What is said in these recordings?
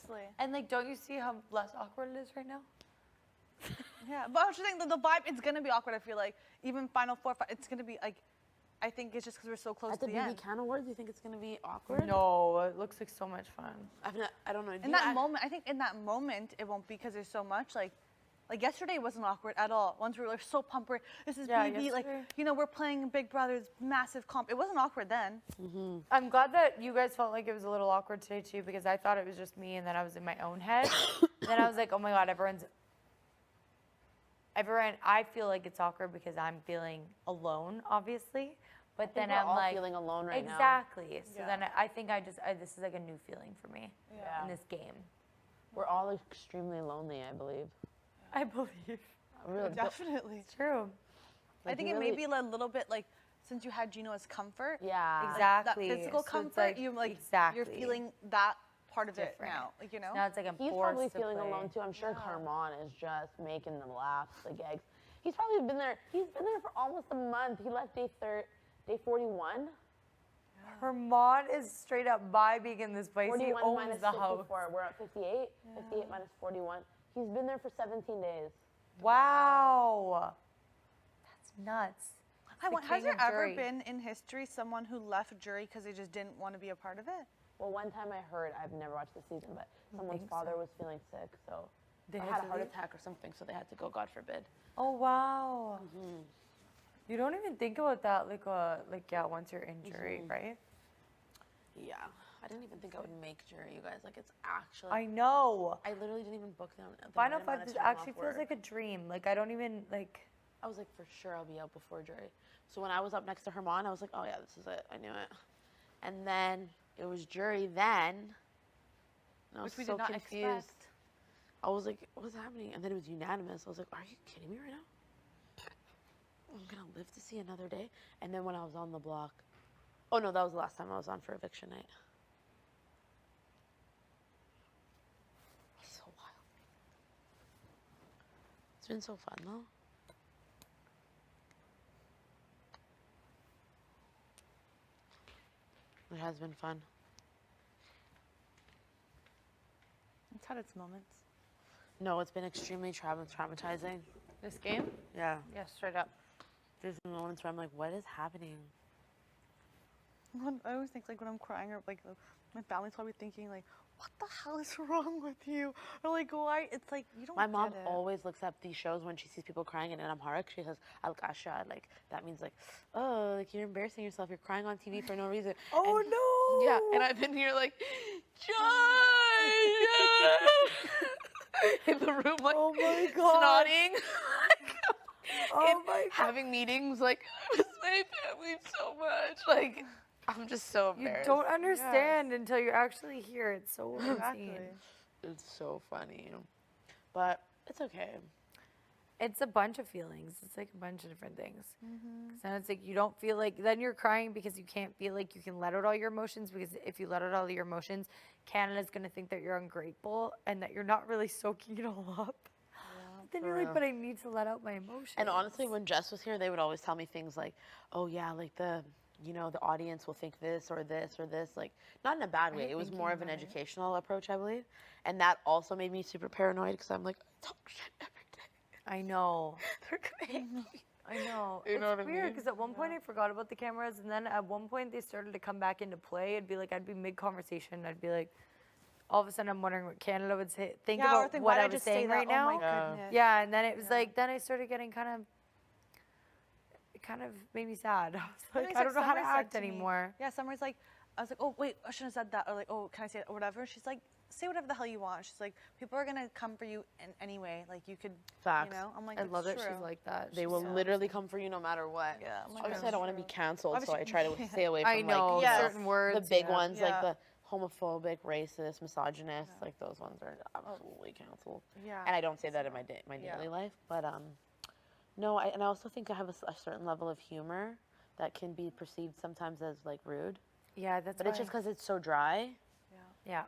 Seriously. And like, don't you see how less awkward it is right now? Yeah, but I was just saying the vibe, it's gonna be awkward. I feel like even Final Four, it's gonna be like, I think it's just because we're so close At to the the BB end. Can Awards, you think it's gonna be awkward? No, it looks like so much fun. I don't know. In that moment, I think in that moment it won't be because there's so much like yesterday wasn't awkward at all. Once we were like, so pumped, this is BB, like we're playing Big Brother's massive comp. It wasn't awkward then. I'm glad that you guys felt like it was a little awkward today too, because I thought it was just me, and then I was in my own head. Then I was like, oh my God, everyone. I feel like it's awkward because I'm feeling alone, obviously. But then I'm all like feeling alone right now. Exactly. So then I think this is like a new feeling for me in this game. We're all extremely lonely, I believe. I believe. Really, Definitely. It's true. I think it may be a little bit like since you had Gino as comfort. Yeah. Exactly. That physical So comfort, like, you like exactly. you're feeling that part of it Different. now. Like Now it's like I'm He's forced probably to feeling play. alone too. I'm sure Carmon is just making them laugh, the gags. He's probably been there. He's been there for almost a month. He left day 41. Hermod is straight up vibing in this place. He 41 owns minus the 54. house. We're at 58. 58 minus 41. He's been there for 17 days. Wow. That's nuts. Has there ever been in history someone who left jury because they just didn't want to be a part of it? Well, one time I heard, I've never watched the season, but someone's father was feeling sick, so They had a heart attack or something, so they had to go, God forbid. Oh wow. You don't even think about that once you're in jury, right? Yeah. I didn't even think I would make jury, you guys. Like, it's actually... I know. I literally didn't even book them. Final Five actually feels like a dream. Like, I don't even, like... I was like, for sure I'll be out before jury. So when I was up next to Herman, I was like, oh yeah, this is it. I knew it. And then it was jury then. And I was so confused. I was like, what's happening? And then it was unanimous. I was like, are you kidding me right now? I'm going to live to see another day. And then when I was on the block, oh no, that was the last time I was on for eviction night. So wild. It's been so fun though. It has been fun. It's had its moments. No, it's been extremely traumatizing. This game? Yeah. Yeah, straight up. There's moments where I'm like, what is happening? I always think like when I'm crying or like my family's probably thinking like, what the hell is wrong with you? Or like, why? It's like, you don't My mom get it. always looks up these shows when she sees people crying in Amharic. She says, Al-Kasha, like, that means like, oh, like you're embarrassing yourself. You're crying on TV for no reason. Oh, and, no. Yeah, and I've been here like, Joy! In the room, like, Oh my God. snotting. Oh my God. Having meetings, like, I miss my family so much. Like, I'm just so You embarrassed. don't understand until you're actually here. It's so insane. It's so funny. But it's okay. It's a bunch of feelings. It's like a bunch of different things. 'Cause then it's like you don't feel like, then you're crying because you can't feel like you can let out all your emotions, because if you let out all your emotions, Canada's going to think that you're ungrateful and that you're not really soaking it all up. But then you're like, but I need to let out my emotions. And honestly, when Jess was here, they would always tell me things like, oh yeah, like the audience will think this or this or this, like, not in a bad way. It was more of an educational approach, I believe. And that also made me super paranoid because I'm like, I talk shit every day. I know. They're gonna hate me. I know. You know what I It's weird mean? because at one point I forgot about the cameras, and then at one point they started to come back into play. It'd be like, I'd be mid-conversation. I'd be like, all of a sudden I'm wondering what Canada would say, think about what I was saying right now. Oh my goodness. Yeah, and then it was like, then I started getting it kind of made me sad. I was like, I don't know how to act anymore. Yeah, Summer's like, I was like, oh wait, I shouldn't have said that, or like, oh, can I say it, or whatever. She's like, say whatever the hell you want. She's like, people are gonna come for you in any way. Like you could, Facts. you know. I'm like, I love that true. she's like that. They will literally come for you no matter what. Yeah, I'm like, Obviously, I that's don't want to be canceled, so I Obviously- try to stay away from I know like Yes. certain words. the big ones, like Yeah. the homophobic, racist, misogynist. Like those ones are absolutely canceled. Yeah. And I don't say that in my daily life, but no, and I also think I have a certain level of humor that can be perceived sometimes as like rude. Yeah, that's But it's just because it's so dry. Yeah.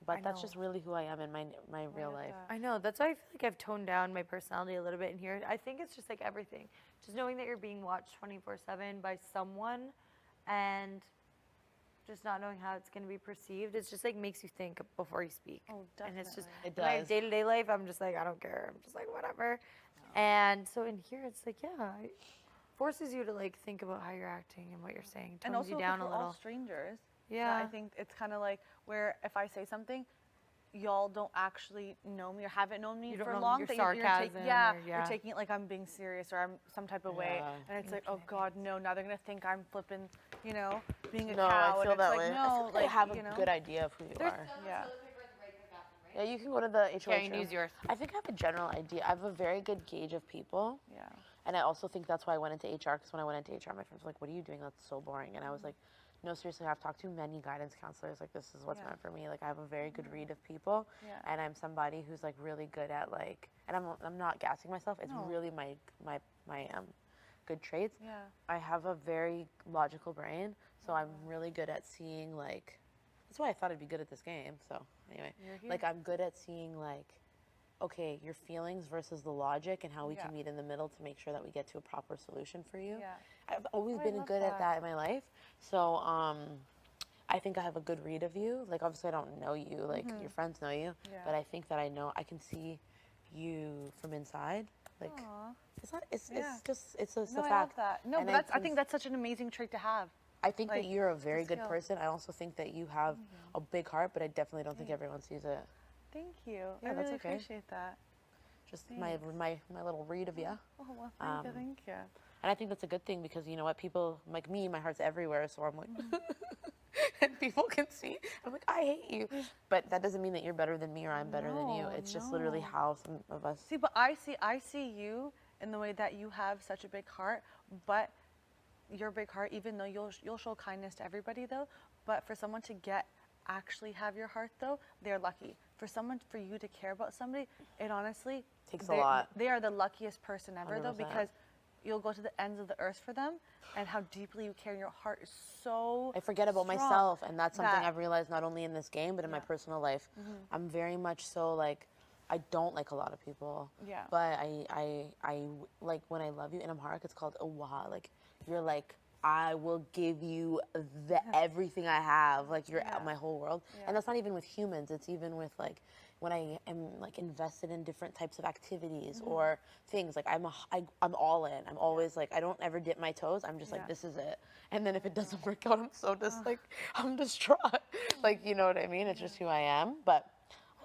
But I that's know. just really who I am in my real life. I know. That's why I feel like I've toned down my personality a little bit in here. I think it's just like everything. Just knowing that you're being watched 24/7 by someone, and just not knowing how it's going to be perceived. It's just like makes you think before you speak. Oh, definitely. And it's just, It my does. day-to-day life, I'm just like, I don't care. I'm just like, whatever. And so in here, it's like, yeah, it forces you to like think about how you're acting and what you're saying. And Tones also, you 'cause down a we're little. all strangers. Yeah. So I think it's kind of like where if I say something, y'all don't actually know me or haven't known me You don't for know long. your That sarcasm you're taking it like I'm being serious or I'm some type of way. Yeah. And it's like, oh God, no, now they're going to think I'm flipping, you know, being a No, cow. I feel and that it's way. like, I no, feel like, I have you a know. good idea of who you are. Yeah. Yeah, you can go to the HOH Yeah, you can room. use yours. I think I have a general idea. I have a very good gauge of people. Yeah. And I also think that's why I went into HR, because when I went into HR, my friends were like, what are you doing? That's so boring. And I was like, no, seriously, I've talked to many guidance counselors. Like, this is what's meant for me. Like, I have a very good read of people. Yeah. And I'm somebody who's, like, really good at, like, and I'm not gassing myself. It's really my good traits. Yeah. I have a very logical brain, so I'm really good at seeing, like, that's why I thought I'd be good at this game. So, anyway, like, I'm good at seeing, like, okay, your feelings versus the logic and how we can meet in the middle to make sure that we get to a proper solution for you. Yeah. I've always been good at that in my life. So I think I have a good read of you. Like, obviously I don't know you, like your friends know you, but I think that I can see you from inside. Like, it's not, it's just, it's a No, I love fact. that. No, And but I think that's such an amazing trait to have. I think like, that you're a very good skill. person. I also think that you have a big heart, but I definitely don't think everyone sees it. Thank you. Yeah, I that's really okay. appreciate that. Just my little read of you. Oh, well, thank you, thank you. And I think that's a good thing because you know what, people like me, my heart's everywhere, so I'm like, and people can see. I'm like, I hate you, but that doesn't mean that you're better than me or I'm better than you. It's just literally how some of us. See, but I see you in the way that you have such a big heart, but your big heart, even though you'll show kindness to everybody though, but for someone to actually have your heart though, they're lucky. For you to care about somebody, it honestly Takes a lot. They are the luckiest person ever though, 100%. because you'll go to the ends of the earth for them, and how deeply you care. Your heart is so I forget about strong myself, and that's something that- I've realized not only in this game but in my personal life. I'm very much so like, I don't like a lot of people. Yeah. But I like when I love you in Amharic, it's called Awaha. Like, you're like, I will give you everything I have. Like, you're my whole world. And that's not even with humans. It's even with like when I am like invested in different types of activities or things. Like, I'm all in. I'm always like, I don't ever dip my toes. I'm just like, this is it. And then if it doesn't work out, I'm so just like, I'm distraught. Like, you know what I mean? It's just who I am. But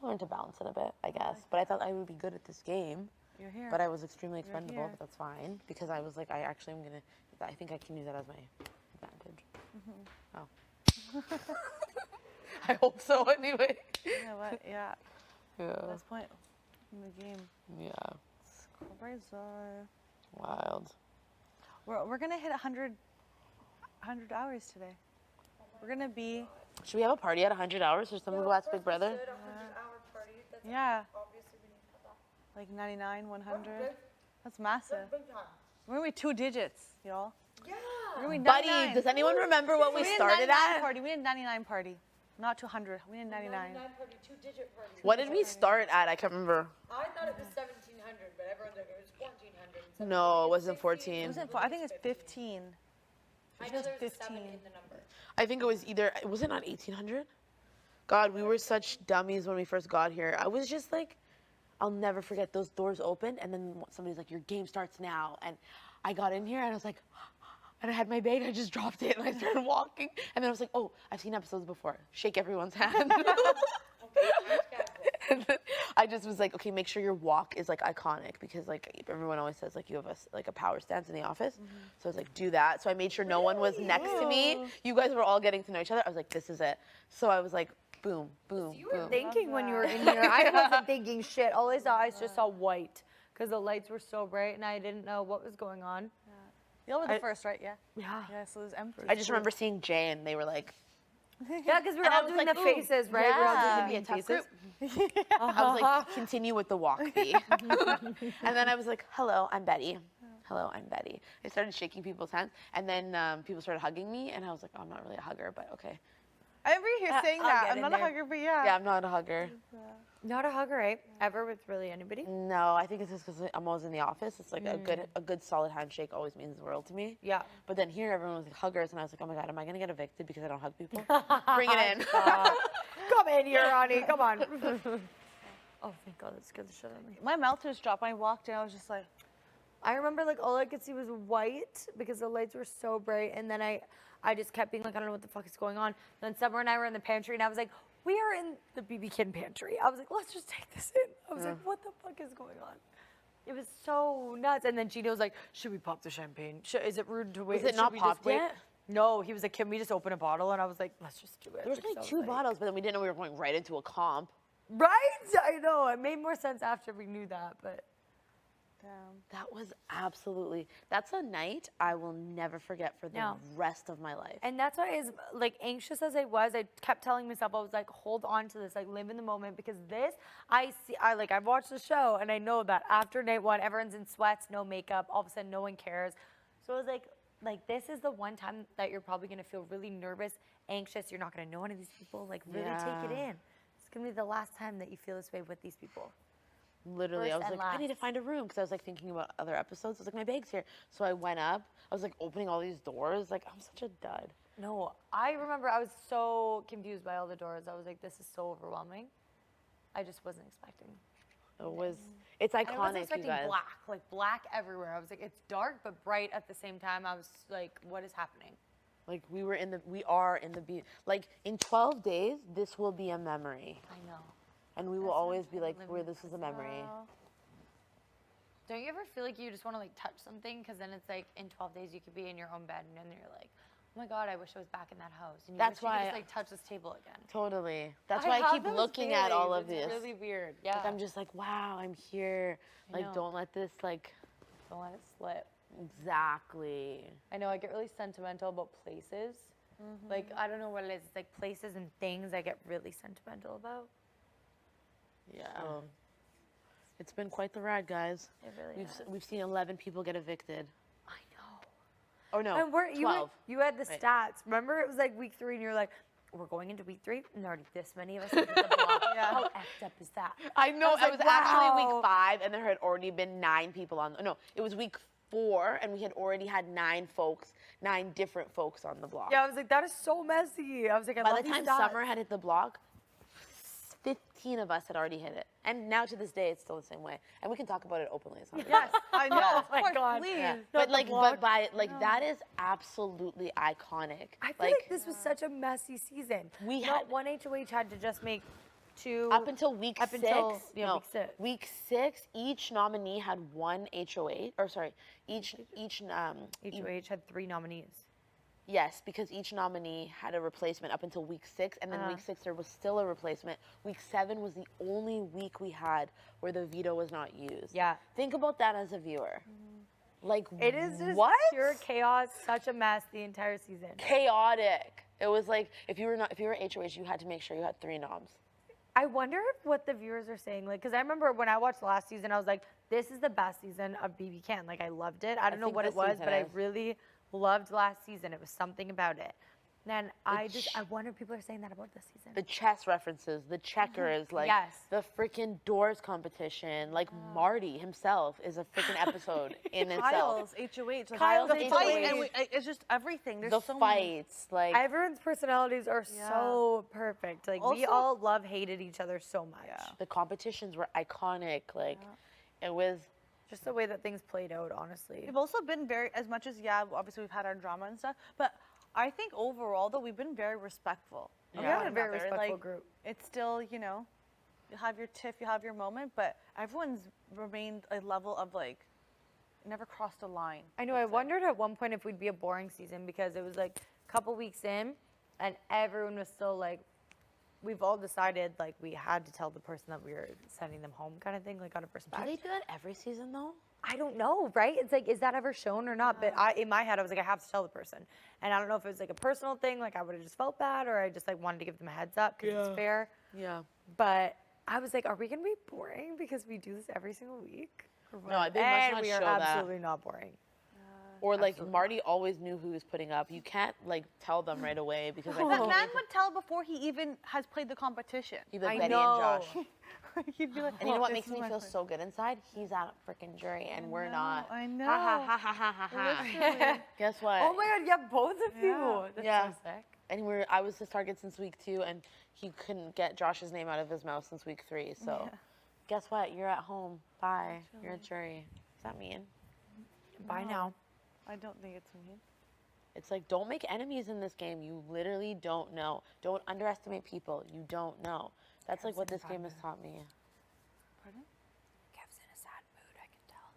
I learned to balance it a bit, I guess. But I thought I would be good at this game. You're here. But I was extremely expendable, here. but that's fine. Because I was like, I think I can use that as my advantage. Oh. I hope so anyway. You know what? Yeah. Yeah. At this point in the game, Yeah. it's crazy. Wild. We're gonna hit 100 hours today. We're gonna be. Should we have a party at 100 hours or something? Go ask Big Brother? Yeah. Like 99, 100. That's massive. We're gonna be 2 digits, y'all. Yeah. We're gonna be Buddy, 99. does anyone remember what we did started 99 at? Party. We did 99 party. Not 200. We did 99. party, 2-digit party. What did we start at? I can't remember. I thought it was 1700, but everyone's like, it was 1400. No, it wasn't 14. I think it's 15. I It know was there's a 7 15. in the number. I think it was was it not 1800? God, we were such dummies when we first got here. I was just like, I'll never forget, those doors opened and then somebody's like, your game starts now. And I got in here and I was like, and I had my bag, I just dropped it and I started walking. And then I was like, oh, I've seen episodes before. Shake everyone's hand. And then I just was like, okay, make sure your walk is like iconic because like everyone always says like you have a power stance in the office. So I was like, do that. So I made sure no one was next to me. You guys were all getting to know each other. I was like, this is it. So I was like, boom, boom, You were boom. thinking when you were in here. I wasn't thinking shit. All I just saw white because the lights were so bright and I didn't know what was going on. Y'all were the first, right? Yeah. Yeah. Yeah, so it was empty. I just remember seeing Jay and they were like, Yeah, because we were And I all was doing like, the ooh, faces, right? We were all yeah. doing be the a tough faces. group. I was like, continue with the walk, B. And then I was like, hello, I'm Betty. Hello, I'm Betty. I started shaking people's hands, and then people started hugging me, and I was like, oh, I'm not really a hugger, but okay. I remember you saying I'll that. get I'm in not a there. hugger, but yeah. Yeah, I'm not a hugger. Not a hugger, right? Ever with really anybody? No, I think it's just because I'm always in the office. It's like a good solid handshake always means the world to me. Yeah. But then here everyone was like huggers, and I was like, oh my god, am I gonna get evicted because I don't hug people? Bring it in. Come in here, Ronnie. Come on. Oh, thank God, that scared the shit out of me. My mouth just dropped. When I walked in, I was just like, I remember like all I could see was white because the lights were so bright, and then I just kept being like, I don't know what the fuck is going on. Then Summer and I were in the pantry, and I was like, we are in the BB Kin pantry. I was like, let's just take this in. I was like, what the fuck is going on? It was so nuts. And then Gino was like, should we pop the champagne? Is it rude to wait? Was it not Should we just popped wait?" yet? No, he was like, can we just open a bottle? And I was like, let's just do it. There was Like, only so, two like- bottles, but then we didn't know we were going right into a comp. Right? I know. It made more sense after we knew that, but. That was absolutely, that's a night I will never forget for the No. rest of my life. And that's why, as like anxious as I was, I kept telling myself, I was like, hold on to this, like live in the moment, because this, I've watched the show and I know that after night one, everyone's in sweats, no makeup, all of a sudden no one cares. So I was like this is the one time that you're probably gonna feel really nervous, anxious. You're not gonna know any of these people. Like really take it Yeah. in. It's gonna be the last time that you feel this way with these people. Literally, I First was and like, I need to last. find a room because I was like thinking about other episodes. I was like, my bag's here. So I went up. I was like opening all these doors. Like, I'm such a dud. No, I remember I was so confused by all the doors. I was like, this is so overwhelming. I just wasn't expecting. It's And I wasn't iconic, you expecting guys. black everywhere. I was like, it's dark but bright at the same time. I was like, what is happening? Like, we are in the, like, in 12 days, this will be a memory. I know. And we will That's what I'm always be trying to like, live where in this is a memory. Don't you ever feel like you just want to like touch something? Because then it's like in 12 days you could be in your own bed and then you're like, oh my God, I wish I was back in that house. And you That's wish you could why just like touch this table again. Totally. That's why I keep have those looking at all of feelings. this. It's really weird. Yeah. Like, I'm just like, wow, I'm here. I Like, know. don't let this, like, Don't let it slip. exactly. I know I get really sentimental about places. Like, I don't know what it is. It's like places and things I get really sentimental about. Yeah. It's been quite the ride, guys. It really is. We've seen 11 people get evicted. I know. Oh, no, And 12. you had the Right. stats. Remember, it was like week 3, and you're like, we're going into week 3, and already this many of us have hit the block. How effed up is that? I know. I It was was like, actually wow. week 5, and there had already been 9 people on. No, it was week 4, and we had already had 9 different folks on the block. Yeah, I was like, that is so messy. I was like, I By love the these time stats. Summer had hit the block, 15 of us had already hit it. And now to this day, it's still the same way. And we can talk about it openly. It's not Yes, I know. Yeah. Of Oh my course, God. please. Yeah. Not But the like, block. that is absolutely iconic. I feel like this was such a messy season. We Not had- one HOH had to just make 2. up until week Up 6. until- yeah, no, week 6. Week 6, each nominee had 1 HOH. Or sorry, each HOH had 3 nominees. Yes, because each nominee had a replacement up until week 6, and then week 6 there was still a replacement. Week 7 was the only week we had where the veto was not used. Yeah. Think about that as a viewer. Like, It is just what? pure chaos, such a mess the entire season. Chaotic. It was like if you were HOH, you had to make sure you had 3 noms. I wonder what the viewers are saying. Like, because I remember when I watched last season, I was like, this is the best season of BB Can. Like, I loved it. I don't know think what it this was, season but I is. really loved last season. It was something about it. Then I wonder if people are saying that about this season. The chess references, the checkers, like Yes. the freaking doors competition. Like Marty himself is a freaking episode in itself. Kyle's HOH. Like, Kyle's the fight, HOH. and it's just everything. There's The so many. fights, like Everyone's personalities are so perfect. Like, we Also- all hated each other so much. Yeah. the competitions were iconic. Like it was. Just the way that things played out, honestly. We've also been very, as much as, yeah, obviously we've had our drama and stuff, but I think overall, though, we've been very respectful. of We had one a very another. respectful Like, group. It's still, you know, you have your tiff, you have your moment, but everyone's remained a level of, like, never crossed a line. I know. I wondered at one point if we'd be a boring season because it was like a couple weeks in, and everyone was still like, we've all decided like we had to tell the person that we were sending them home, kind of thing, like out of Do respect. they do that every season though? I don't know, right? It's like, is that ever shown or not? But in my head, I was like, I have to tell the person, and I don't know if it was like a personal thing, like I would have just felt bad, or I just like wanted to give them a heads up because it's fair. Yeah. But I was like, are we gonna be boring because we do this every single week? Or No, what? they must And not we show are that. absolutely not boring. Or like absolutely Marty always knew who he was putting up. You can't like tell them right away because like The man would tell before he even has played the competition. he'd be like I Betty know. and Josh. He'd be like, And you know what "This makes is me my feel friend." so good inside? He's at a freaking jury and we're not. I know. Ha ha ha ha ha ha. Literally. Guess what? Oh my God, yeah, both of you. Yeah. That's Yeah. so sick. And I was his target since week 2, and he couldn't get Josh's name out of his mouth since week 3. So, guess what? You're at home. Bye. You're a jury. Is that mean? Bye now. I don't think it's mean. It's like, don't make enemies in this game. You literally don't know. Don't underestimate people. You don't know. That's like what this game has taught me. Pardon? Kev's in a sad mood, I can tell.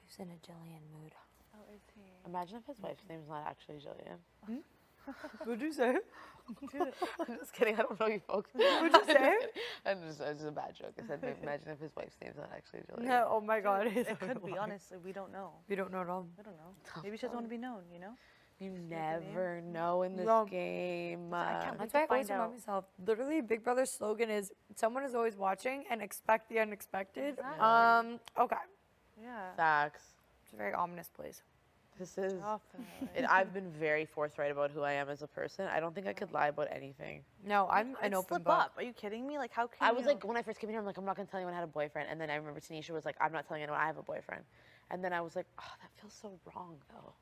He's in a Jillian mood. Oh, is he? Imagine if his wife's name's not actually Jillian. What'd you say? I'm just kidding. I don't know you folks. What'd you say? It's just a bad joke. I said, imagine if his wife's name's not actually Jillian. No, oh my God. It could be, honestly. We don't know. We don't know at all. I don't know. Maybe she doesn't want to be known, you know? You never know in this No. game. can't That's to why I always find remind out. myself. Literally, Big Brother's slogan is someone is always watching and expect the unexpected. Exactly. Okay. Yeah. Facts. It's a very ominous place. This is. Definitely. I've been very forthright about who I am as a person. I don't think I could lie about anything. No, I'm an It's open slip book. up. Are you kidding me? Like, how can I was you? like, when I first came here, I'm like, I'm not gonna tell anyone I had a boyfriend. And then I remember Tanisha was like, I'm not telling anyone I have a boyfriend. And then I was like, oh, that feels so wrong though.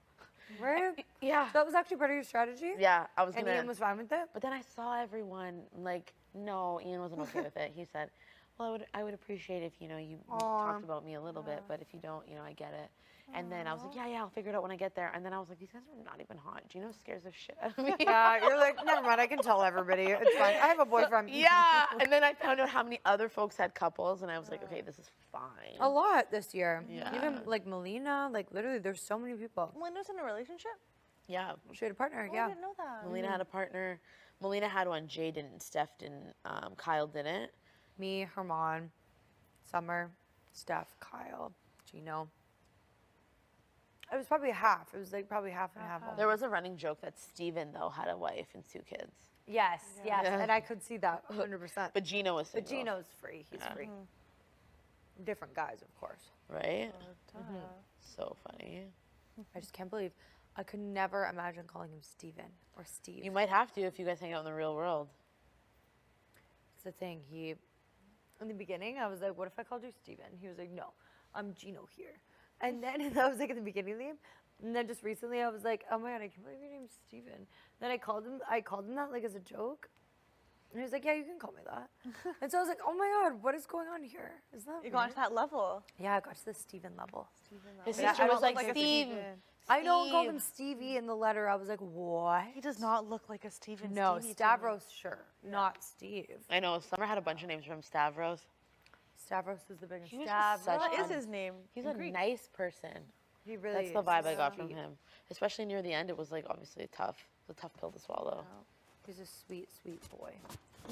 Right? Yeah. So that was actually part of your strategy? Yeah, I was And gonna. Ian was fine with it? But then I saw everyone like, no, Ian wasn't okay with it. He said, well, I would appreciate if you talked about me a little bit, but if you don't, I get it. And then I was like, yeah, I'll figure it out when I get there. And then I was like, these guys are not even hot. Gino scares the shit out of me. Yeah, you're like, never mind, I can tell everybody. It's fine. I have a boyfriend. Yeah. And then I found out how many other folks had couples, and I was like, okay, this is fine. A lot this year. Yeah. Even like Melina, like literally, there's so many people. Melinda's in a relationship? Yeah. She had a partner, Oh, yeah. I didn't know that. Melina had a partner. Melina had one. Jay didn't. Steph didn't. Kyle didn't. Me, Herman, Summer, Steph, Kyle, Gino. It was probably half. It was like probably half and half. There was a running joke that Steven, though, had a wife and 2 kids. Yes, yes, Yeah. and I could see that 100%. But Gino was But single. Gino's free. He's free. Different guys, of course. Right? So funny. I just can't believe I could never imagine calling him Steven or Steve. You might have to if you guys hang out in the real world. It's the thing. In the beginning, I was like, what if I called you Steven? He was like, no, I'm Gino here. And then that was like at the beginning of the game. And then just recently, I was like, oh my God, I can't believe your name's Steven. Then I called him that like as a joke. And he was like, yeah, you can call me that. And so I was like, oh my God, what is going on here? Is that You got to that level. Yeah, I got to the Steven level. His Yeah, sister I was don't like, look like a Steve. Steven. I know, called him Stevie in the letter. I was like, what? He does not look like a Steven. No, Stevie to me. Stavros, sure. Not Steve. I know. Summer had a bunch of names from Stavros. Stavros is the biggest. He was just Stavros. such What is his name? He's in a Greek? nice person. He really That's is. the vibe I He's got from sweet. him. Especially near the end, it was like obviously tough. It's a tough pill to swallow. He's a sweet, sweet boy.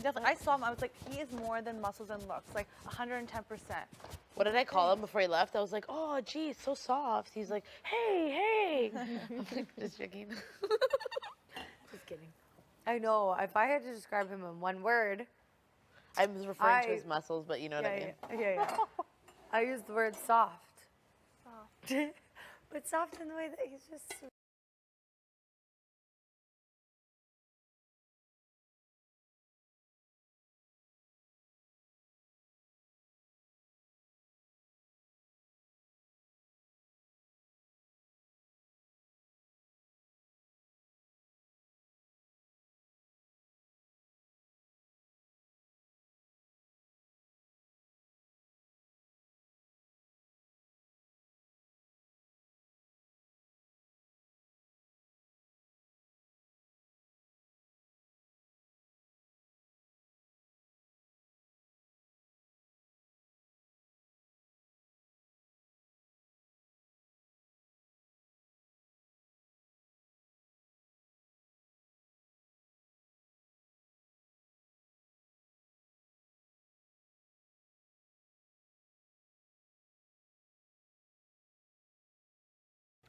Definitely. I saw him. I was like, he is more than muscles and looks. Like 110%. What did I call him before he left? I was like, oh, geez, so soft. He's like, hey. I'm like, just joking. Just kidding. I know. If I had to describe him in one word, I was referring to his muscles, but you know what I mean. yeah. I used the word soft. Soft. But soft in the way that he's just sweet.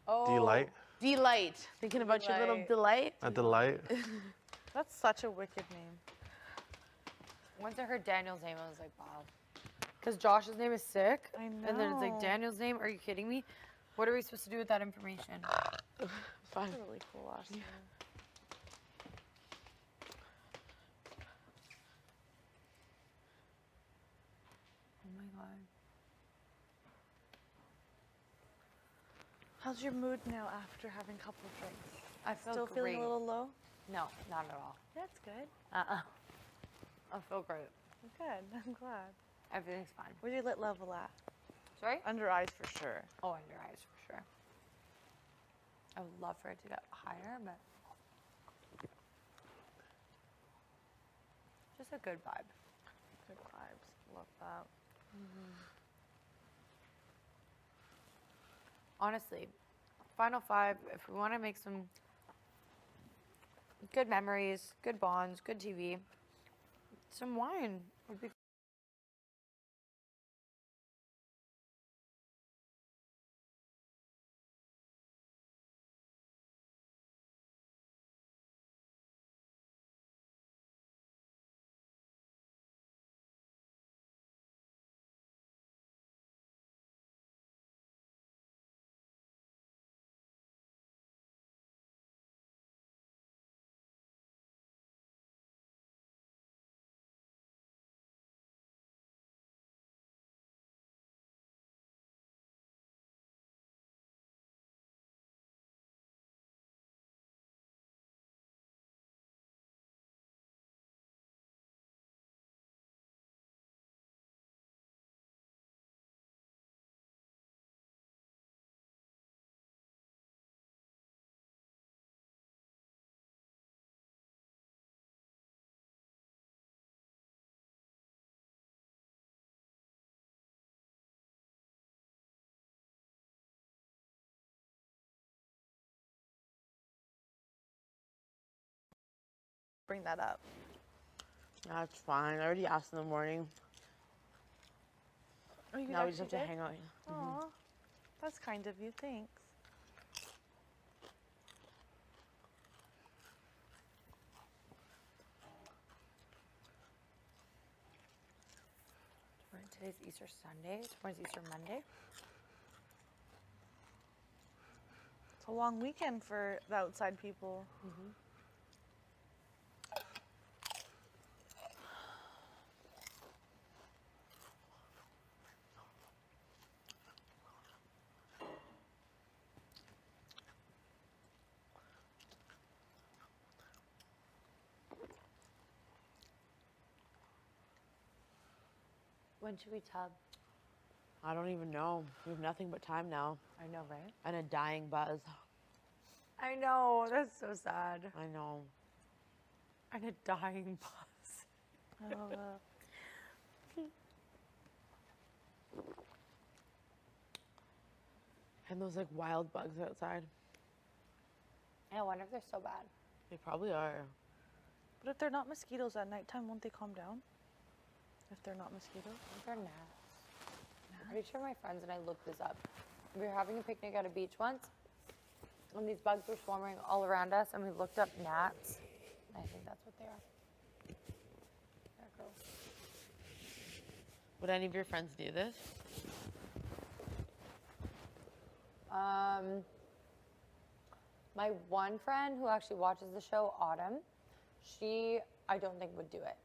Delight. Delight. Thinking about your little delight. A delight. That's such a wicked name. Once I heard Daniel's name, I was like, wow. Because Josh's name is sick. I And then it's like, know. Daniel's name? Are you kidding me? What are we supposed to do with that information? Fine. That's really cool, Ashley. Oh my god. How's your mood now after having a couple of drinks? I feel Still great. feeling a little low? No, not at all. That's good. I feel great. Good. I'm glad. Everything's fine. Where's your lit level at? Sorry? Under eyes for sure. Oh, under eyes for sure. I would love for it to get higher, but just a good vibe. Good vibes. Love that. Honestly, final five, if we want to make some good memories, good bonds, good TV, some wine would be. Bring that up. That's fine. I already asked in the morning. Oh, you Now we just have to actually hang out. did? Aw, that's kind of you. Thanks. Today's Easter Sunday. Tomorrow's Easter Monday. It's a long weekend for the outside people. When should we tub? I don't even know. We have nothing but time now. I know, right? And a dying buzz. I know. That's so sad. I know. And a dying buzz. I love that. And those like wild bugs outside. I wonder if they're so bad. They probably are. But if they're not mosquitoes at nighttime, won't they calm down? If they're not mosquitoes? They're gnats. I'm pretty sure my friends and I looked this up. We were having a picnic at a beach once, and these bugs were swarming all around us, and we looked up gnats. I think that's what they are. They're gross. Would any of your friends do this? My one friend who actually watches the show, Autumn, she, I don't think would do it.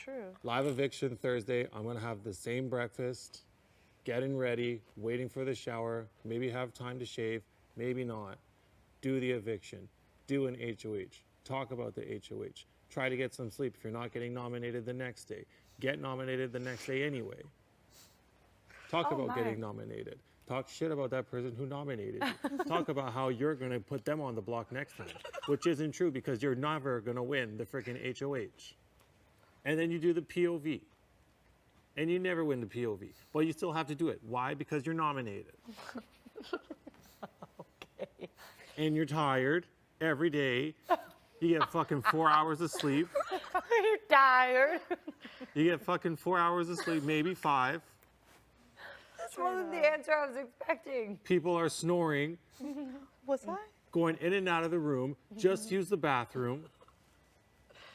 true. Live eviction Thursday. I'm going to have the same breakfast, getting ready, waiting for the shower, maybe have time to shave, maybe not. Do the eviction. Do an HOH. Talk about the HOH. Try to get some sleep if you're not getting nominated the next day. Get nominated the next day anyway. Talk about getting nominated. Talk shit about that person who nominated you. Talk about how you're going to put them on the block next time, which isn't true because you're never going to win the freaking HOH. And then you do the POV. And you never win the POV. But you still have to do it. Why? Because you're nominated. Okay. And you're tired every day. You get fucking 4 hours of sleep. You're tired. You get fucking 4 hours of sleep, maybe 5. That's more than the answer I was expecting. People are snoring, Was I? going in and out of the room. Just use the bathroom.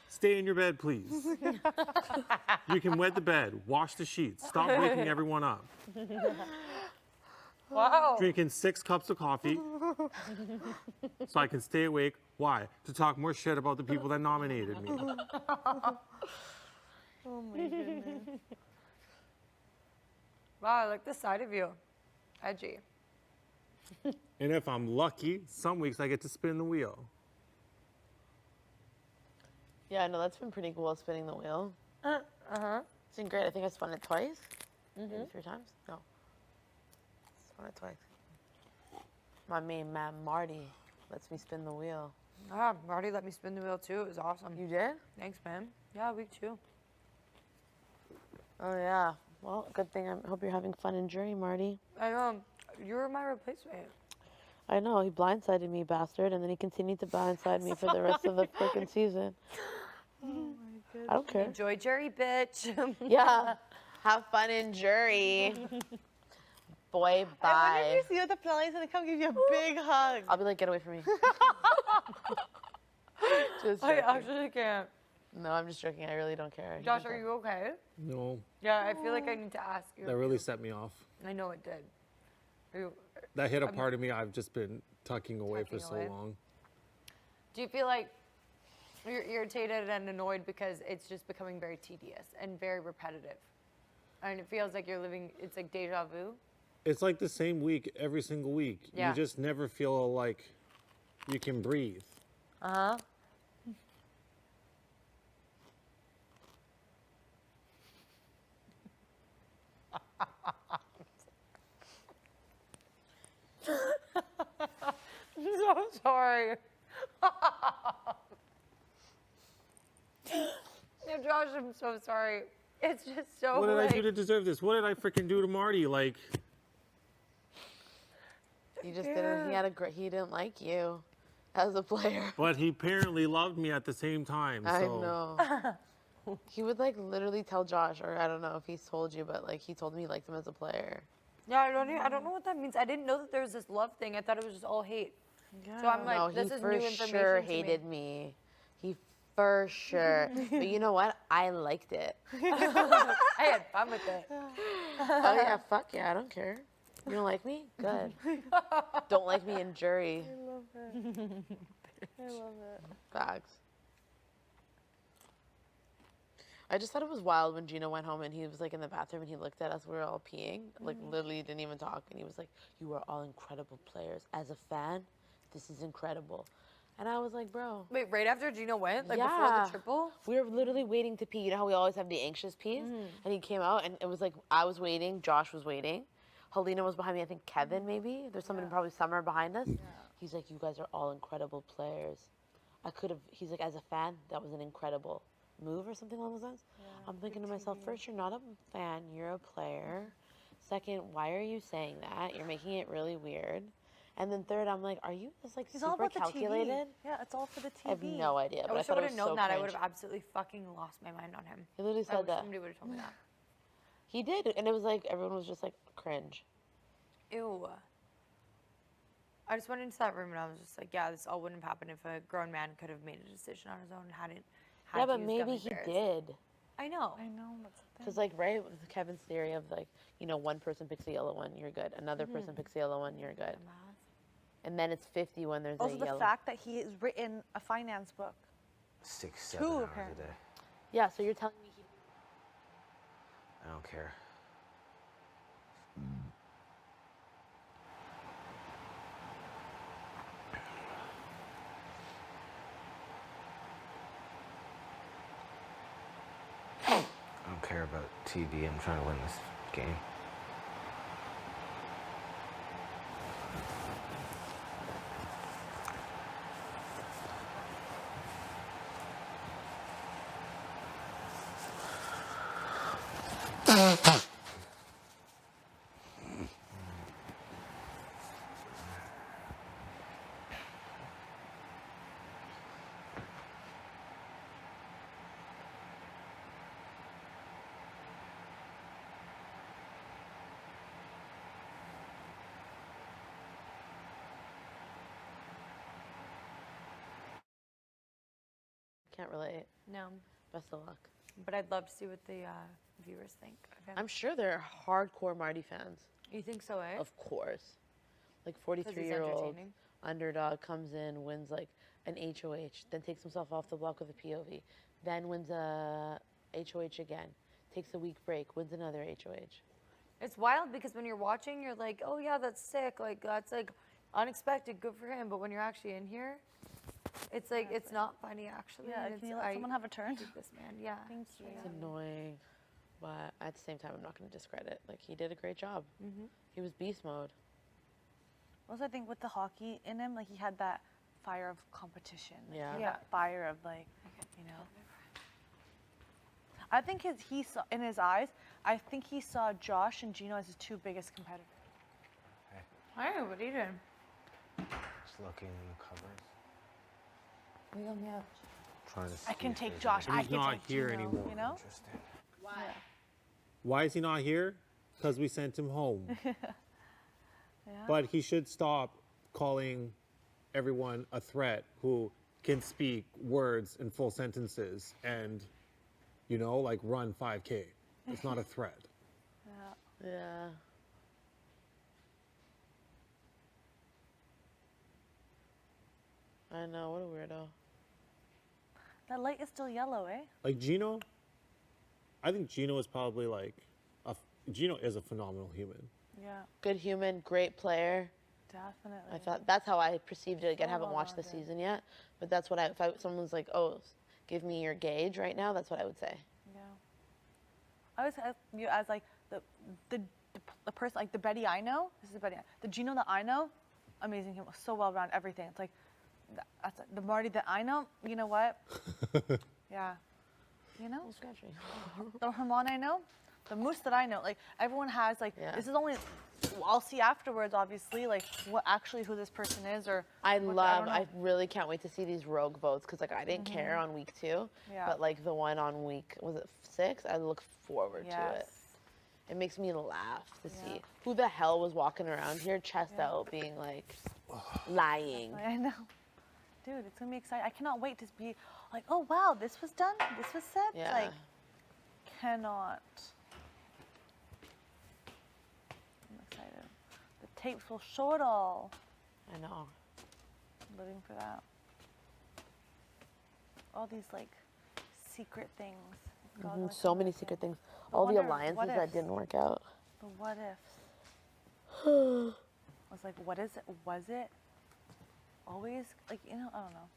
Stay in your bed, please. You can wet the bed, wash the sheets, stop waking everyone up. Wow. Drinking 6 cups of coffee so I can stay awake. Why? To talk more shit about the people that nominated me. Oh my goodness. Wow, I like this side of you. Edgy. And if I'm lucky, some weeks I get to spin the wheel. Yeah, I know that's been pretty cool spinning the wheel. Uh-huh. It's been great. I think I spun it twice. Maybe 3 times. No. Spun it twice. My main man Marty lets me spin the wheel. Ah, Marty let me spin the wheel too. It was awesome. You did? Thanks, man. Yeah, week 2. Oh yeah. Well, good thing. I hope you're having fun in jury, Marty. I you were my replacement. I know he blindsided me, bastard, and then he continued to blindside me for the rest of the freaking season. Oh my goodness. I don't care. Enjoy jury, bitch. Yeah. Have fun in jury. Boy, I wonder bye. if you see what the Peleli's gonna come give you a big hug. I'll be like, get away from me. Just I joking. actually can't. No, I'm just joking. I really don't care. Josh, are you okay? No, Yeah, I feel like I need to ask you. that really set me off. I know it did. Are you, That hit a part of me I've just been tucking away for Tucking so away. long. do you feel like you're irritated and annoyed because it's just becoming very tedious and very repetitive? And it feels like you're living, it's like deja vu. It's like the same week every single week. Yeah. You just never feel like you can breathe. Uh-huh. I'm so sorry. Yeah, Josh, I'm so sorry. It's just so What did I like, do to deserve this? What did I freaking do to Marty? Like, He just didn't. He had a great. He didn't like you as a player. but he apparently loved me at the same time. So. I know. He would like literally tell Josh, or I don't know if he's told you, but like he told me he liked him as a player. yeah, I don't know what that means. I didn't know that there was this love thing. I thought it was just all hate. Yeah. So I'm like, No, this he is for new information sure to hated me. He for sure. But you know what? I liked it. I had fun with it. Oh yeah, fuck yeah, I don't care. You don't like me? Good. Don't like me in jury. I love it. I love it. Facts. I just thought it was wild when Gino went home and he was like in the bathroom and he looked at us. We were all peeing, like literally didn't even talk, and he was like, "You are all incredible players. As a fan, this is incredible." And I was like, "Bro." Wait, right after Gino went, like before Yeah. the triple? We were literally waiting to pee. You know how we always have the anxious pees? And he came out and it was like I was waiting, Josh was waiting. Helena was behind me, I think Kevin maybe. There's someone probably somewhere behind us. He's like, "You guys are all incredible players." He's like, as a fan, that was an incredible move or something along those lines. I'm thinking to myself, first, you're not a fan, you're a player. Second, why are you saying that? You're making it really weird. And then third, I'm like, are you just like He's all super about the calculated? TV. Yeah, it's all for the TV. I have no idea, I but I wish I thought would it have was known so that. I cringe. would have absolutely fucking lost my mind on him. He literally I said wish that. somebody would have told me that. He did, and it was like everyone was just like cringe. Ew. I just went into that room and I was just like, yeah, this all wouldn't have happened if a grown man could have made a decision on his own and hadn't had Yeah, to but use maybe gummy he bears. did. I know. I know. That's the thing. Because like right with Kevin's theory of like, you know, one person picks the yellow one, you're good. Another person picks the yellow one, you're good. And then it's 50 when there's Also, a the yellow. fact that he has written a finance book. 6, 7 Two, hours apparently. a day. Yeah, so you're telling me he I don't care. I don't care about TV. I'm trying to win this game. Can't relate. No, Best of luck. but I'd love to see what the viewers think of him. I'm sure they're hardcore Marty fans. You think so, eh? Of course. Like 'Cause he's 43-year-old entertaining. underdog comes in, wins like an HOH, then takes himself off the block with a POV, then wins a HOH again, takes a week break, wins another HOH. It's wild because when you're watching, you're like, oh yeah, that's sick. Like that's like unexpected, good for him. But when you're actually in here, it's like it's not funny actually. Yeah, and can it's- you let someone have a turn? hate this man, yeah. Thank you. It's annoying, but at the same time, I'm not going to discredit. Like, he did a great job. He was beast mode. Also, I think with the hockey in him, like he had that fire of competition. Like, Yeah. he had that fire of like, you know. I think he saw in his eyes. I think he saw Josh and Gino as his two biggest competitors. Hi, what are you doing? Just looking in the cupboards. We on the couch. Trying to see I can if take there's Josh. I He's can not take here Gino, anymore. You know. Interesting. Why? Why is he not here? Because we sent him home. But he should stop calling everyone a threat who can speak words in full sentences and, you know, like run 5K. It's not a threat. Yeah. I know, what a weirdo. That light is still yellow, eh? Like Gino, I think Gino is probably like, Gino is a phenomenal human. Yeah, Good human, great player. definitely. I thought that's how I perceived it. Again, So haven't well watched the rounded. season yet, but that's what if someone's like, oh, give me your gauge right now, that's what I would say. Yeah. I always have you as like the person, like the Betty I know. This is Betty. The Gino that I know, amazing. He was so well rounded, everything. It's like that's the Marty that I know. You know what? Yeah. You know, Sketchy. the Herman I know, the Moose that I know. Like everyone has like Yeah. this is only. I'll see afterwards, obviously, like what actually who this person is or. I what- love, don't I know. really can't wait to see these rogue votes because like I didn't care on week 2, Yeah. but like the one on week, was it 6? I look forward to it. Yes. It makes me laugh to Yeah. see who the hell was walking around here chest out being like lying. I know. Dude, it's gonna be exciting. I cannot wait to be like, oh wow, this was done, this was said. Yeah. Like, cannot. I'm excited. The tapes will show it all. I know. I'm living for that. All these like secret things. God, like, So I'm many like, secret yeah. things. I All the wonder alliances what that ifs. didn't work out. The what ifs. I was like, what is it? Was it always like I don't know.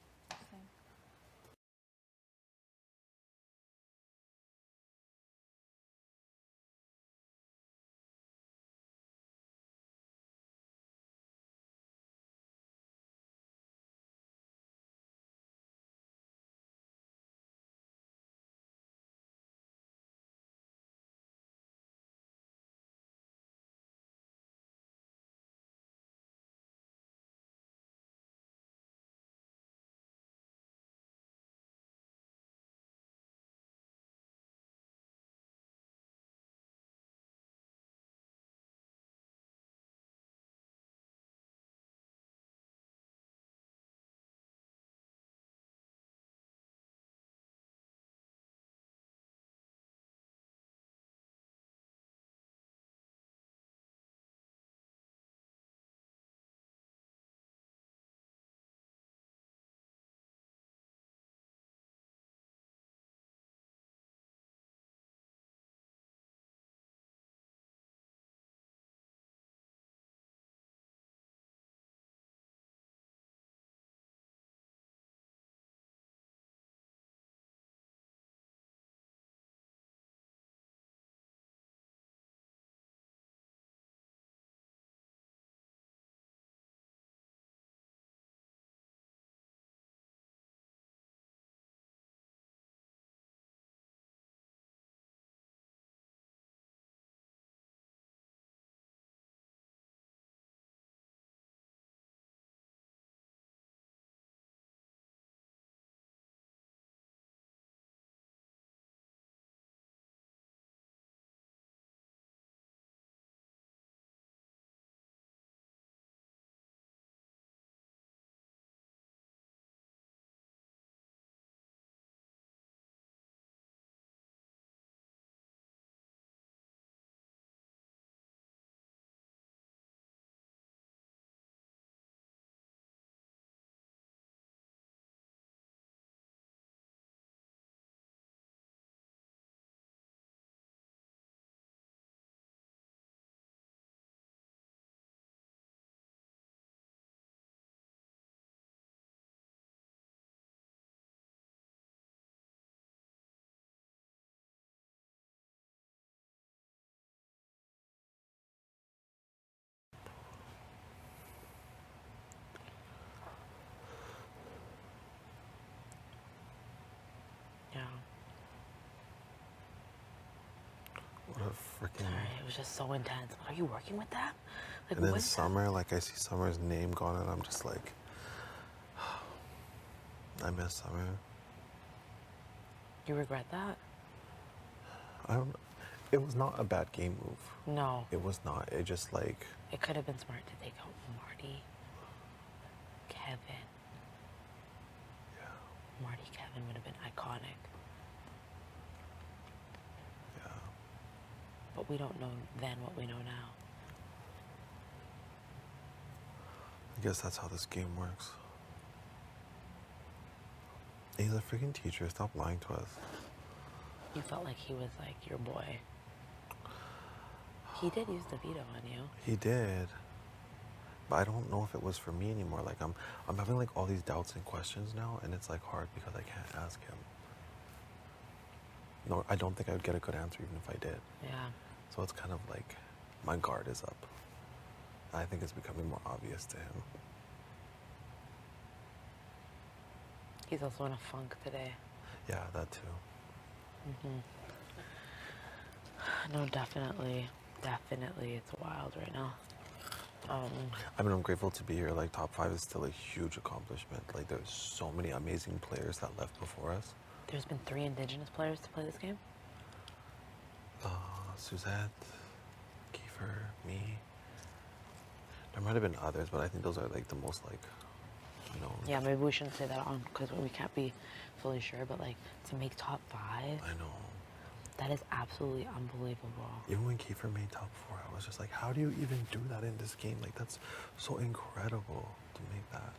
freaking. Sorry, it was just so intense. Are you working with that? Like, And then what is that? Summer, like I see Summer's name gone, and I'm just like, I miss Summer. You regret that? I don't. It was not a bad game move. No. It was not. It just like. It could have been smart to take out Marty, Kevin. Yeah. Marty, Kevin would have been iconic. Yeah. But we don't know then what we know now. I guess that's how this game works. He's a freaking teacher. Stop lying to us. You felt like he was like your boy. He did use the veto on you. He did. But I don't know if it was for me anymore. Like I'm having like all these doubts and questions now, and it's like hard because I can't ask him. No, I don't think I would get a good answer even if I did. Yeah. So it's kind of like my guard is up. I think it's becoming more obvious to him. He's also in a funk today. Yeah, that too. No, definitely. Definitely, it's wild right now. I mean, I'm grateful to be here. Like, top 5 is still a huge accomplishment. Like, there's so many amazing players that left before us. There's been 3 Indigenous players to play this game. Suzette, Kiefer, me. There might have been others, but I think those are like the most like known. Yeah, maybe we shouldn't say that on because we can't be fully sure. But like to make top 5, I know. that is absolutely unbelievable. Even when Kiefer made top 4, I was just like, how do you even do that in this game? Like, that's so incredible to make that.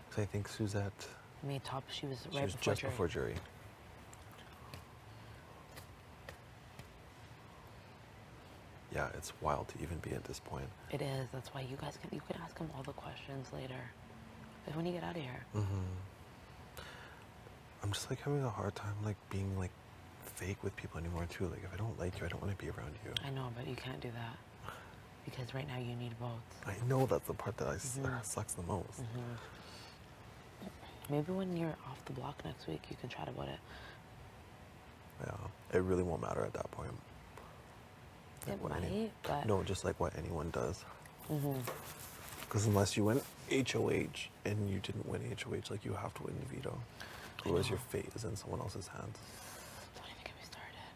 Because I think Suzette, Made top. She was she right was before just jury. before jury. Yeah, it's wild to even be at this point. It is. That's why you can ask him all the questions later. Like when you get out of here. I'm just like having a hard time like being like fake with people anymore too. Like if I don't like you, I don't want to be around you. I know, but you can't do that because right now you need votes. I know that's the part that sucks the most. Maybe when you're off the block next week, you can chat about it. Yeah, it really won't matter at that point. Like It what might, but no, just like what anyone does. Because unless you win HOH and you didn't win HOH, like you have to win the veto. Otherwise, your fate is in someone else's hands. don't even get me started.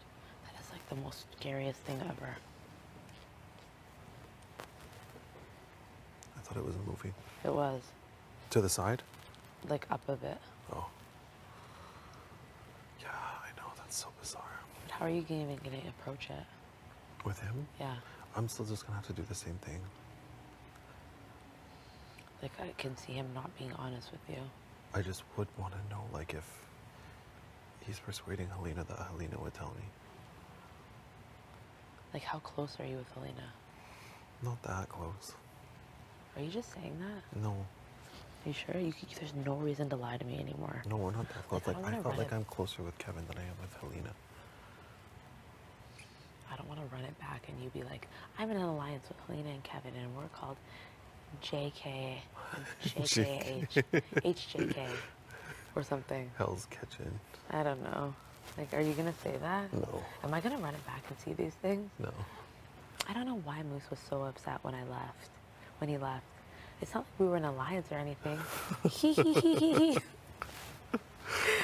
That is like the most scariest thing ever. I thought it was a movie. It was To the side? like up a bit. Oh. Yeah, I know. That's so bizarre. But how are you even gonna approach it? With him? Yeah, I'm still just gonna have to do the same thing. like I can see him not being honest with you. I just would want to know, like, if he's persuading Helena that Helena would tell me. Like how close are you with Helena? Not that close. Are you just saying that? No. Are you sure? There's no reason to lie to me anymore. No, we're not that close. Like, Like, I I wanna felt run like it- I'm closer with Kevin than I am with Helena. I don't want to run it back and you be like, I'm in an alliance with Helena and Kevin and we're called JK, JKH, HJK, or something. Hell's Kitchen. I don't know. Like, are you gonna say that? No. Am I gonna run it back and see these things? No. I don't know why Moose was so upset when he left. It's not like we were in an alliance or anything. He.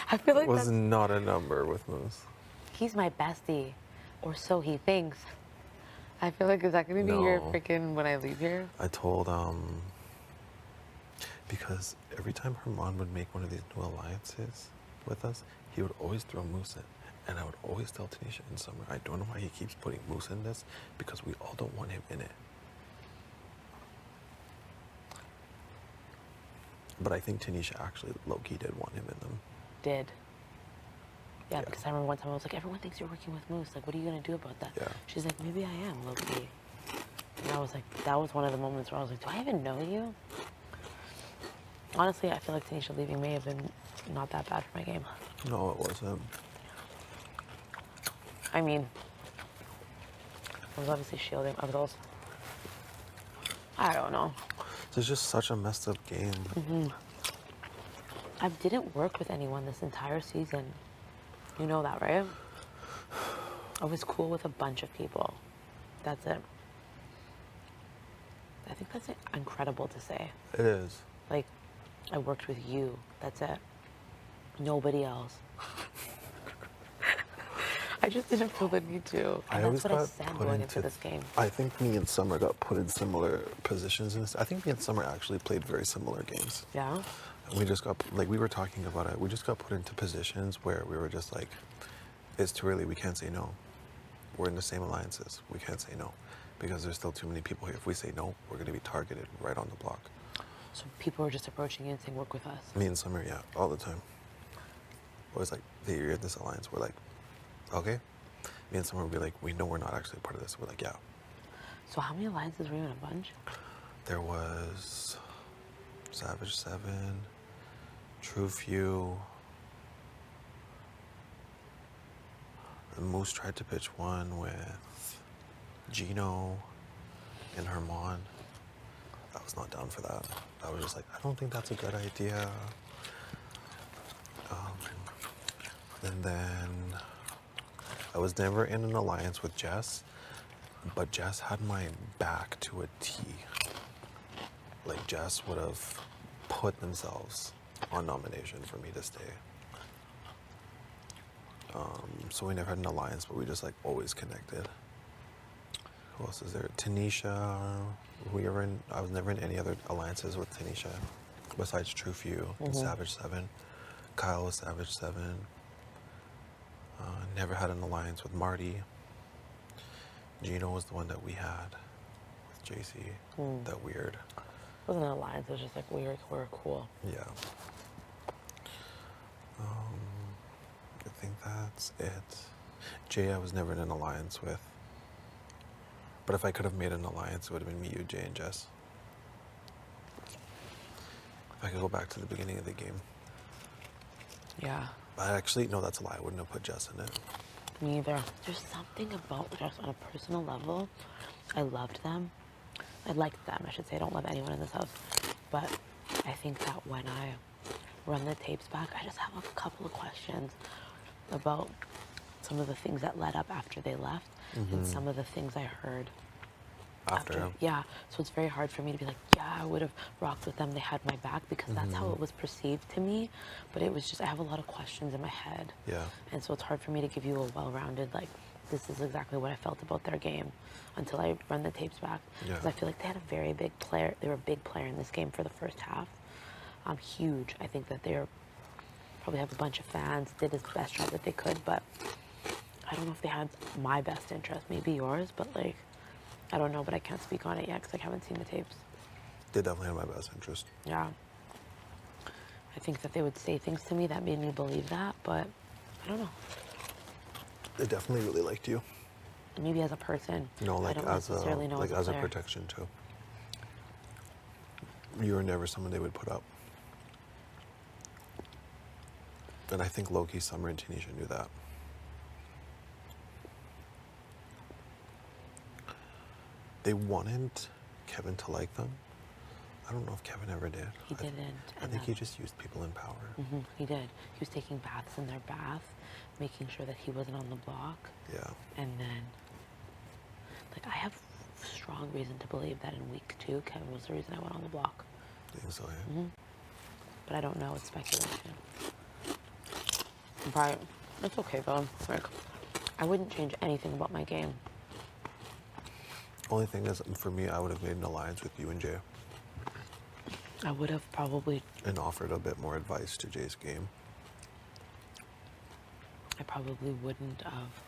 I feel like It was that's, not a number with Moose. he's my bestie, or so he thinks. I feel like, is that gonna be your No. freaking when I leave here? I told, because every time Herman would make one of these new alliances with us, he would always throw Moose in. And I would always tell Tanisha in Summer, I don't know why he keeps putting Moose in this, because we all don't want him in it. But I think Tanisha actually low-key did want him in them. Did. Yeah, Yeah. because I remember one time I was like, everyone thinks you're working with Moose. Like, what are you gonna do about that? Yeah. She's like, maybe I am, low-key. And I was like, that was one of the moments where I was like, do I even know you? Honestly, I feel like Tanisha leaving may have been not that bad for my game. No, it wasn't. I mean, I was obviously shielding. I don't know. It's just such a messed up game. I didn't work with anyone this entire season. You know that, right? I was cool with a bunch of people. That's it. I think that's incredible to say. It is. Like, I worked with you. That's it. Nobody else. I just didn't feel the need to. And that's what I said going into this game. I think me and Summer got put in similar positions in this. I think me and Summer actually played very similar games. Yeah? And we just got, like, we were talking about it. We just got put into positions where we were just like, it's too early. We can't say no. We're in the same alliances. We can't say no because there's still too many people here. If we say no, we're going to be targeted right on the block. So people were just approaching you and saying, work with us? Me and Summer, yeah, all the time. Always like, hey, you're in this alliance. We're like, okay. Me and Summer would be like, we know we're not actually part of this. We're like, yeah. So how many alliances were you in? A bunch? There was Savage 7, True Few. Moose tried to pitch one with Gino and Herman. I was not down for that. I was just like, I don't think that's a good idea. And then I was never in an alliance with Jess, but Jess had my back to a T. Like, Jess would have put themselves on nomination for me to stay. So we never had an alliance, but we just like always connected. Who else is there? Tanisha. I was never in any other alliances with Tanisha besides True Few and Savage 7. Kyle was Savage 7. Never had an alliance with Marty. Gino was the one that we had with JC. That weird. It wasn't an alliance, it was just like we were cool. Yeah. I think that's it. Jay, I was never in an alliance with. But if I could have made an alliance, it would have been me, you, Jay, and Jess. If I could go back to the beginning of the game. Yeah. Actually, no, that's a lie. I wouldn't have put Jess in it. Me either. There's something about Jess on a personal level. I loved them. I liked them, I should say. I don't love anyone in this house. But I think that when I run the tapes back, I just have a couple of questions about some of the things that led up after they left and some of the things I heard After. Yeah, so it's very hard for me to be like, yeah, I would have rocked with them. They had my back because that's how it was perceived to me. But it was just, I have a lot of questions in my head. Yeah. And so it's hard for me to give you a well-rounded, like, this is exactly what I felt about their game until I run the tapes back. Because I feel like they had a very big player. They were a big player in this game for the first half. Huge. I think that they're probably have a bunch of fans, did the best job that they could, but I don't know if they had my best interest, maybe yours, but like, I don't know, but I can't speak on it yet because I haven't seen the tapes. They definitely had my best interest. Yeah. I think that they would say things to me that made me believe that, but I don't know. They definitely really liked you. Maybe as a person. No, like I don't as necessarily know as a player. protection too. You were never someone they would put up. And I think Loki, Summer, and Tanisha knew that. They wanted Kevin to like them. I don't know if Kevin ever did. He didn't. I think he just used people in power. He did. He was taking baths in their bath, making sure that he wasn't on the block. Yeah. And then, like, I have strong reason to believe that in week 2, Kevin was the reason I went on the block. I think so, yeah. But I don't know. It's speculation. Right. It's okay, though. Like, I wouldn't change anything about my game. Only thing is, for me, I would have made an alliance with you and Jay. I would have probably... And offered a bit more advice to Jay's game. I probably wouldn't have...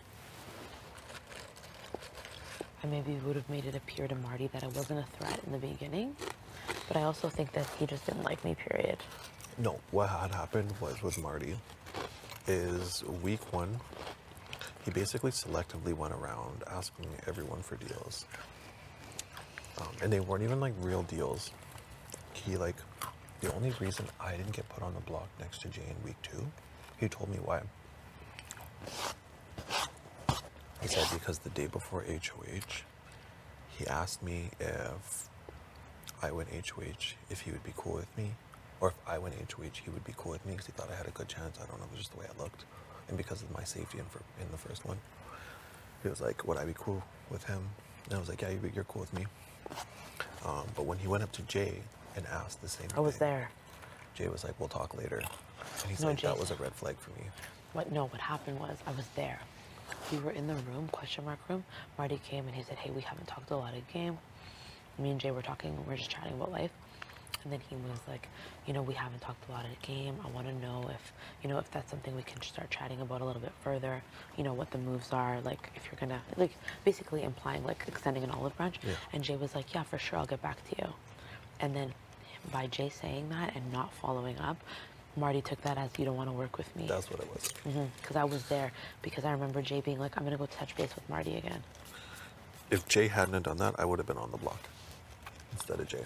I maybe would have made it appear to Marty that I wasn't a threat in the beginning. But I also think that he just didn't like me, period. No, what had happened was with Marty is week 1, he basically selectively went around asking everyone for deals. And they weren't even like real deals. He like, the only reason I didn't get put on the block next to Jay in week 2, he told me why. He said because the day before HOH, he asked me if I went HOH, if he would be cool with me. Or if I went HOH, he would be cool with me because he thought I had a good chance. I don't know, it was just the way I looked. And because of my safety in the first one. He was like, would I be cool with him? And I was like, yeah, you're cool with me. But when he went up to Jay and asked the same thing. I was there. Jay was like, we'll talk later. And he's No, like, Jay that was a said- red flag for me. What happened was I was there. We were in the room, question mark room. Marty came and he said, hey, we haven't talked a lot of game. Me and Jay were talking, we're just chatting about life. And then he was like, you know, we haven't talked a lot of the game. I want to know if, you know, if that's something we can start chatting about a little bit further. You know, what the moves are, like if you're gonna, like basically implying like extending an olive branch. Yeah. And Jay was like, yeah, for sure, I'll get back to you. And then by Jay saying that and not following up, Marty took that as you don't want to work with me. That's what it was. Because I was there. Because I remember Jay being like, I'm gonna go touch base with Marty again. If Jay hadn't done that, I would have been on the block instead of Jay.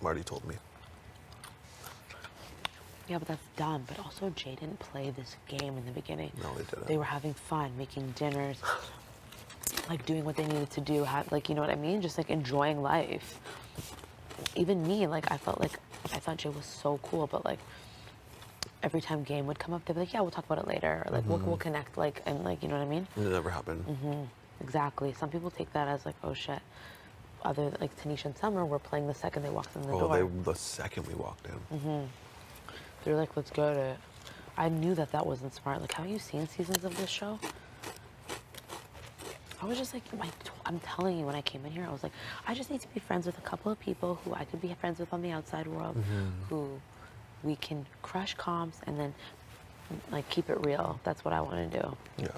Marty told me. Yeah, but that's dumb. But also, Jay didn't play this game in the beginning. No, they didn't. They were having fun, making dinners, like doing what they needed to do. Like, you know what I mean? Just like enjoying life. Even me, like I thought Jay was so cool, but like every time game would come up, they'd be like, yeah, we'll talk about it later, or like we'll connect, like, and like, you know what I mean? It never happened. Exactly. Some people take that as like, oh shit. Other like Tanisha and Summer were playing the second they walked in the door. The second we walked in. They're like, let's go to it. I knew that wasn't smart. Like, have you seen seasons of this show? I was just like, I'm telling you, when I came in here, I was like, I just need to be friends with a couple of people who I could be friends with on the outside world, who we can crush comps and then like keep it real. That's what I want to do. Yeah.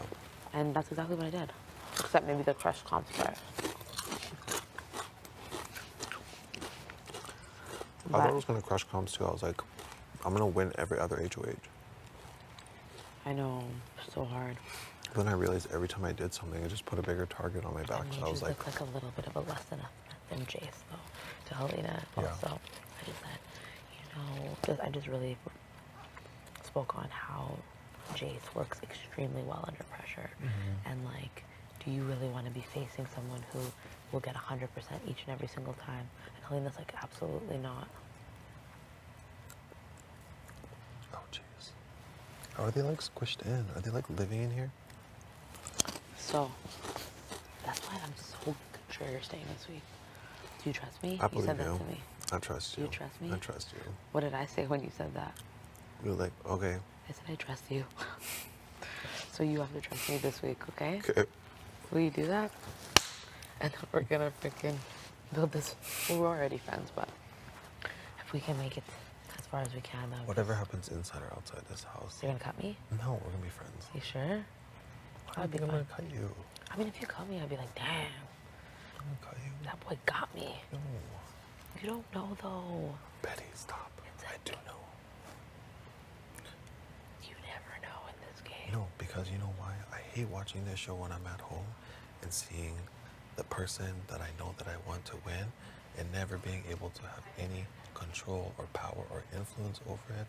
And that's exactly what I did. Except maybe the crush comps part. I thought I was going to crush comps too. I was like, I'm going to win every other HOH. I know, so hard. Then I realized every time I did something, I just put a bigger target on my back. And So I was like, like a little bit of a lesson than Jace, though, to Helena. Yeah. Also, I just said, you know, I just really spoke on how Jace works extremely well under pressure. And like, do you really want to be facing someone who will get 100% each and every single time? And Helena's like, absolutely not. oh, jeez. Are they like squished in? Are they like living in here? So, that's why I'm so sure you're staying this week. Do you trust me? I You believe said that you. to me. I trust Do you. you trust me? I trust you. What did I say when you said that? You're like, okay. I said I trust you. So you have to trust me this week, okay? Okay. Will you do that? And then we're gonna freaking build this. Well, we're already friends, but if we can make it as far as we can, then Whatever happens inside or outside this house. you're gonna cut me? No, we're going to be friends. You sure? I don't think I'm going to cut you. I mean, if you cut me, I'd be like, damn, I'm going to cut you. that boy got me. No. You don't know though. Betty, stop. I do know. You never know in this game. No, because you know why? I hate watching this show when I'm at home and seeing the person that I know that I want to win and never being able to have any control or power or influence over it.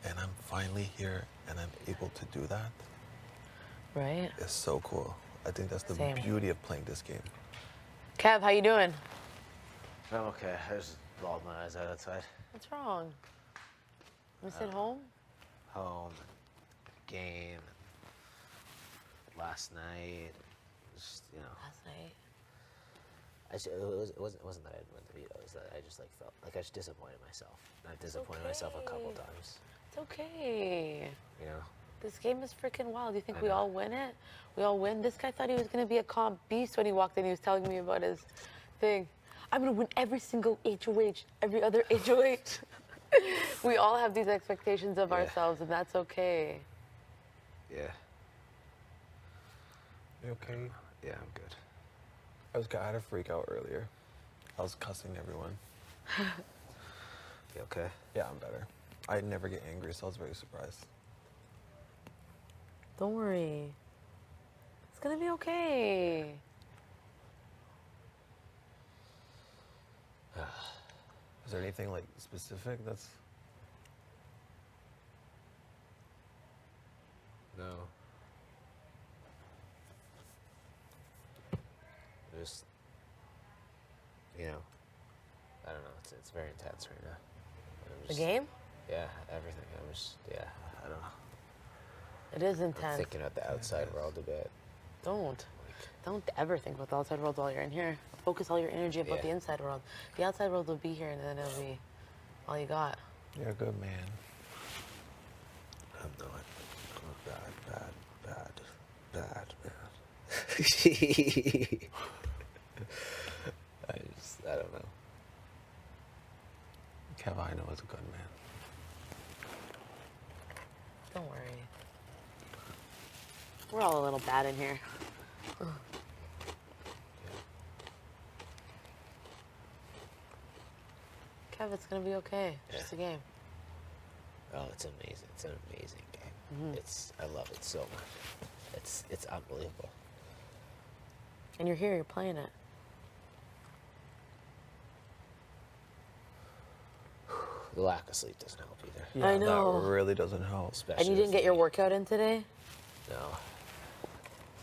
And I'm finally here and I'm able to do that. Right? It's so cool. I think that's the Same. beauty of playing this game. Kev, how you doing? I'm okay. I just bawled my eyes out outside. What's wrong? You sit home? Home, game, last night. Just, you know, Last night. it wasn't that I didn't win the veto. It was that I just like felt like I just disappointed myself. And I've disappointed myself a couple okay. times. It's okay. You know. This game is freaking wild. You think I we know. all win it? We all win? This guy thought he was going to be a comp beast when he walked in. He was telling me about his thing. I'm going to win every single HOH, every other HOH. We all have these expectations of Yeah. ourselves, and that's okay. Yeah. You okay? Yeah, I'm good. I had a freak out earlier. I was cussing everyone. You okay? Yeah, I'm better. I never get angry, so I was very surprised. Don't worry. It's going to be okay. Is there anything like specific that's... No. Just, you know, I don't know. It's very intense right now. I'm The just- game? Yeah, everything. I don't know. It is I'm intense. thinking of the outside world a bit. Don't ever think about the outside world while you're in here. Focus all your energy about the inside world. The outside world will be here, and then it'll be all you got. You're a good man. I'm not. I'm a bad man. I don't know. Kev, I know is a good man. Don't worry. We're all a little bad in here. Kev, it's gonna be okay. It's just a game. Oh, it's amazing. It's an amazing game. I love it so much. It's unbelievable. And you're here, you're playing it. The lack of sleep doesn't help either. Yeah, I know. That really doesn't help. Especially And you didn't with get your me. workout in today? No.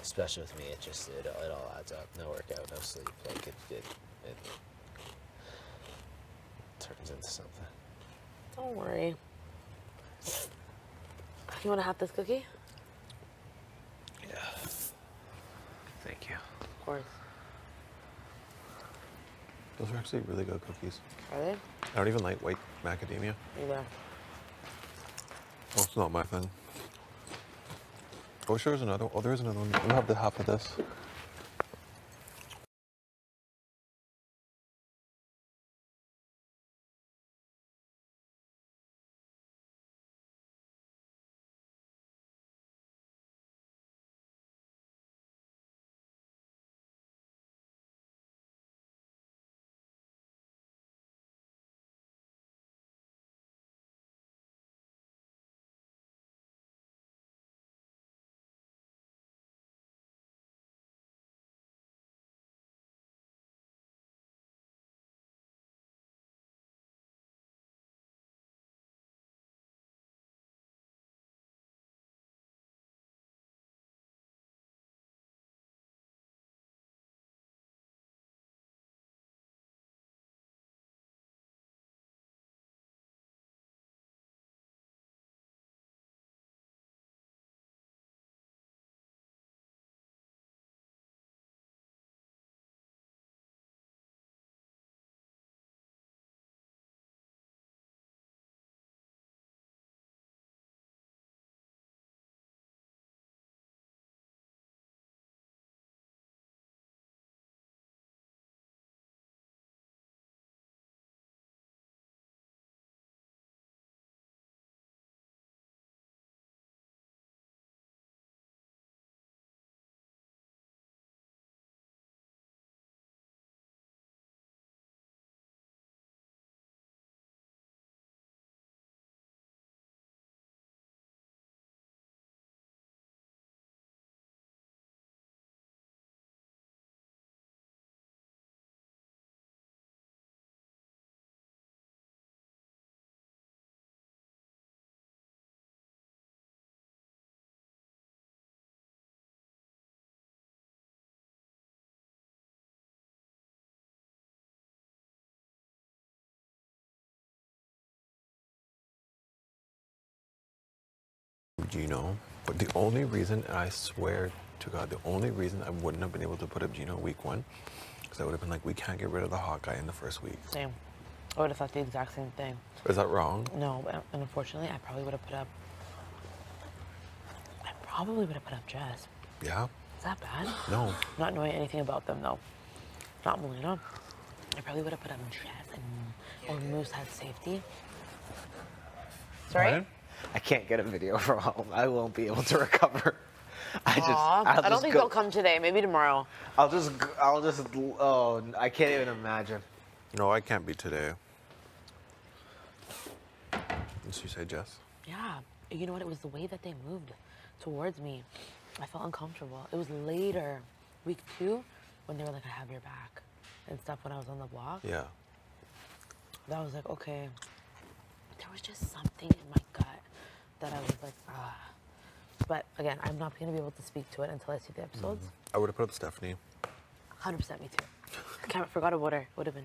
Especially with me, it all adds up. No workout, no sleep. Like it turns into something. Don't worry. You wanna have this cookie? Yeah. Thank you. Of course. Those are actually really good cookies. Are they? I don't even like white macadamia. Either. Oh, it's not my thing. Oh, sure, there's another. Oh, there is another one. I'll have the half of this. Gino, but the only reason, and I swear to God, the only reason I wouldn't have been able to put up Gino week 1, because I would have been like, we can't get rid of the hot guy in the first week. Same. I would have thought the exact same thing. Is that wrong? No, but unfortunately, I probably would have put up Jess. Yeah? Is that bad? No. Not knowing anything about them, though. Not Melina. I probably would have put up Jess or Moose had safety. Sorry? Pardon? I can't get a video for a while. I won't be able to recover. Aw, I don't think they'll come today. Maybe tomorrow. Oh, I can't even imagine. No, I can't be today. Did she say Jess? Yeah. You know what? It was the way that they moved towards me. I felt uncomfortable. It was later, week 2, when they were like, I have your back and stuff when I was on the block. Yeah. That was like, okay. There was just something in my gut that I was like, ah. But again, I'm not going to be able to speak to it until I see the episodes. I would have put up Stephanie. 100% me too. I forgot about her. Would have been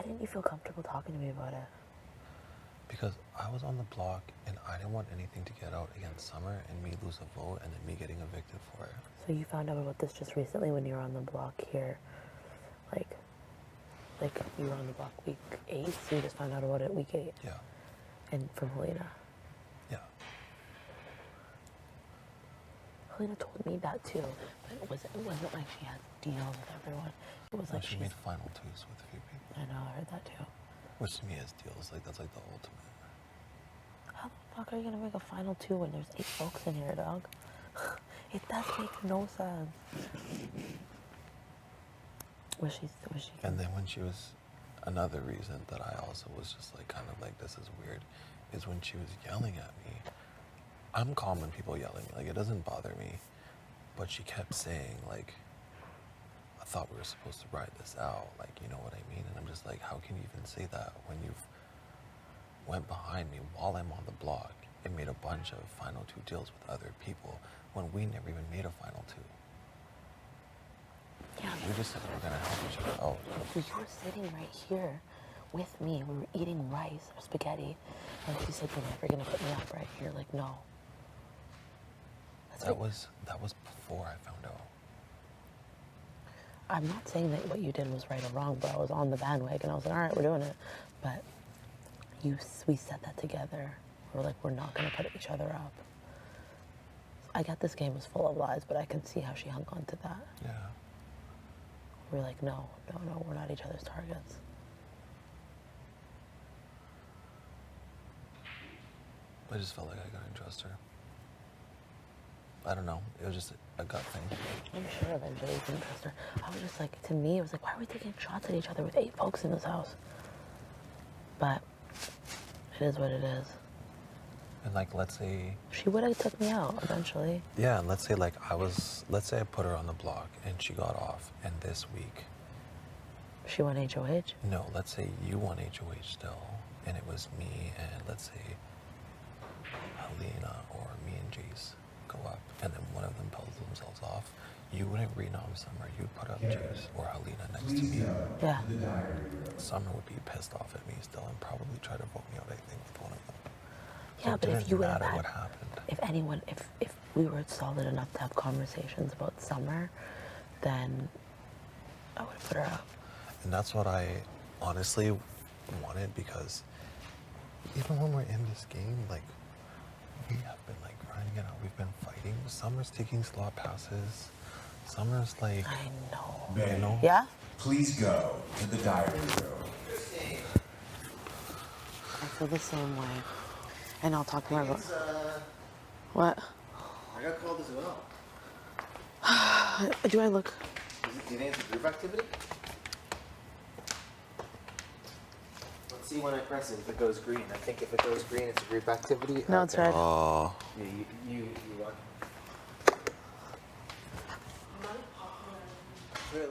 Why didn't you feel comfortable talking to me about it? Because I was on the block and I didn't want anything to get out against Summer and me lose a vote and then me getting evicted for it. So you found out about this just recently when you were on the block here, like you were on the block week 8, so you just found out about it week 8. Yeah. And from Helena. Yeah. Helena told me that too, but it wasn't like she had deals with everyone. It was like she made final twos with a few people. I know, I heard that too. Which to me is deals, like that's like the ultimate. How the fuck are you gonna make a final 2 when there's 8 folks in here, dog? It does make no sense. Was she? And then when she was, another reason that I also was just like kind of like this is weird, is when she was yelling at me. I'm calm when people yell at me, like it doesn't bother me, but she kept saying like, I thought we were supposed to ride this out, like you know what I mean? And I'm just like, how can you even say that when you've went behind me while I'm on the block and made a bunch of final 2 deals with other people when we never even made a final 2? Yeah. We just said we were gonna help each other out. You were sitting right here with me. We were eating rice or spaghetti, and she said, "You're never gonna put me up right here." Like, no. That was before I found out. I'm not saying that what you did was right or wrong, but I was on the bandwagon. I was like, all right, we're doing it. But we said that together. We're like, we're not gonna put each other up. I got this game was full of lies, but I can see how she hung on to that. Yeah. We're like, no, we're not each other's targets. I just felt like I couldn't trust her. I don't know. It was just a gut thing. I'm sure eventually you can trust her. I was just like, to me, it was like, why are we taking shots at each other with 8 folks in this house? But it is what it is. And like, let's say... She would have took me out eventually. Yeah, and let's say like let's say I put her on the block and she got off, and this week... She won HOH? No, let's say you won HOH still, and it was me and let's say Helena or me and Jace go up, and then one of them pulls themselves off. You wouldn't renom Summer, you'd put up Jace or Helena next to me. Yeah. Summer would be pissed off at me still and probably try to vote me out, I think, with one of them. Yeah, but if you would have matter had, what happened. if we were solid enough to have conversations about Summer, then I would have put her up. And that's what I honestly wanted, because even when we're in this game, like, we have been like grinding it out. We've been fighting. Summer's taking slot passes. Summer's like, I know. you know? Yeah? Please go to the diary room. I feel the same way. And I'll talk more about... What? I got called as well. Do I look... Do you think it's a group activity? Let's see when I press it if it goes green. I think if it goes green, it's a group activity. No, it's red. Oh. Yeah, you want. Really?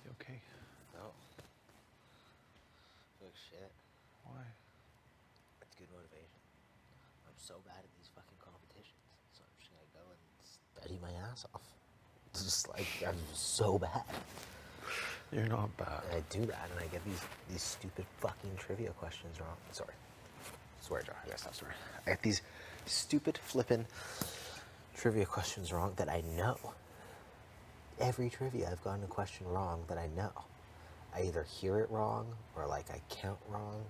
You okay? No. Oh shit. Why? That's good motivation. I'm so bad at these fucking competitions, so I'm just gonna go and study my ass off. It's just like I'm so bad. You're not bad. And I do that, and I get these stupid fucking trivia questions wrong. Sorry. Swear jar. I gotta stop swearing. I get these stupid flippin' trivia questions wrong that I know. Every trivia I've gotten a question wrong that I know. I either hear it wrong or like I count wrong.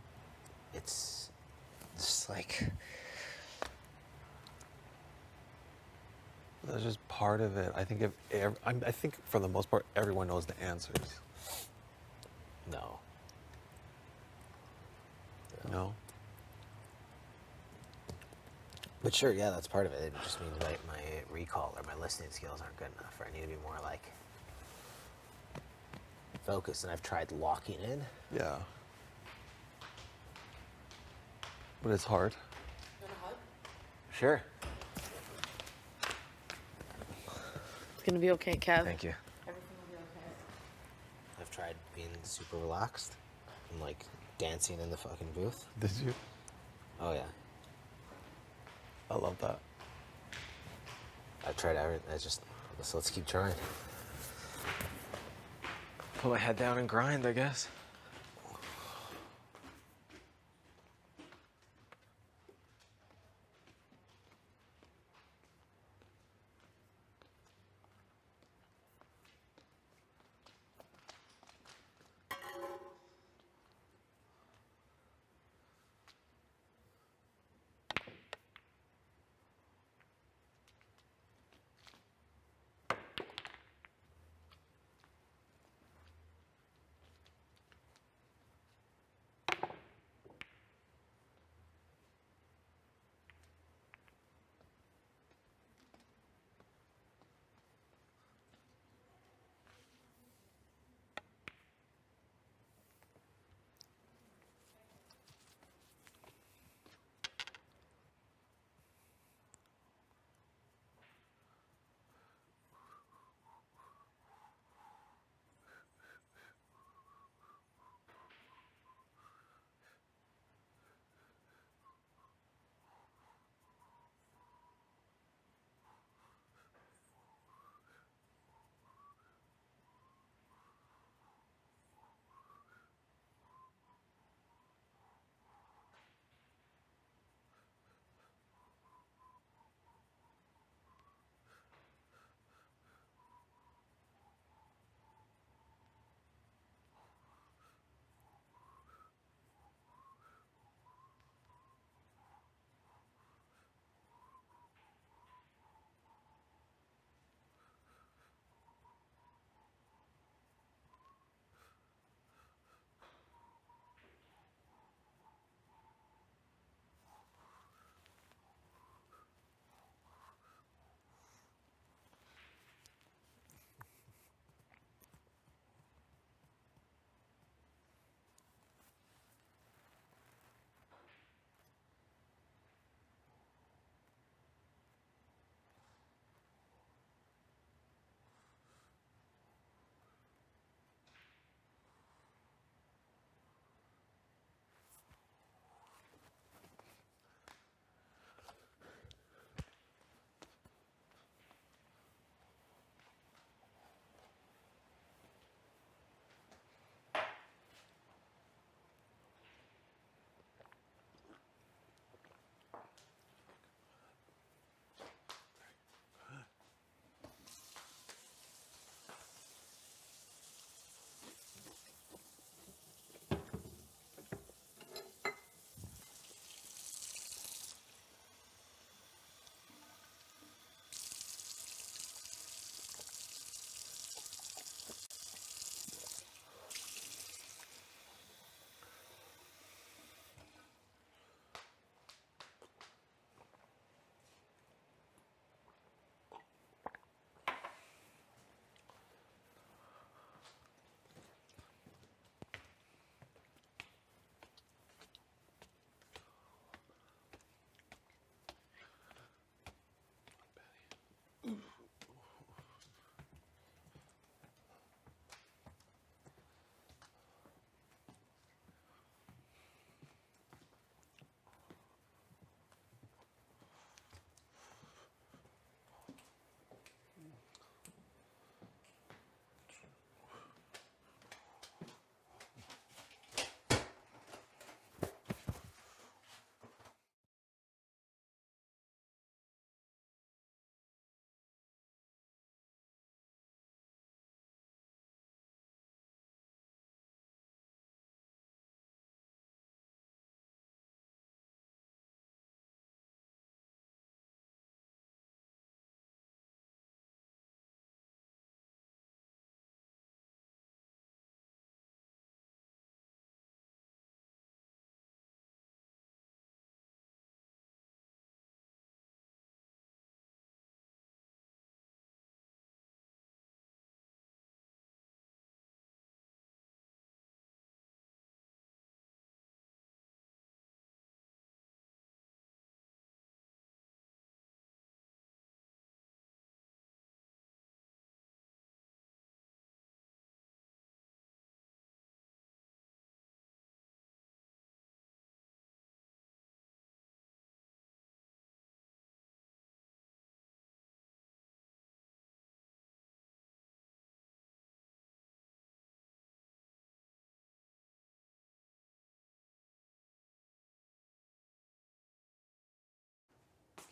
It's just like... That's just part of it. I think I think for the most part, everyone knows the answers. No. No? But sure, yeah, that's part of it. It just means my recall or my listening skills aren't good enough, or I need to be more like focused, and I've tried locking in. Yeah. But it's hard. Sure. It's gonna be okay, Kev. Thank you. Everything will be okay. I've tried being super relaxed and like dancing in the fucking booth. Did you? Oh yeah. I love that. I've tried everything. It's just So let's keep trying. Put my head down and grind, I guess.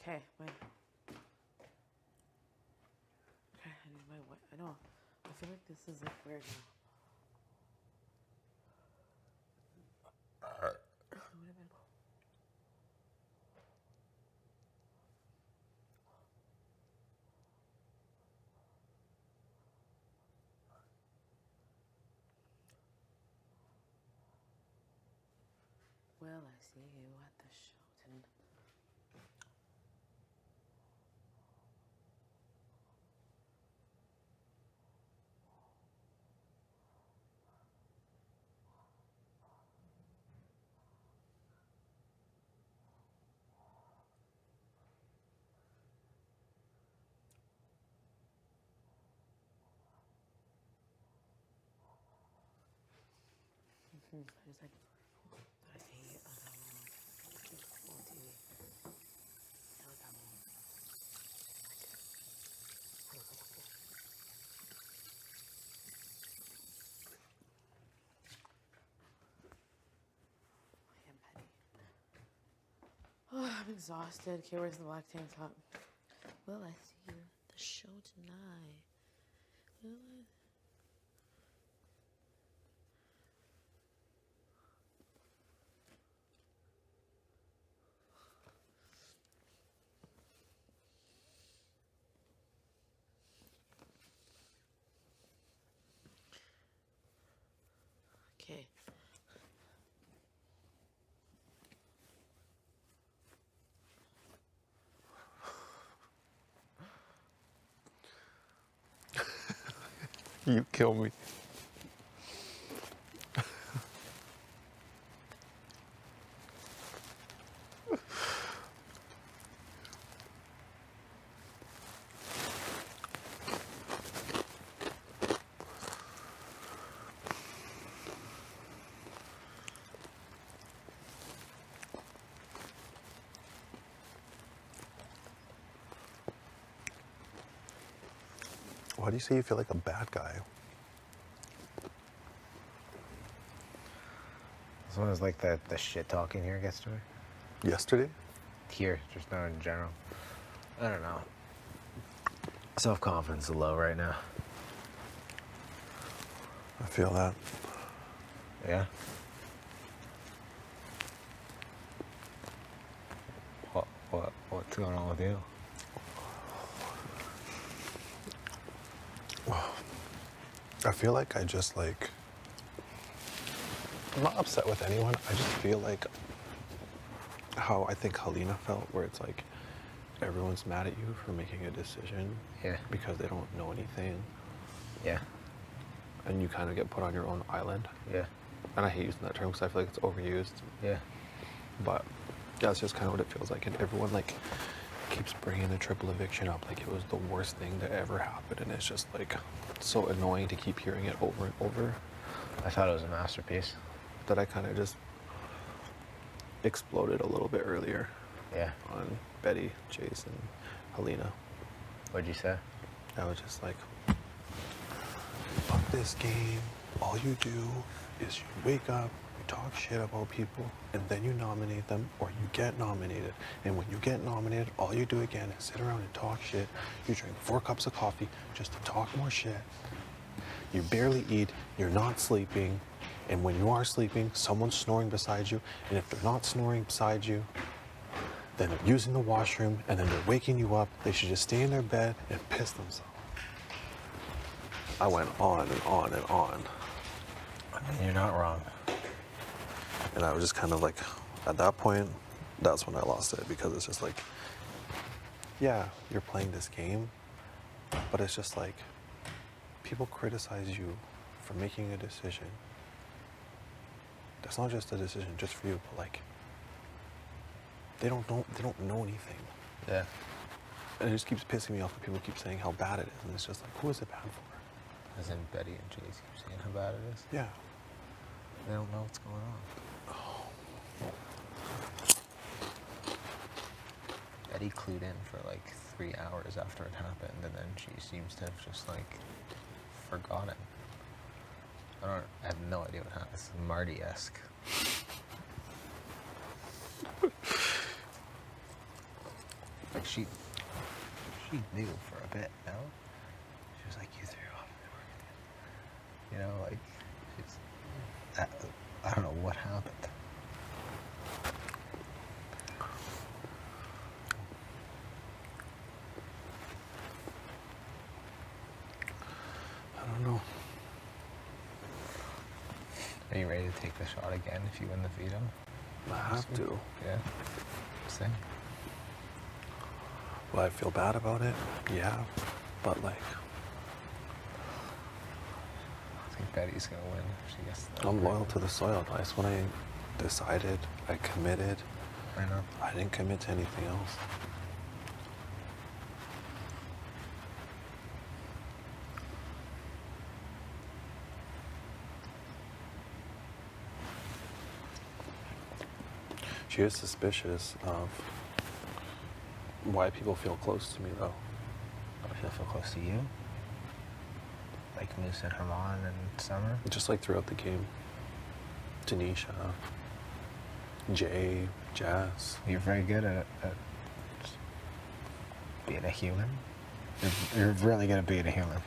Okay, wait. Okay, I need my what? I know. I feel like this is like weird now. Will I see you at the show tonight? I just like, I hate on TV. I am petty. Oh, I'm exhausted. Okay, where's the black tank top? Will I see you at the show tonight? Will I? Okay. You kill me. Why do you say you feel like a bad guy? As long as like the shit talking here gets to her. Yesterday? Here, just not in general. I don't know. Self-confidence is low right now. I feel that. Yeah? What's going on with you? I feel like I just like, I'm not upset with anyone. I just feel like how I think Helena felt, where it's like everyone's mad at you for making a decision. Yeah. Because they don't know anything. Yeah. And you kind of get put on your own island. Yeah. And I hate using that term because I feel like it's overused. Yeah. But yeah, that's just kind of what it feels like. And everyone like keeps bringing the triple eviction up like it was the worst thing that ever happened. And it's just like so annoying to keep hearing it over and over. I thought it was a masterpiece. That I kind of just exploded a little bit earlier. Yeah. On Betty, Chase, and Helena. What'd you say? I was just like, fuck this game. All you do is you wake up, you talk shit about people, and then you nominate them, or you get nominated. And when you get nominated, all you do again is sit around and talk shit. You drink 4 cups of coffee just to talk more shit. You barely eat, you're not sleeping, and when you are sleeping, someone's snoring beside you, and if they're not snoring beside you, then they're using the washroom, and then they're waking you up. They should just stay in their bed and piss themselves. I went on and on and on. I mean, you're not wrong. And I was just kind of like, at that point, that's when I lost it, because it's just like, yeah, you're playing this game, but it's just like, people criticize you for making a decision. That's not just a decision just for you, but like, they don't know anything. Yeah. And it just keeps pissing me off when people keep saying how bad it is, and it's just like, who is it bad for? As in Betty and Chase keep saying how bad it is? Yeah. They don't know what's going on. Betty clued in for like 3 hours after it happened, and then she seems to have just like forgotten. I have no idea what happened. It's Marty-esque. Like she knew for a bit, you know? She was like, you threw off the work. You know, like, I don't know what happened. I don't know. Are you ready to take the shot again if you win the veto? I have to. Yeah. Same. Will I feel bad about it? Yeah. But like, I think Betty's gonna win if she gets the I'm loyal to the soil dice. When I decided, I committed. I know. I didn't commit to anything else. She is suspicious of why people feel close to me, though. I feel close to you. Like Moose and Herman and Summer. Just like throughout the game. Tanisha, Jay, Jazz. You're very good at being a human. You're really good at being a human.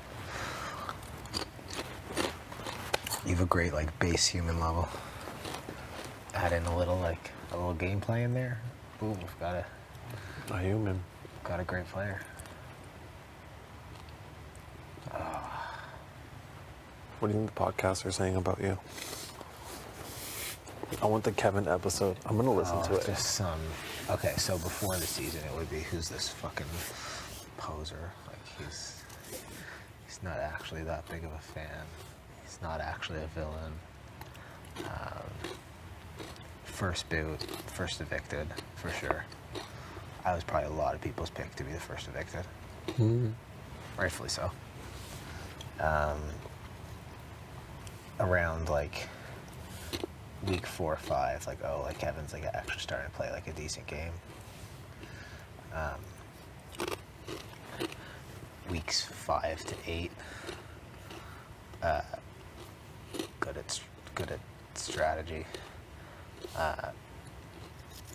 You have a great like base human level. Add in a little gameplay in there. Boom, we've got A human. a great player. What do you think the podcasts are saying about you? I want the Kevin episode. I'm gonna listen to it. Just some. Okay, so before the season, it would be who's this fucking poser? Like he's not actually that big of a fan. He's not actually a villain. First boot, first evicted, for sure. I was probably a lot of people's pick to be the first evicted. Rightfully so. Around like week 4 or 5, like Kevin's like actually starting to play like a decent game. Weeks 5 to 8, good at strategy.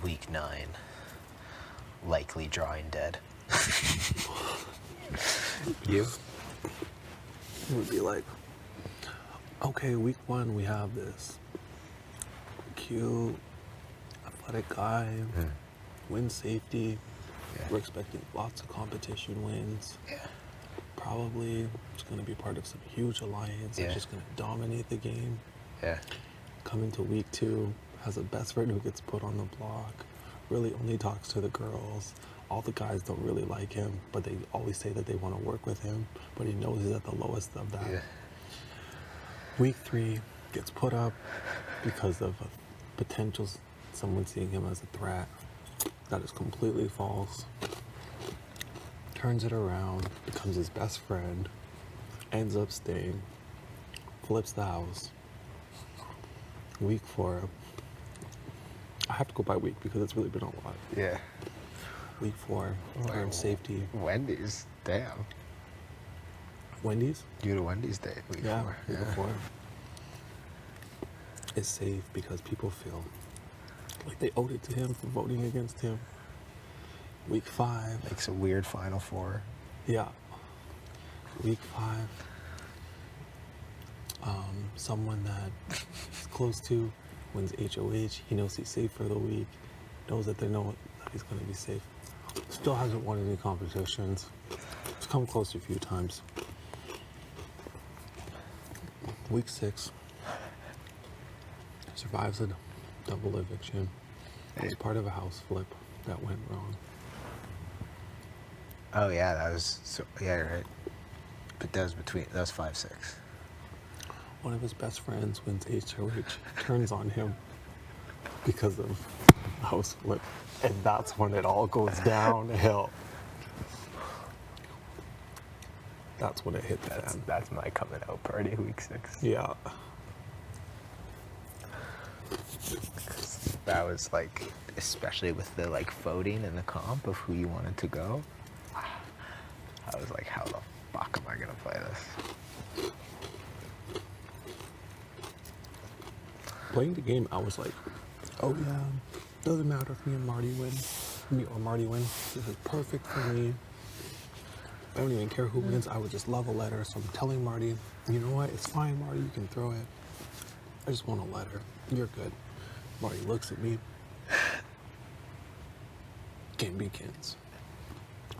Week 9, likely drawing dead. You? It would be like, okay, week 1 we have this cute, athletic guy, win safety. Yeah. We're expecting lots of competition wins. Yeah. Probably just going to be part of some huge alliance Yeah. that's just going to dominate the game. Yeah. Coming to week 2, has a best friend who gets put on the block, really only talks to the girls. All the guys don't really like him, but they always say that they want to work with him, but he knows he's at the lowest of that. Yeah. Week 3, gets put up because of a potential someone seeing him as a threat. That is completely false. Turns it around, becomes his best friend, ends up staying, flips the house. Week 4, I have to go by week because it's really been a lot. Yeah. Week 4, turn safety. Wendy's, damn. Wendy's? You had a Wendy's day week 4. Week 4. Is safe because people feel like they owed it to him for voting against him. Week 5. Makes a weird Final 4. Yeah. Week 5. Someone that he's close to wins HOH. He knows he's safe for the week. Knows that they know that he's going to be safe. Still hasn't won any competitions. He's come close a few times. Week 6. Survives a double eviction. It's part of a house flip that went wrong. Oh yeah, that was yeah, you're right. But that was 5, 6. One of his best friends wins HOH, turns on him because of house flip, and that's when it all goes downhill. That's when it hit the fan. That's my coming out party, week 6. Yeah. That was like, especially with the like voting and the comp of who you wanted to go. I was like, how the fuck am I gonna play this? Playing the game, I was like, oh yeah, doesn't matter if me and Marty win. me or Marty win. This is perfect for me. I don't even care who wins. I would just love a letter. So I'm telling Marty, you know what? It's fine, Marty. You can throw it. I just want a letter. You're good. Marty looks at me. Game begins.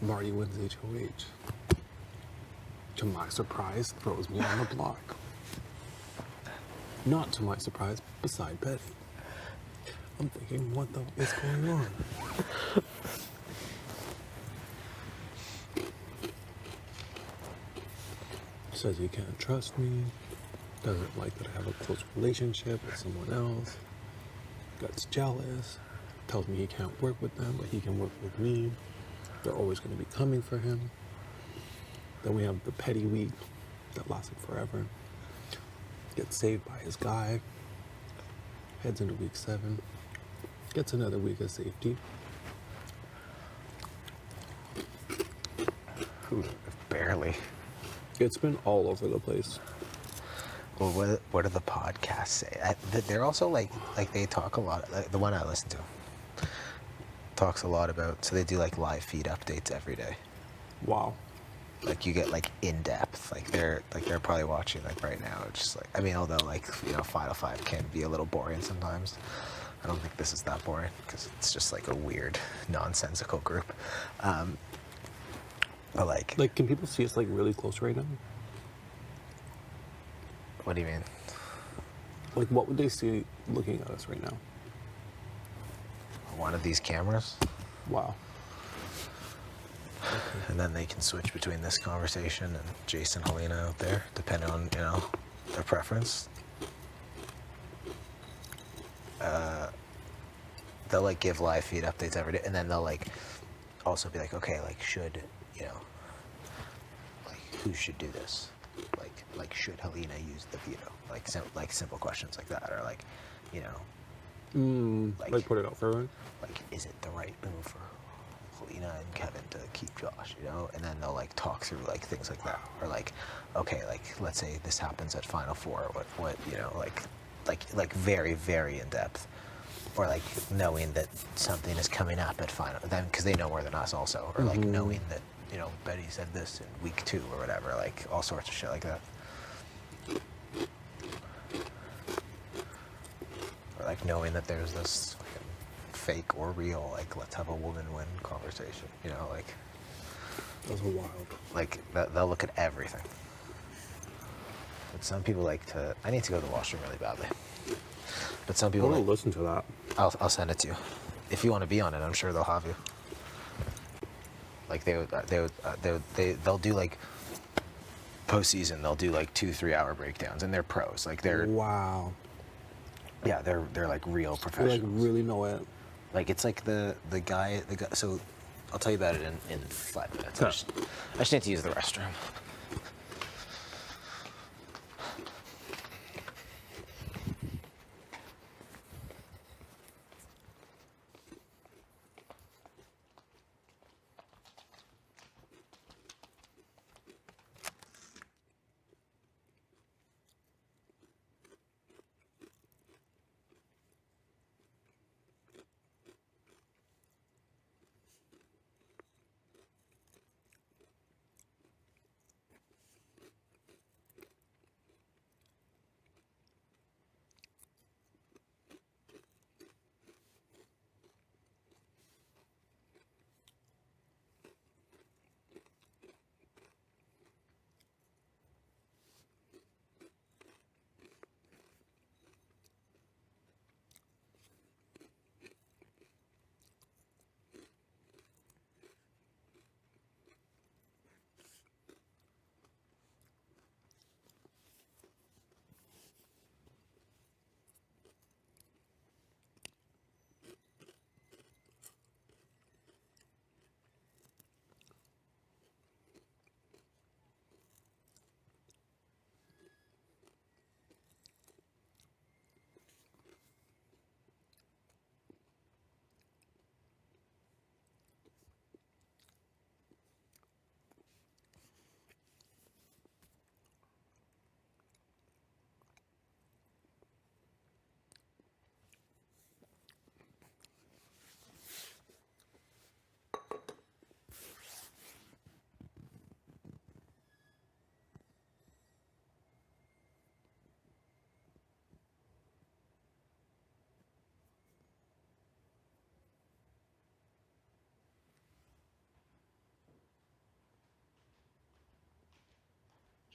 Marty wins HOH. To my surprise, throws me on the block. Not to my surprise, beside Betty. I'm thinking, what the is going on? Says he can't trust me, doesn't like that I have a close relationship with someone else, gets jealous, tells me he can't work with them, but he can work with me. They're always going to be coming for him. Then we have the petty week that lasted forever. Gets saved by his guy, heads into week 7, gets another week of safety. Barely. It's been all over the place. Well, what do the podcasts say? They're also like they talk a lot. Like the one I listen to talks a lot about. So they do like live feed updates every day. Wow. Like you get like in depth. Like they're probably watching like right now. It's just like, I mean, although like, you know, Final Five can be a little boring sometimes. I don't think this is that boring because it's just like a weird, nonsensical group. But like, can people see us like really close right now? what do you mean? Like, what would they see looking at us right now? One of these cameras, Wow. and then they can switch between this conversation and Jason, Helena out there, depending on, you know, their preference. They'll like give live feed updates every day, and then they'll like also be like, okay, like should, you know, like who should do this? Like should Helena use the veto? Like simple questions like that, or like, you know, Like put it out for everyone? like is it the right move for Helena and Kevin to keep Josh, you know? And then they'll like talk through like things like that, or like, okay, like let's say this happens at Final Four, what you know, like very, very in depth, or like knowing that something is coming up at Final, then because they know more than us also, or like knowing that, you know, Betty said this in week 2 or whatever, like all sorts of shit like that. Or like knowing that there's this fake or real, like let's have a woman win conversation, you know, like Those are wild. like they'll look at everything. But some people like to, I need to go to the washroom really badly. But some I people want to like, listen to that. I'll send it to you. If you want to be on it, I'm sure they'll have you. Like they'll do like postseason. They'll do like 2-3 hour breakdowns, and they're pros. Like they're Wow. yeah, they're like real You professionals. like really know it. Like it's like the guy. So I'll tell you about it in 5 minutes. Huh. I just need to use the restroom.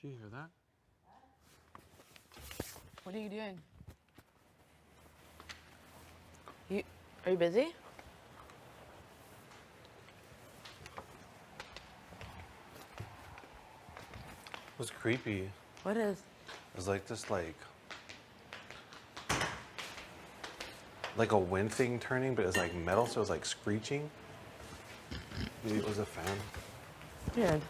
Did you hear that? What are you doing? Are you busy? It was creepy. What is? It was like this, like a wind thing turning, but it was like metal, so it was like screeching. Maybe it was a fan. Weird.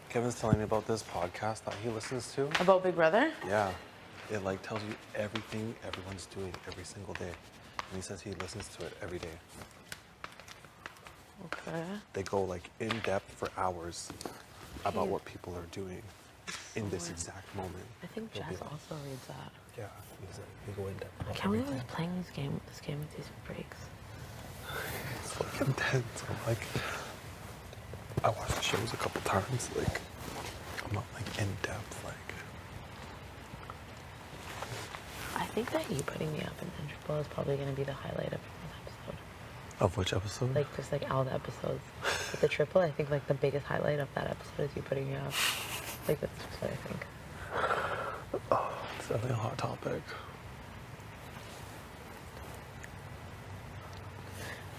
Kevin's telling me about this podcast that he listens to. About Big Brother? Yeah. It like tells you everything everyone's doing every single day. And he says he listens to it every day. Okay. They go like in depth for hours about what people are doing in this exact moment. I think He'll be Jess like, also reads that. Yeah, they go in depth. I about can't believe everything. he's playing this game with these breaks. It's like intense. I'm like, I watched the shows a couple times. Like, I'm not like in depth. Like, I think that you putting me up in the triple is probably going to be the highlight of this episode. of which episode? Like, just like all the episodes. With the triple, I think like the biggest highlight of that episode is you putting me up. Like, that's just what I think. Oh, it's definitely a hot topic.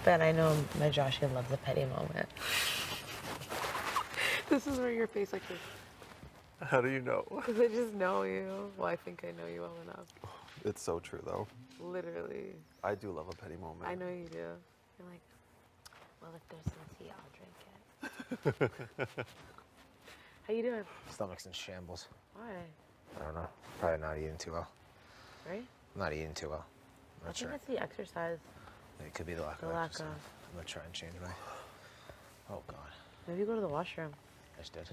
But I know my Joshua loves a petty moment. This is where your face like this. How do you know? Because I just know you. Well, I think I know you well enough. It's so true, though. Literally. I do love a petty moment. I know you do. You're like, well, if there's some tea, I'll drink it. How you doing? Stomach's in shambles. Why? I don't know. Probably not eating too well. Right? I'm not eating too well. I'm I not think sure. it's the exercise. It could be the lack The of lack exercise. of. I'm gonna try and change my. Oh God, Maybe go to the washroom. I just did.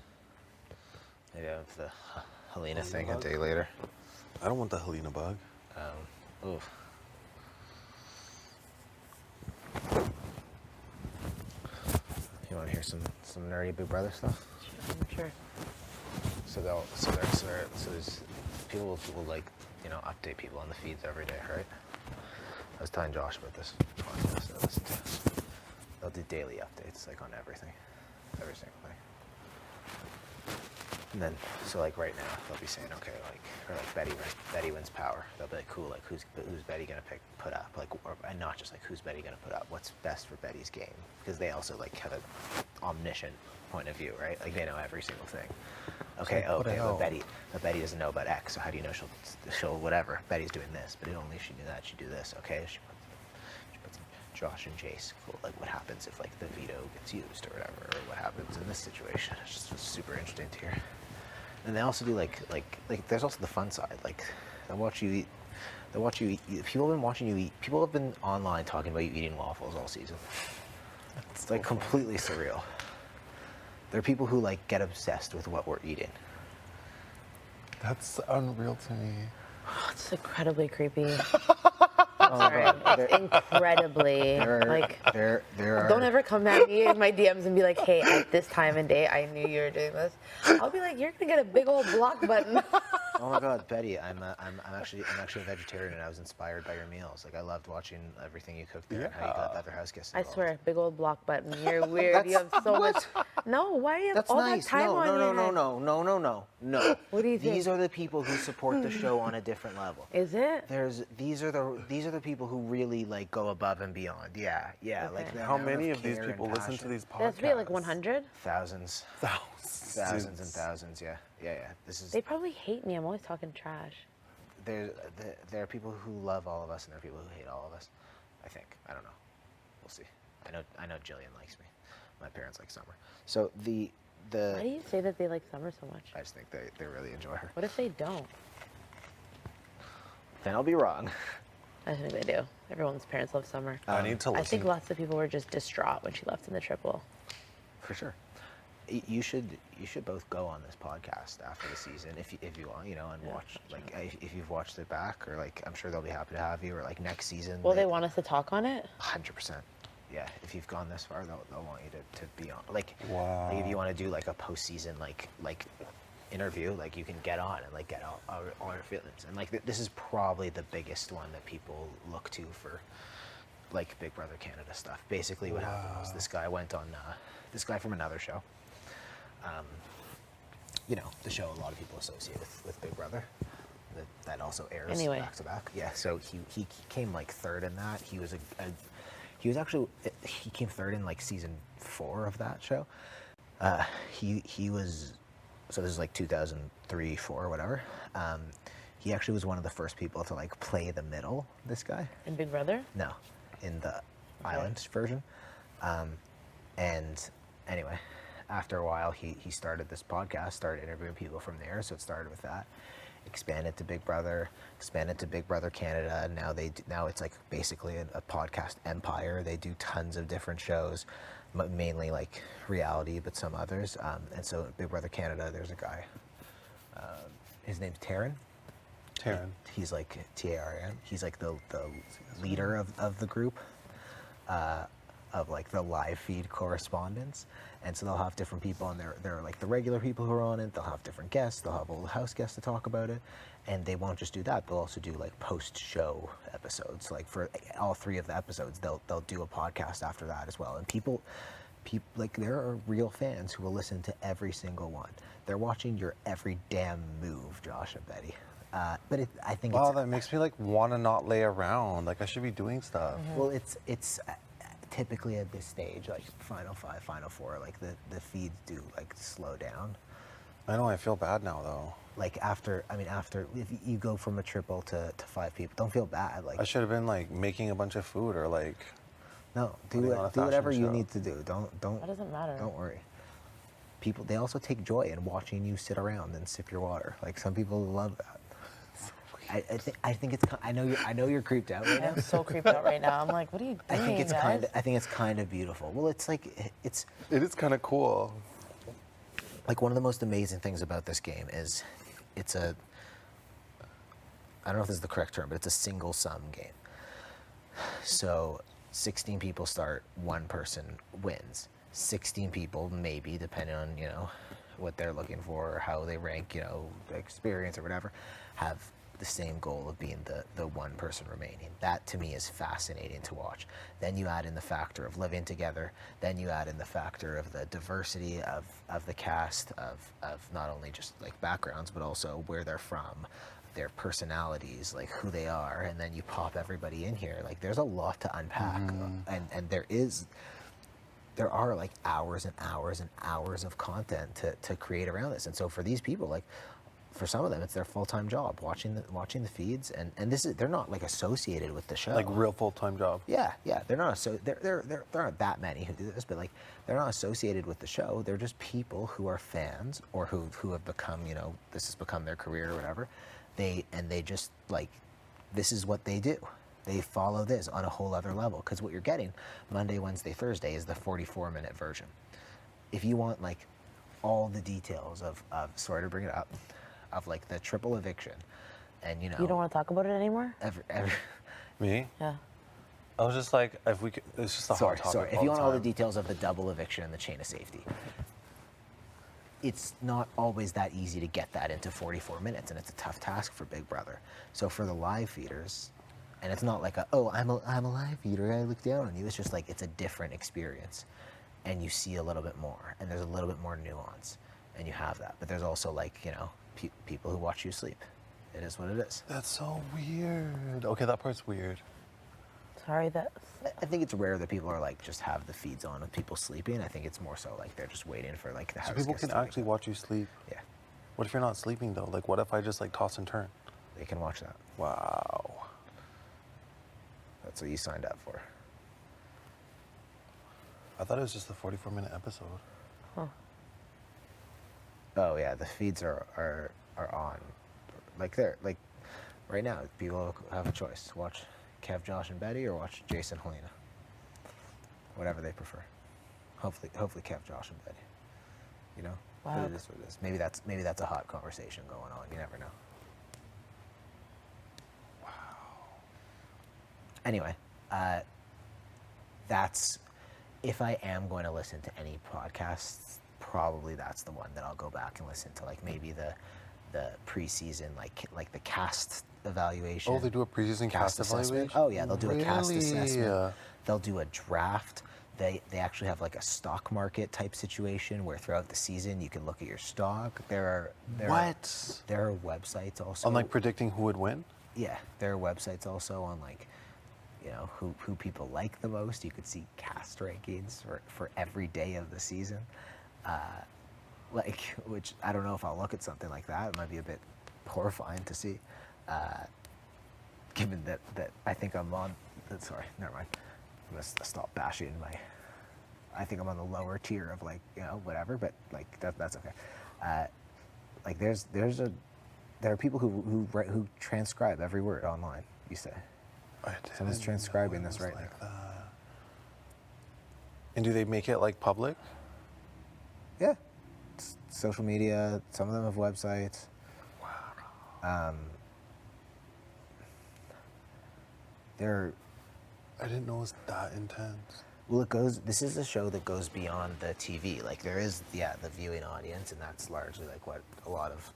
Maybe I have the Helena thing a day later. I don't want the Helena bug. Oof. You want to hear some nerdy Big Brother stuff? Sure. So there's people will like, you know, update people on the feeds every day, right? I was telling Josh about this podcast I listened to. They'll do daily updates, like on everything, every single thing. And then, so like right now, they'll be saying, okay, like, or like Betty wins power. They'll be like, cool, like who's Betty gonna put up, like, and not just like who's Betty gonna put up, what's best for Betty's game, because they also like have an omniscient point of view, right? Like they know every single thing. Okay, but Betty doesn't know about X, so how do you know she'll whatever? Betty's doing this, but only if she knew that, she'd do this. Okay, she puts Josh and Jace. Cool. Like what happens if like the veto gets used or whatever, or what happens in this situation? It's just super interesting to hear. And they also do like there's also the fun side. Like they watch you eat. People have been watching you eat. People have been online talking about you eating waffles all season. It's like completely surreal. There are people who like get obsessed with what we're eating. That's unreal to me. It's incredibly creepy. Oh, Sorry. there- Incredibly. Like, there are. don't ever come at me in my DMs and be like, hey, at this time and day, I knew you were doing this. I'll be like, you're going to get a big old block button. Oh my God, Betty, I'm actually a vegetarian, and I was inspired by your meals. Like I loved watching everything you cooked there and how you got the other house guests I involved. swear, big old block button. You're weird. You have so much. No, why do you have That's all nice. that time on your head? No. What do you think? These are the people who support the show on a different level. Is it? These are the people who really like go above and beyond. Yeah. Okay. Like the How amount many of these care and people listen to passion. these podcasts? There has to be like 100. Thousands and Thousands. thousands. Yeah. This is They probably hate me. I'm always talking trash. there are people who love all of us, and there are people who hate all of us. I think. I don't know. We'll see. I know Jillian likes me. My parents like Summer. So Why do you say that they like Summer so much? I just think they really enjoy her. What if they don't? Then I'll be wrong. I think they do. Everyone's parents love Summer. I need to listen. I think lots of people were just distraught when she left in the triple. For sure. You should both go on this podcast after the season if you want, and watch if you've watched it back, or like I'm sure they'll be happy to have you, or like next season. Well, they want us to talk on it? 100%. Yeah, if you've gone this far, they'll want you to be on. Like, Wow. like if you want to do like a postseason like interview, like you can get on and like get all your feelings. And like this is probably the biggest one that people look to for like Big Brother Canada stuff. Basically, what happened was this guy went on, this guy from another show. You know, the show a lot of people associate with Big Brother. That also airs Anyway. back to back. Yeah, so he came like third in that. He came third in like season 4 of that show. He was, so this is like 2003, 4, whatever. He actually was one of the first people to like play the middle, this guy. In Big Brother? No, in the Island version. And anyway, after a while, he started this podcast, started interviewing people from there. So it started with that, expanded to Big Brother, expanded to Big Brother Canada. And now it's like basically a podcast empire. They do tons of different shows, mainly like reality, but some others. And so Big Brother Canada, there's a guy, his name's Taryn. He's like Tarn. He's like the leader of the group, of like the live feed correspondents. And so they'll have different people, and they're like the regular people who are on it. They'll have different guests. They'll have old house guests to talk about it, and they won't just do that. They'll also do like post-show episodes. Like for all 3 of the episodes, they'll do a podcast after that as well. And people like there are real fans who will listen to every single one. They're watching your every damn move, Josh and Betty. But I think wow, that makes me like want to not lay around. Like I should be doing stuff. Well, it's typically at this stage, like Final 5, Final 4, like the feeds do like slow down. I know. I feel bad now though. Like after if you go from a triple to 5 people, don't feel bad. Like I should have been like making a bunch of food or like. No, do putting on a whatever fashion you show. need to do. Don't. That doesn't matter. Don't worry. People, they also take joy in watching you sit around and sip your water. Like some people love that. I think it's. I know you're creeped out right now. I'm so creeped out right now. I'm like, what are you doing, I think it's guys? kind of beautiful. Well, it's like It is kind of cool. like one of the most amazing things about this game is it's a. I don't know if this is the correct term, but it's a single sum game. So 16 people start, 1 person wins. 16 people, maybe, depending on, you know, what they're looking for or how they rank, you know, experience or whatever, have the same goal of being the 1 person remaining. That to me is fascinating to watch. Then you add in the factor of living together. Then you add in the factor of the diversity of the cast, of not only just like backgrounds, but also where they're from, their personalities, like who they are. And then you pop everybody in here. Like there's a lot to unpack. And there are like hours and hours and hours of content to create around this. And so for these people, like for some of them, it's their full-time job watching the feeds. And this is, they're not like associated with the show. Like real full-time job. Yeah. They're not there aren't that many who do this, but like they're not associated with the show. They're just people who are fans or who have become, you know, this has become their career or whatever. They just like, this is what they do. They follow this on a whole other level, because what you're getting Monday, Wednesday, Thursday is the 44-minute version. If you want like all the details of sorry to bring it up, of like the triple eviction, and you know, You don't want to talk about it anymore? every Me? Yeah. I was just like, if we could, it's just a hot topic. sorry. If you want all the details of the double eviction and the chain of safety, it's not always that easy to get that into 44 minutes, and it's a tough task for Big Brother. So for the live feeders, and it's not like I'm a live feeder, I look down on you. It's just like it's a different experience, and you see a little bit more, and there's a little bit more nuance, and you have that. But there's also like, you know, people who watch you sleep. It is what it is. That's so weird. Okay, that part's weird. Sorry, that. I think it's rare that people are like just have the feeds on with people sleeping. I think it's more so like they're just waiting for like the house So people guests can to wake actually up. watch you sleep. Yeah, What if you're not sleeping though? Like, what if I just like toss and turn? they can watch that. Wow. That's what you signed up for. I thought it was just a 44-minute episode. Oh yeah, the feeds are on. Like they're like right now, people have a choice: watch Kev, Josh, and Betty, or watch Jason, Helena. Whatever they prefer. Hopefully Kev, Josh, and Betty. You know, Wow. But it is what it is. Maybe that's a hot conversation going on. You never know. Wow. Anyway, that's if I am going to listen to any podcasts, probably that's the one that I'll go back and listen to. Like maybe the preseason, like the cast evaluation. Oh, they do a preseason cast assessment. evaluation? Oh yeah, they'll do a cast Really? assessment. They'll do a draft. They actually have like a stock market type situation where throughout the season you can look at your stock. There are websites also On like predicting who would win? Yeah, there are websites also on like, you know, who people like the most. You could see cast rankings for every day of the season. Which I don't know if I'll look at something like that. It might be a bit horrifying to see, given that I think I'm on. Sorry, never mind. I'm gonna stop bashing I think I'm on the lower tier of like, you know, whatever. But like that's okay. Like there are people who transcribe every word online. You say someone's transcribing this right now. And do they make it like public? Yeah, social media. Some of them have websites. Wow. I didn't know it was that intense. Well, this is a show that goes beyond the TV. Like there is, the viewing audience, and that's largely like what a lot of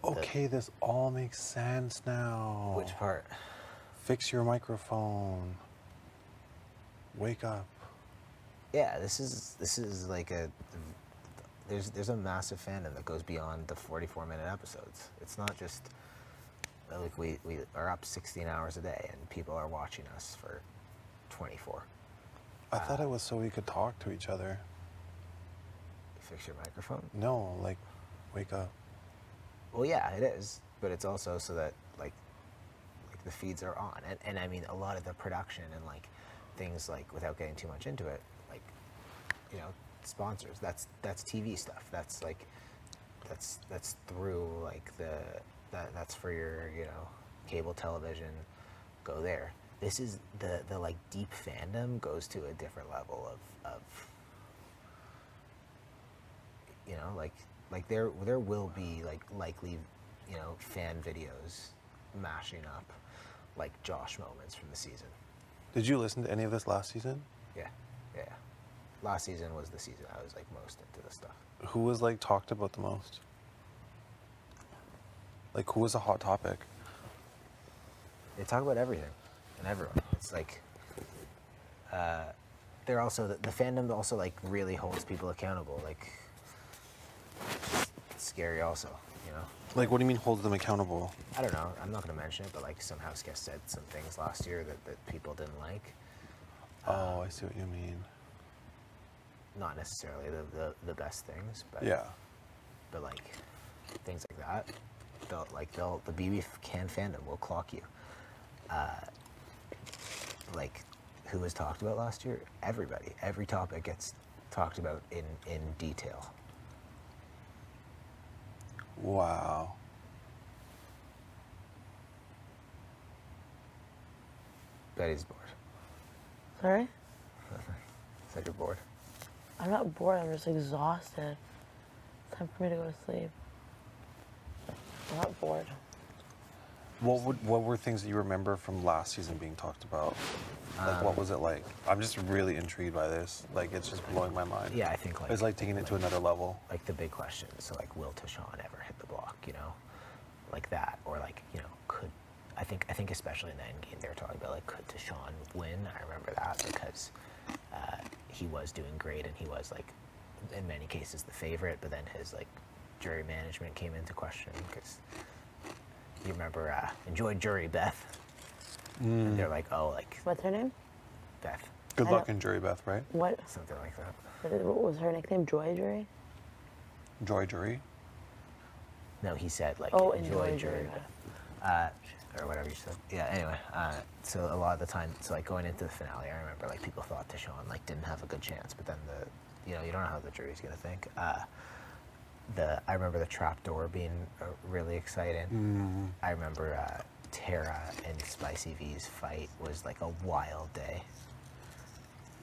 Okay, this all makes sense now. Which part? Fix your microphone. Wake up. Yeah, this is like there's a massive fandom that goes beyond the 44-minute episodes. It's not just like we are up 16 hours a day and people are watching us for 24. I thought it was so we could talk to each other. Fix your microphone? No, like wake up. Well, yeah, it is, but it's also so that like the feeds are on, and I mean a lot of the production and like things like, without getting too much into it, like, you know, sponsors. That's TV stuff. That's like that's through like that's for your, you know, cable television. Go there. This is the like deep fandom goes to a different level of you know, like there will be like likely, you know, fan videos mashing up like Josh moments from the season. Did you listen to any of this last season? Yeah. Last season was the season I was like most into this stuff. Who was like talked about the most? Like who was a hot topic? They talk about everything and everyone. It's like they're also the fandom also like really holds people accountable. Like it's scary also, you know. Like what do you mean holds them accountable? I don't know. I'm not going to mention it, but like some house guest said some things last year that people didn't like. Oh, I see what you mean. Not necessarily the best things, but yeah. But like things like that, the BB can fandom will clock you. Like who was talked about last year? Everybody. Every topic gets talked about in detail. Wow. Betty's bored. Sorry? Said you're bored. I'm not bored, I'm just exhausted. It's time for me to go to sleep. I'm not bored. What were things that you remember from last season being talked about? Like what was it like? I'm just really intrigued by this. Like it's just blowing my mind. Yeah, I think like it's like taking it to another level. Like the big questions. So like, will Tashawn ever hit the block? You know, like that, or like, you know, could I think especially in the end game they were talking about like, could Tashawn win? I remember that because he was doing great and he was like in many cases the favorite, but then his like jury management came into question because you remember enjoy jury Beth. And they're like, oh, like What's her name? Beth. Good luck in jury, Beth, right? What? Something like that. What was her nickname? Joy Jury? Joy jury. No, he said like enjoy jury Beth. Or whatever you said. Yeah, anyway, so a lot of the time, so like going into the finale, I remember like people thought Tashawn like didn't have a good chance, but then you know, you don't know how the jury's gonna think. I remember the trapdoor being really exciting. I remember Tara and Spicy V's fight was like a wild day.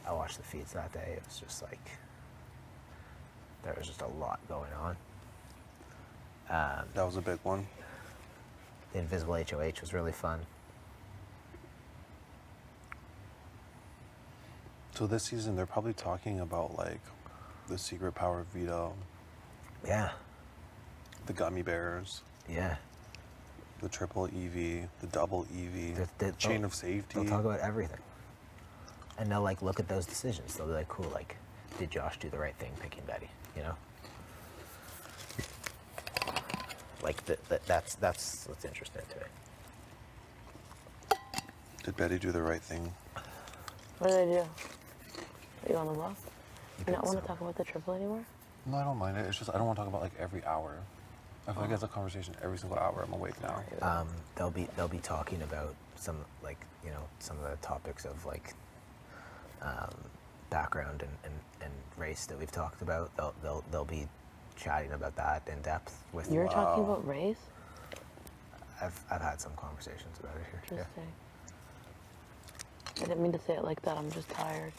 I watched the feeds that day. It was just like there was just a lot going on. That was a big one. The Invisible HOH was really fun. So this season they're probably talking about like the secret power of Vito. Yeah. The gummy bears. Yeah. the triple EV, the double EV, chain of safety. They'll talk about everything. And they'll like look at those decisions. They'll be like, cool, like, did Josh do the right thing picking Betty? You know? Like that's what's interesting to me. Did Betty do the right thing? What did I do? Are you on the ball? You You not think want so? to talk about the triple anymore? No, I don't mind it. It's just I don't want to talk about like every hour. I feel like it's a conversation every single hour I'm awake now. They'll be talking about some, like, you know, some of the topics of like background and race that we've talked about. They'll be chatting about that in depth with. You're talking about race? I've had some conversations about it here. Interesting. I didn't mean to say it like that. I'm just tired.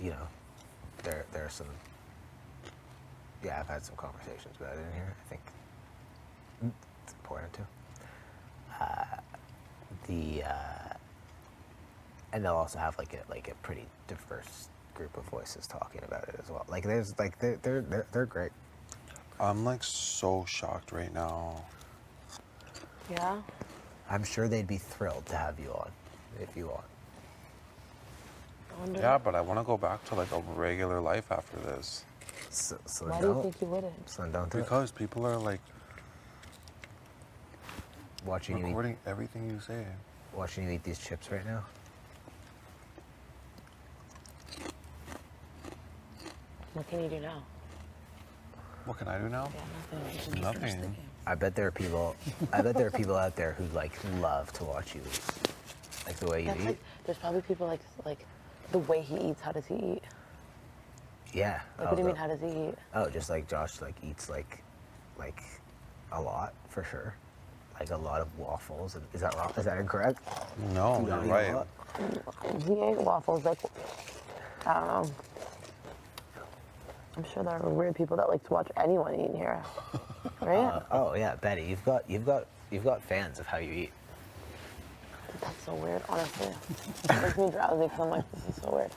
You know, there are some. Yeah, I've had some conversations about it in here. I think it's important too. And they'll also have like a pretty diverse group of voices talking about it as well. Like there's like they're great. I'm like so shocked right now. Yeah? I'm sure they'd be thrilled to have you on if you want. I wonder Yeah, but I want to go back to like a regular life after this. So why do you think you wouldn't? So don't do it. Because people are like Watching you recording everything you say. eat these chips right now. What can you do now? What can I do now? Yeah, Nothing. I bet there are people. I bet there are people out there who like love to watch you eat, like the way you That's eat. like, there's probably people like the way he eats. How does he eat? Yeah. Like, what do you mean? How does he eat? Oh, just like Josh like eats like a lot for sure, like a lot of waffles. Is that wrong? Is that incorrect? No, You you're don't eat a right. lot? He ate waffles like, I don't know. I'm sure there are weird people that like to watch anyone eat in here, right? Oh yeah, Betty, you've got fans of how you eat. That's so weird, honestly. It makes me drowsy because I'm like, this is so weird.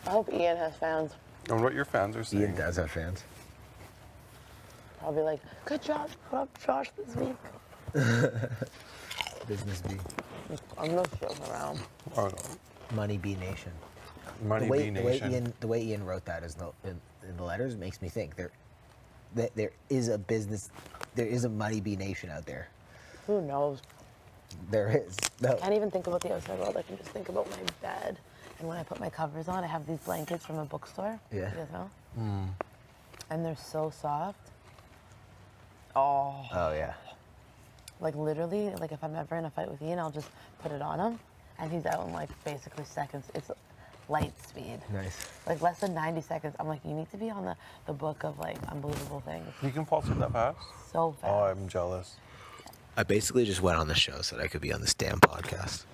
I hope Ian has fans. And what your fans are saying. Ian does have fans. Probably like, good job, put up Josh this week. Business B. I'm not joking around. Oh, Money B Nation. Money The way, B the way Nation. the way Ian wrote that in the letters makes me think that there is a business, there is a Money B Nation out there. Who knows? There is. No. I can't even think about the outside world. I can just think about my bed. And when I put my covers on, I have these blankets from a bookstore. Yeah. You guys know? And they're so soft. Oh. Oh yeah. Like literally, like if I'm ever in a fight with Ian, I'll just put it on him. And he's out in like basically seconds. It's light speed. Nice. Like less than 90 seconds. I'm like, you need to be on the book of like unbelievable things. You can fall asleep that fast? So fast. Oh, I'm jealous. I basically just went on the show so that I could be on this damn podcast.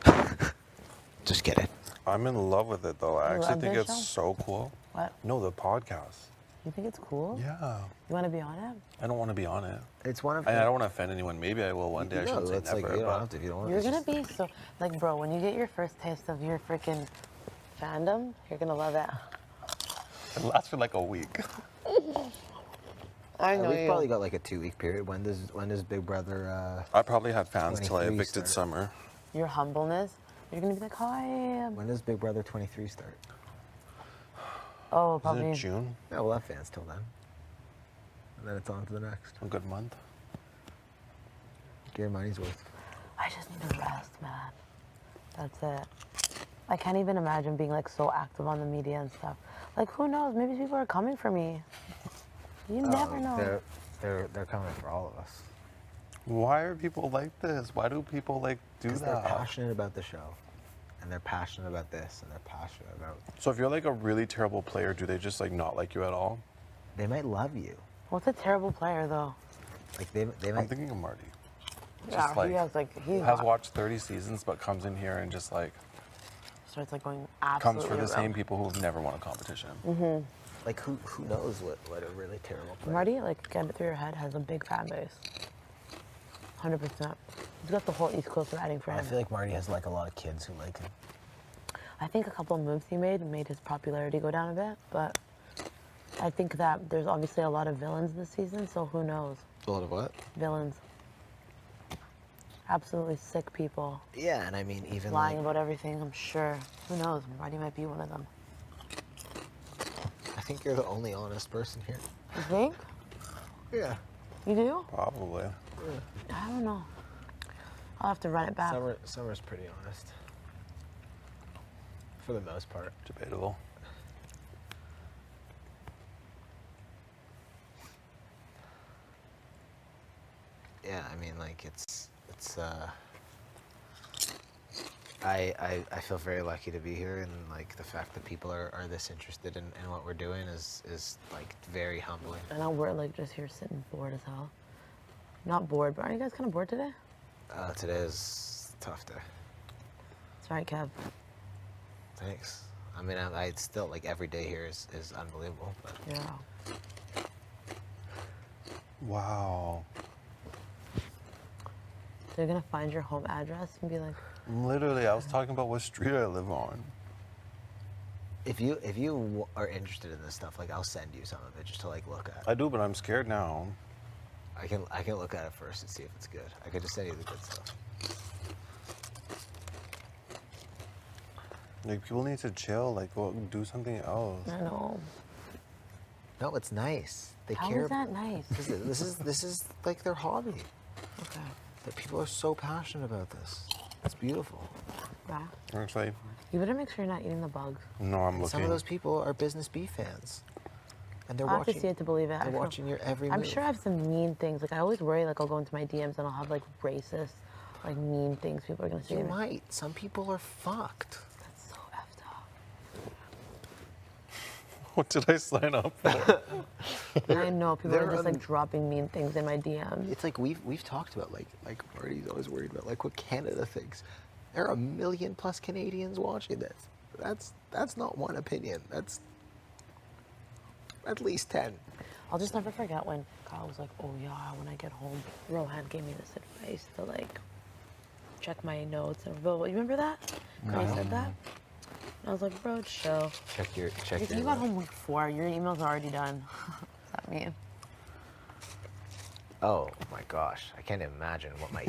Just kidding. I'm in love with it though. I You actually love think this it's show? so cool. What? No, the podcast. You think it's cool? Yeah. You want to be on it? I don't want to be on it. It's one of. I don't want to offend anyone. Maybe I will one day. I No, shouldn't say it's like never. you don't but have to if you don't want. You're It's gonna just- be so like, bro. When you get your first taste of your freaking fandom, you're gonna love it. it lasts for like a week. I know We've you. probably got like a 2-week period. When does Big Brother? I probably had fans till I 23 evicted start. Summer. Your humbleness. You're gonna be like, hi. When does Big Brother 23 start? Oh, Is probably. it June? Yeah, we'll have fans till then. And then it's on to the next. A good month. Get your money's worth. I just need to rest, man. That's it. I can't even imagine being like so active on the media and stuff. Like, who knows? Maybe people are coming for me. You never know. They're coming for all of us. Why are people like this? Why do people like do Because they're that? passionate about the show. And they're passionate about this. And they're passionate about... So if you're like a really terrible player, do they just like not like you at all? They might love you. What's a terrible player though? Like they I'm might... thinking of Marty. Yeah, Just like he has like he has watched 30 seasons, but comes in here and just like starts like going comes absolutely for the around. same people who've never won a competition. Like who knows what a really terrible player... Marty, like get it through your head, has a big fan base. 100%. He's got the whole East Coast riding for I him. feel like Marty has like a lot of kids who like him. I think a couple of moves he made his popularity go down a bit, but I think that there's obviously a lot of villains this season, so who knows? A lot of what? Villains. Absolutely sick people. Yeah, and I mean, even Lying like, about everything, I'm sure. Who knows? Marty might be one of them. I think you're the only honest person here. You think? Yeah. You do? Probably. I don't know. I'll have to run it back. Summer's pretty honest. For the most part. Debatable. Yeah, I mean, like, I feel very lucky to be here, and like the fact that people are this interested in what we're doing is like very humbling. I know we're like just here sitting bored as hell. Not bored, but aren't you guys kind of bored today? Today is a tough day. That's right, Kev. Thanks. I mean, I still, like, every day here is unbelievable. But Yeah. Wow. They're gonna find your home address and be like, Literally, I was talking about what street I live on. if you are interested in this stuff, like, I'll send you some of it just to like look at. I do, but I'm scared now. I can look at it first and see if it's good. I could just send you the good stuff. Like, people need to chill. Like, go do something else. I know. No, it's nice. They How care. is that nice? This is like their hobby. Okay. That people are so passionate about this. It's beautiful. Yeah. Actually, You better make sure you're not eating the bugs. no, I'm looking. Some of those people are business B fans, and they're I'll have to watching. see it to believe it. They're watching your every I'm move. sure I have some mean things. Like, I always worry, like, I'll go into my DMs and I'll have, like, racist, like, mean things people are gonna say. You to me. might. Some people are fucked. That's so effed up. What did I sign up for? I know people are they're just, like, dropping mean things in my DMs. It's like we've talked about like Marty's always worried about like what Canada thinks. There are 1 million plus Canadians watching this. That's not one opinion. That's at least 10. I'll just never forget when Kyle was like, oh yeah, when I get home, Rohan gave me this advice to like check my notes and you remember that? When he said that? I was like, bro, chill. Check your If you got home week 4, your email's already done. What's that mean? Oh my gosh, I can't imagine what my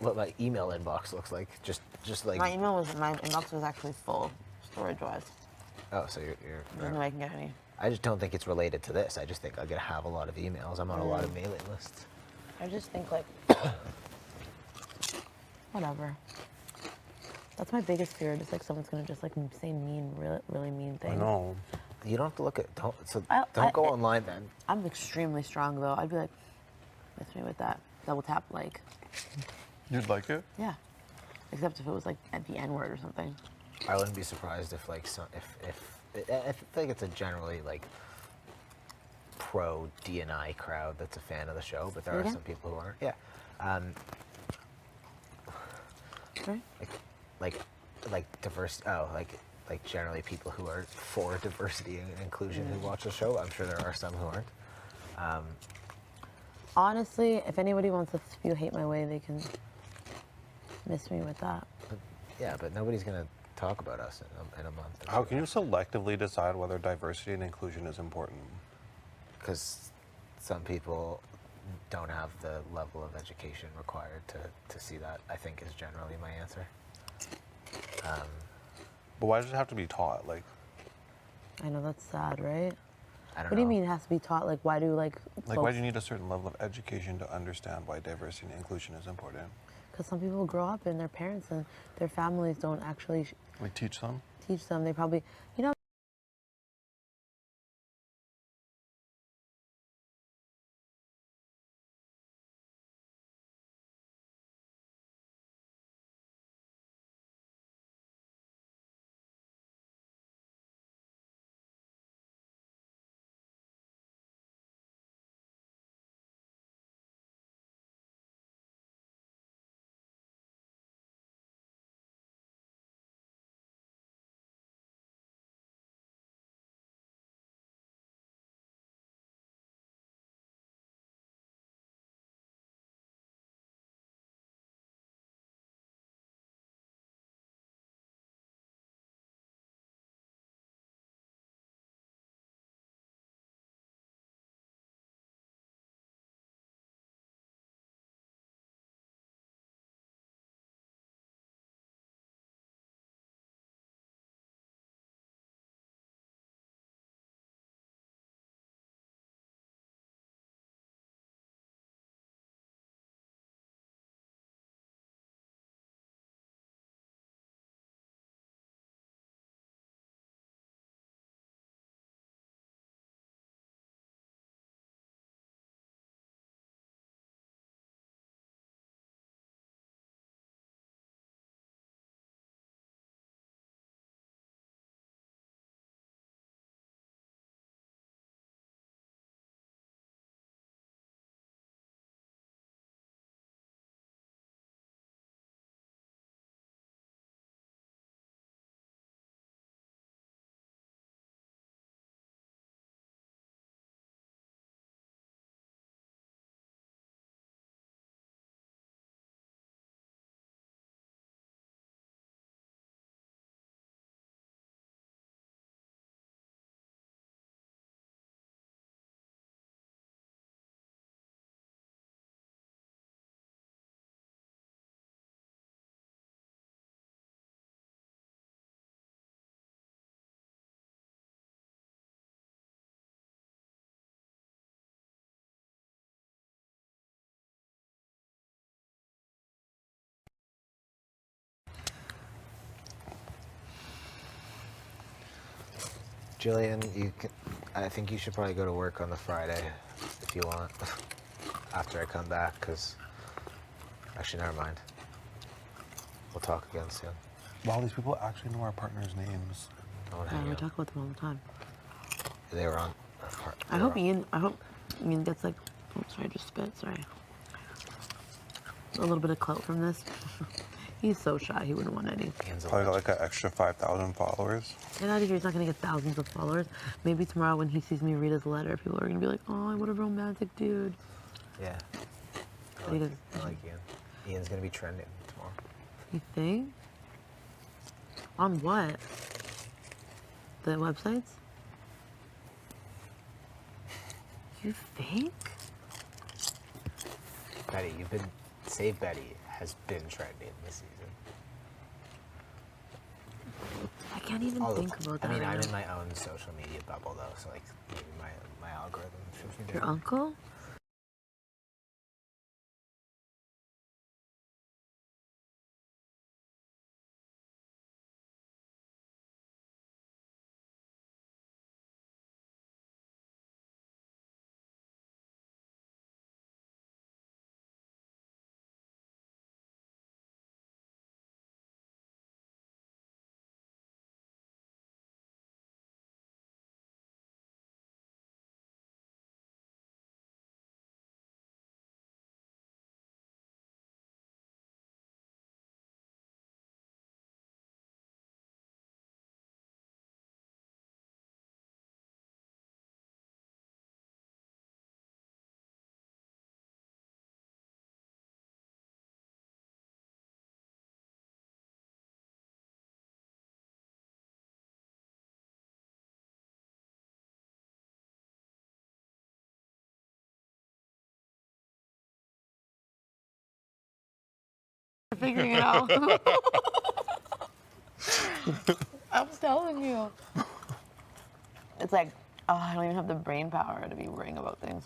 what my email inbox looks like. Just like My inbox was actually full, storage-wise. oh, so you're There's no way I can get any. I just don't think it's related to this. I just think I'm gonna have a lot of emails. I'm on a lot of mailing lists. I just think like, whatever. That's my biggest fear. Just like someone's gonna just like say mean, really mean things. I know. You don't have to look at don't I- go online then. I'm extremely strong though. I'd be like, miss me with that. Double tap like, You'd like it? yeah. Except if it was like at the N word or something. I wouldn't be surprised if like I feel like it's a generally like pro DNI crowd that's a fan of the show, but there Say are again? some people who aren't. Yeah. Right? Like diverse. Oh, like generally people who are for diversity and inclusion who watch the show. I'm sure there are some who aren't. Honestly, if anybody wants to spew hate my way, they can miss me with that. Yeah, but nobody's gonna talk about us in a month. How can you selectively decide whether diversity and inclusion is important? Because some people don't have the level of education required to see that, I think, is generally my answer. But why does it have to be taught? Like I know that's sad, right? I don't know. What do you mean it has to be taught? Like, why do why folks- do you need a certain level of education to understand why diversity and inclusion is important? Because some people grow up and their parents and their families don't actually Like teach them? teach them. They probably, you know, Jillian, I think you should probably go to work on the Friday if you want. After I come back, because actually, never mind. We'll talk again soon. Wow, these people actually know our partners' names. I want to Yeah, hang we out. talk about them all the time. They were on. I hope Ian gets like, oh, sorry, I just spit, sorry. A little bit of clout from this. He's so shy, he wouldn't want any. Probably got like an extra 5,000 followers. Get out of here, he's not gonna get thousands of followers. Maybe tomorrow when he sees me read his letter, people are gonna be like, oh, what a romantic dude. Yeah. But he doesn't. I like Ian. Ian's gonna be trending tomorrow. You think? On what? The websites? You think? Betty, Save Betty has been trending this season. I can't even think about that. I mean, right I'm now. in my own social media bubble though, so like maybe my algorithm shows me Your different. uncle? Figuring it out. I'm telling you. It's like, oh, I don't even have the brain power to be worrying about things.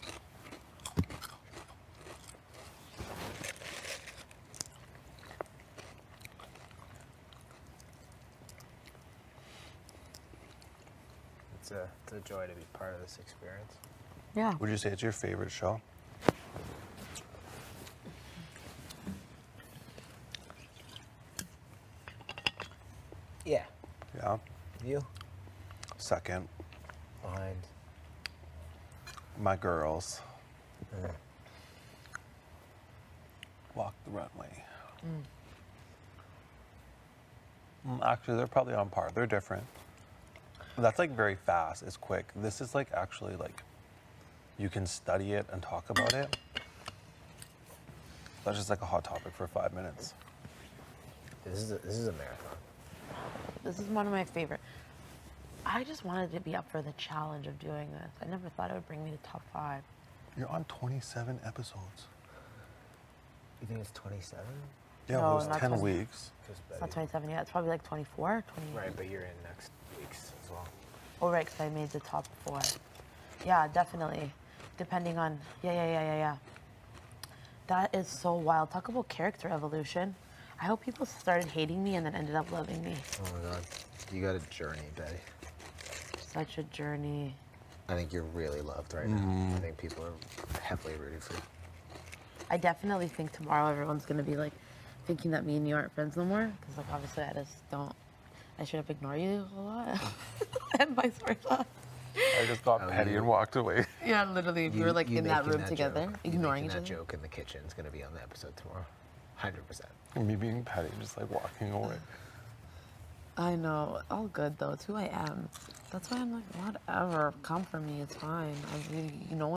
It's a joy to be part of this experience. Yeah. Would you say it's your favorite show? Yeah. Yeah. You? Second, Behind. my girls. Walk the runway. Actually, they're probably on par. They're different. That's like very fast. It's quick. This is like actually like you can study it and talk about it. That's just like a hot topic for 5 minutes. This is a marathon. This is one of my favorite. I just wanted to be up for the challenge of doing this. I never thought it would bring me to top 5. You're on 27 episodes. You think it's 27? Yeah, No, it was not 10 20. weeks. It's not 27 yet. It's probably like 24, 28. Right, but you're in next week's as well. Oh, right, because I made the top 4. Yeah, definitely. Depending on, yeah. That is so wild. Talk about character evolution. I hope people started hating me and then ended up loving me. Oh my god. You got a journey, Betty. Such a journey. I think you're really loved right now. I think people are heavily rooting for you. I definitely think tomorrow everyone's going to be like thinking that me and you aren't friends no more. Because like obviously I just don't, I should have ignored you a lot. And vice versa. I just got petty and walked away. Yeah, literally. We were like You in that making room together, joke, you ignoring making each that other. joke in the kitchen is going to be on the episode tomorrow. 100%. Me being petty, just like walking away. I know. All good though. It's who I am. That's why I'm like, whatever. Come for me. It's fine. I really, you know.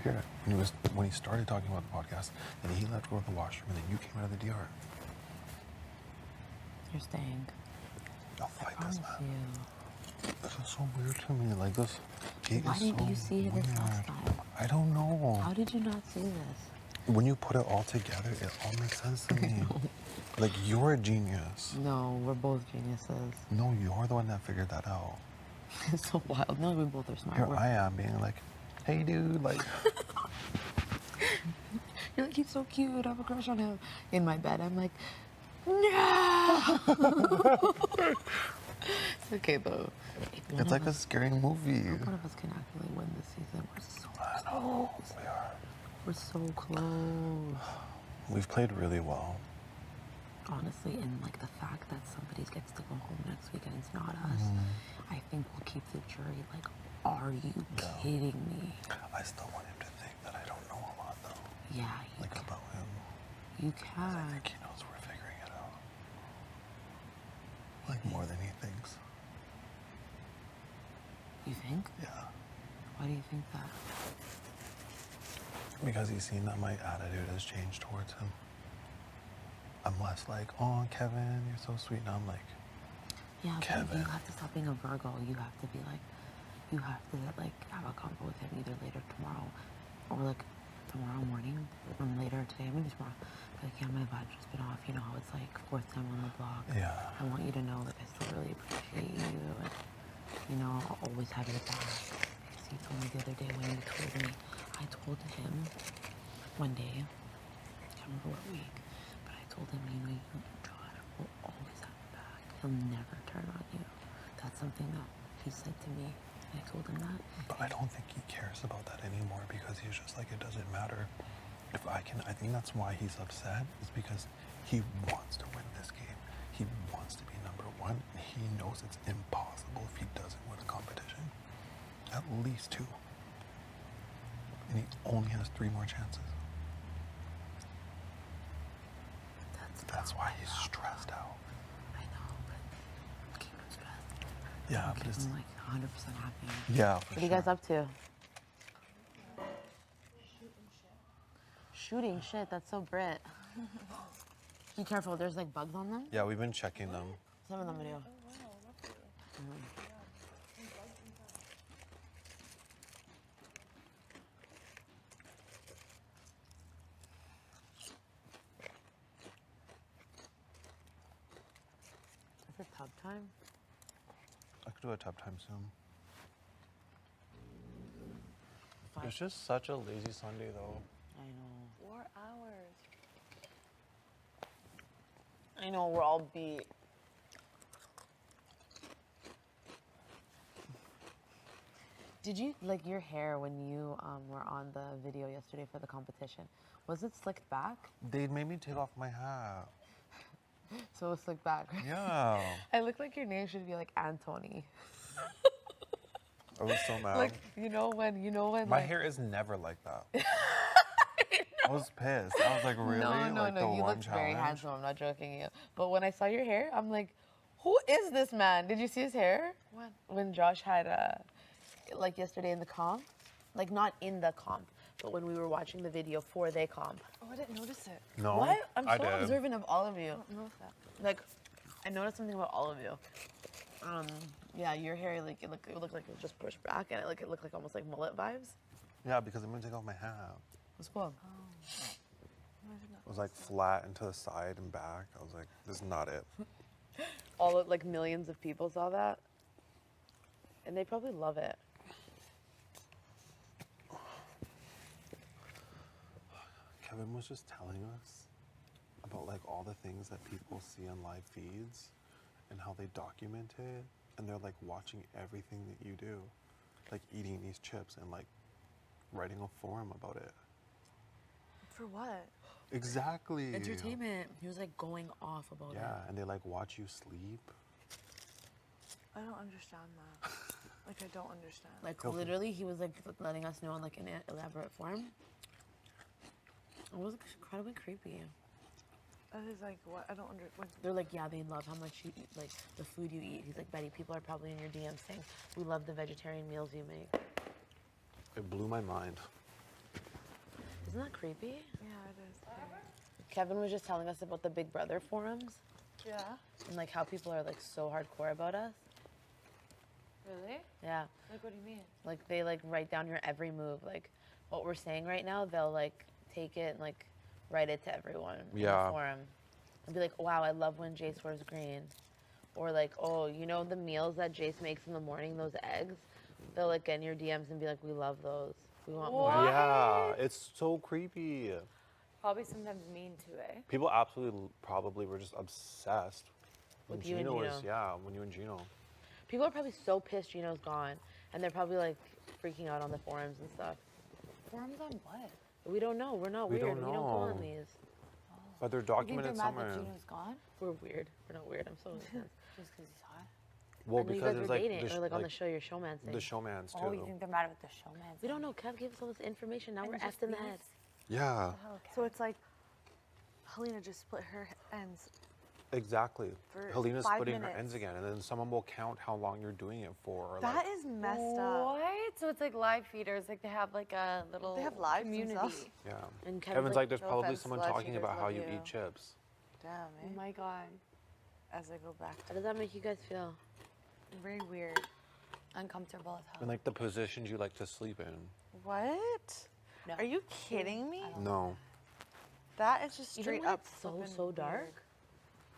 hear it. When he started talking about the podcast, then he left to go to the washroom, and then you came out of the DR. You're staying. I'll fight this, man. You. This is so weird to me. Like this. Why didn't you see this last time? I don't know. How did you not see this? When you put it all together, it all makes sense to me. Like, you're a genius. No, we're both geniuses. No, you're the one that figured that out. It's so wild. No, we both are smart. Here I am being like, hey, dude, like. You're like, he's so cute. I have a crush on him. In my bed, I'm like, no. It's okay, though. It's like a scary movie. One of us can actually win this season. We're so I know, we are. We're so close. We've played really well. Honestly, and like the fact that somebody gets to go home next week and it's not us, I think will keep the jury like, are you kidding me? I still want him to think that I don't know a lot, though. Yeah, Like, about him. you I can. think he knows we're figuring it out. Like, more than he thinks. You think? Yeah. Why do you think that? Because he's seen that my attitude has changed towards him. I'm less like, oh, Kevin, you're so sweet. Now I'm like, Yeah, Kevin. but you have to stop being a Virgo. You have to be like, you have to like have a convo with him either later tomorrow or like tomorrow morning or later today, maybe tomorrow. Like, yeah, my vibe's just been off. You know how it's like fourth time on the block. Yeah. I want you to know that I still really appreciate you. And, you know, I'll always have your back. Because he told me the other day when you told me, I told him one day, I can't remember what week, but I told him, you know, you and Josh will always have your back. He'll never turn on you. That's something that he said to me. I told him that. But I don't think he cares about that anymore because he's just like, it doesn't matter. If I think that's why he's upset, is because he wants to win this game. He wants to be number one. And he knows it's impossible if he doesn't win a competition. At least 2. And he only has 3 more chances. That's why he's stressed out. I know, but keep him stressed. Yeah, Keep but it's him like 100% happy. yeah. What are you guys up to? Shooting shit. That's so Brit. Be careful. There's like bugs on them. Yeah, we've been checking them. Some of them do. Is it tub time? I could do a tub time soon. Five. It's just such a lazy Sunday, though. I know. 4 hours. I know. We're all beat. Did you like your hair when you were on the video yesterday for the competition? Was it slicked back? They made me take off my hat. So it was slicked back. Yeah. I look like your name should be like Anthony. I was so mad. Like you know when My like, hair is never like that. I was pissed. I was like, really? No, like the you one look challenge? very handsome. I'm not joking you. But when I saw your hair, I'm like, who is this man? Did you see his hair? When? When Josh had like yesterday in the comp, like not in the comp, but when we were watching the video for they comp. Oh, I didn't notice it. No. What? I'm I so did. observant of all of you. I don't notice that. Like, I noticed something about all of you. Yeah, your hair, like it looked like it was just pushed back, and it looked like almost like mullet vibes. Yeah, because I'm gonna take off my hat. What's cool? It was like flat and to the side and back. I was like, this is not it. All of, like millions of people saw that, and they probably love it. Kevin was just telling us about like all the things that people see on live feeds and how they document it, and they're like watching everything that you do, like eating these chips and like writing a forum about it. For what? Exactly. Entertainment. He was like going off about it. Yeah, and they like watch you sleep. I don't understand that. Like, I don't understand. Like literally, he was like letting us know in like an elaborate form. It was incredibly creepy. That is like, what? I don't understand. They're like, yeah, they love how much you eat, like the food you eat. He's like, Betty, people are probably in your DMs saying, we love the vegetarian meals you make. It blew my mind. Isn't that creepy? Yeah, it is. Kevin was just telling us about the Big Brother forums Yeah. and like how people are like so hardcore about us. Really? Yeah. Like, what do you mean? Like they like write down your every move. Like what we're saying right now, they'll like take it and like write it to everyone in Yeah. the forum. And be like, wow, I love when Jace wears green. Or like, oh, you know the meals that Jace makes in the morning, those eggs? They'll like get in your DMs and be like, we love those. We want more. Yeah, it's so creepy. Probably sometimes mean to, eh? People absolutely probably were just obsessed. When With you and Gino Gino. was, yeah, when you and Gino. People are probably so pissed Gino's gone. And they're probably like freaking out on the forums and stuff. Forums on what? We don't know. We're not We weird. don't We don't go on know. these. But they're You think they're documented mad somewhere. that Gino's gone? We're weird. We're not weird. I'm so intense. Just because he's hot? Well, I know you because guys it's were like dating, the, or like on the show, your showman thing. the showmans too. Oh, you think they're mad with the showman? We don't know. Kev gave us all this information. Now And we're just effed in the leaves? head. Yeah, So it's like Helena just split her ends. exactly. For Helena's 5 splitting her minutes. ends again, and then someone will count how long you're doing it for. Or That like, is messed up. What? So it's like live feeders, like they have like a little They have lives community. themselves? yeah. And Kevin's like, there's no probably offense, someone live talking feeders about how love you you. eat chips. Damn, Oh eh? my god. As I go back How to does that make you guys feel? very weird. Uncomfortable as hell. And like the positions you like to sleep in. What? No. Are you kidding me? No. That is just Even straight when up it's so flippin' dark. weird.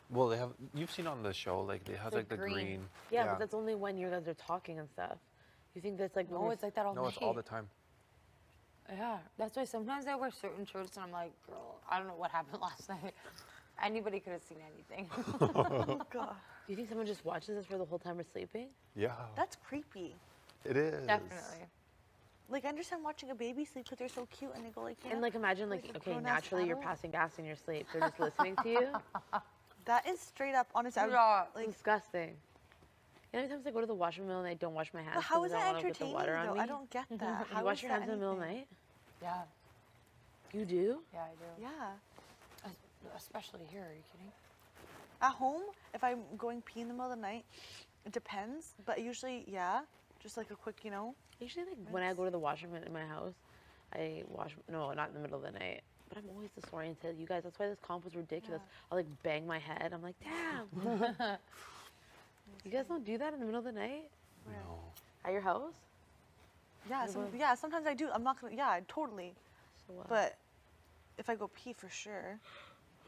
Well, they have. You've seen on the show, like they have The like the green. Yeah, but that's only when you guys are talking and stuff. You think that's like when No, we're it's like that all No, night. it's all the time. Yeah, that's why sometimes I wear certain shirts and I'm like, girl, I don't know what happened last night. Anybody could have seen anything. Oh god. Do you think someone just watches us for the whole time we're sleeping? Yeah. That's creepy. It is. Definitely. Like I understand watching a baby sleep because they're so cute and they go like, you And know, like imagine like, like a okay, grown-ass naturally you're adult? passing gas in your sleep. They're just listening to you. that is straight up honest. I would, Yeah. like, Disgusting. You know, many times I go to the washroom in the middle of the night, don't wash my hands. but how 'cause is I that don't wanna put the entertaining water on though? me. I don't get that. You How wash is your that hands in the middle of the anything? night? Yeah. You do? Yeah, I do. Yeah. Especially here, are you kidding? At home, if I'm going pee in the middle of the night, it depends. But usually, yeah, just like a quick, you know. Usually, like when I go to the washroom in my house, I wash. No, not in the middle of the night. But I'm always disoriented. You guys, that's why this comp was ridiculous. I'll like bang my head. I'm like, damn. You guys don't do that in the middle of the night No. at your house? Yeah, yeah. Sometimes I do. I'm not gonna. Yeah, totally. So, But if I go pee, for sure.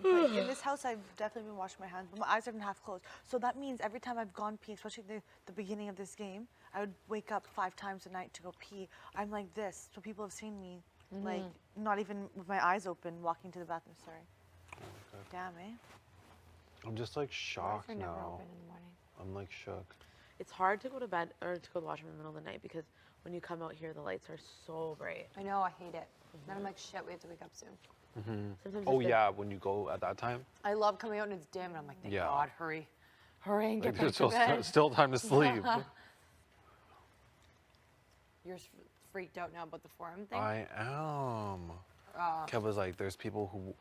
But in this house, I've definitely been washing my hands, but my eyes are been half closed. So that means every time I've gone pee, especially the beginning of this game, I would wake up 5 times a night to go pee. I'm like this, so people have seen me, like not even with my eyes open, walking to the bathroom. Sorry. Damn, eh? I'm just like Why shocked are never now. open in the morning? I'm like shook. it's hard to go to bed or to go to the washroom in the middle of the night because when you come out here, the lights are so bright. I know, I hate it. Then I'm like, shit, we have to wake up soon. Sometimes Oh it's the- yeah, when you go at that time, I love coming out and it's dim, and I'm like, thank Yeah. God, hurry. Hurry and like get there's back to bed. still time to sleep. You're freaked out now about the forum thing? I am. Kev was like, there's people who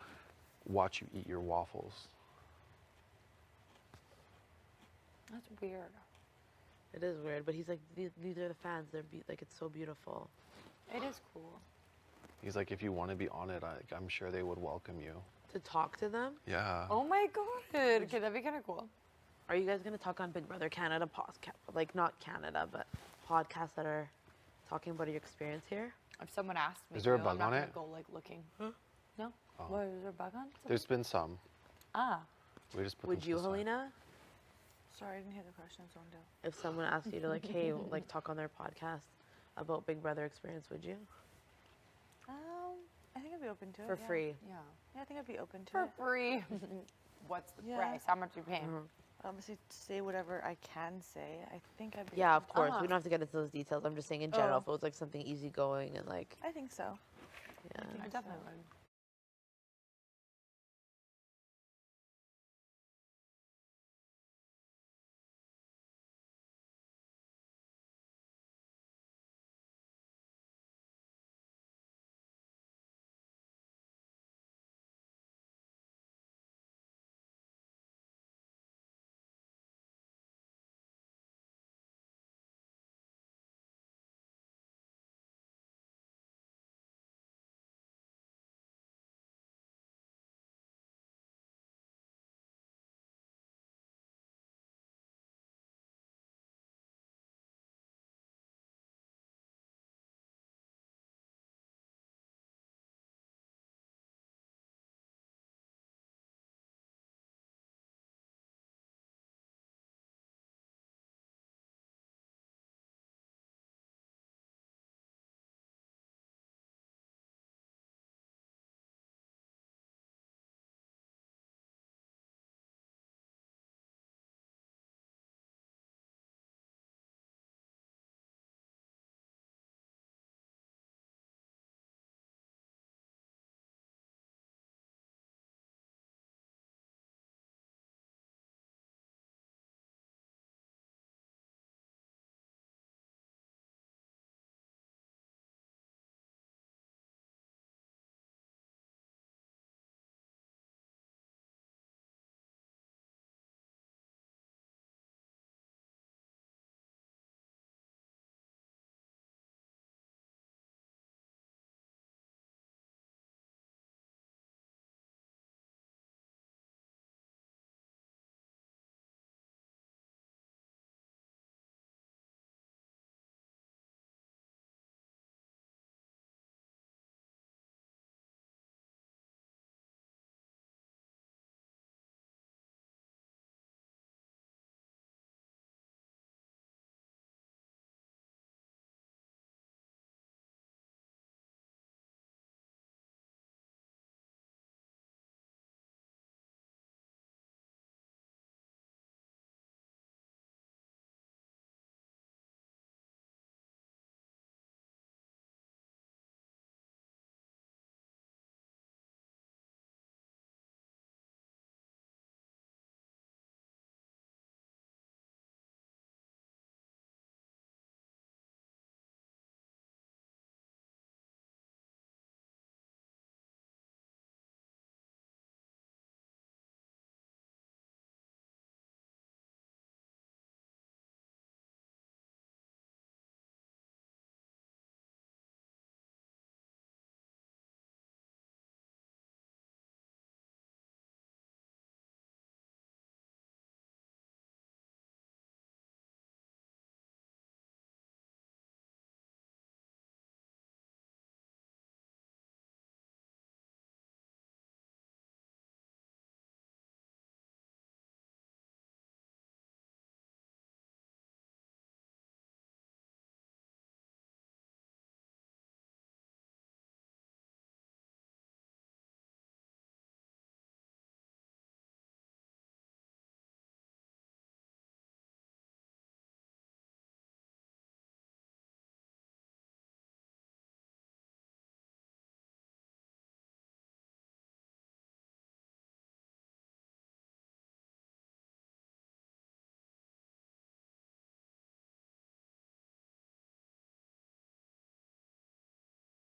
watch you eat your waffles. That's weird. It is weird, but he's like, these are the fans. They're like, it's so beautiful. It is cool. He's like, if you want to be on it, I'm sure they would welcome you. To talk to them. Yeah. Oh my God. Okay, that'd be kind of cool. Are you guys gonna talk on Big Brother Canada podcast? Like not Canada, but podcasts that are talking about your experience here. If someone asked me Is there a to, bug I'm not on gonna it? go like looking. No? Oh. What, is there a bug on? There's been some. Ah. We just put Would them to you, the side. Helena, Sorry, I didn't hear the question. Zoned out. if someone asked you to like, hey, like talk on their podcast about Big Brother experience, would you? I think I'd be open to it. For yeah. free. Yeah. Yeah, I think I'd be open to For it. free. What's the Yeah. price? How much are you paying? Obviously, say whatever I can say. I think I'd be. Yeah, open of course. Uh-huh. We don't have to get into those details. I'm just saying in general, Oh. if it was like something easygoing and like, I think so. yeah. I definitely would.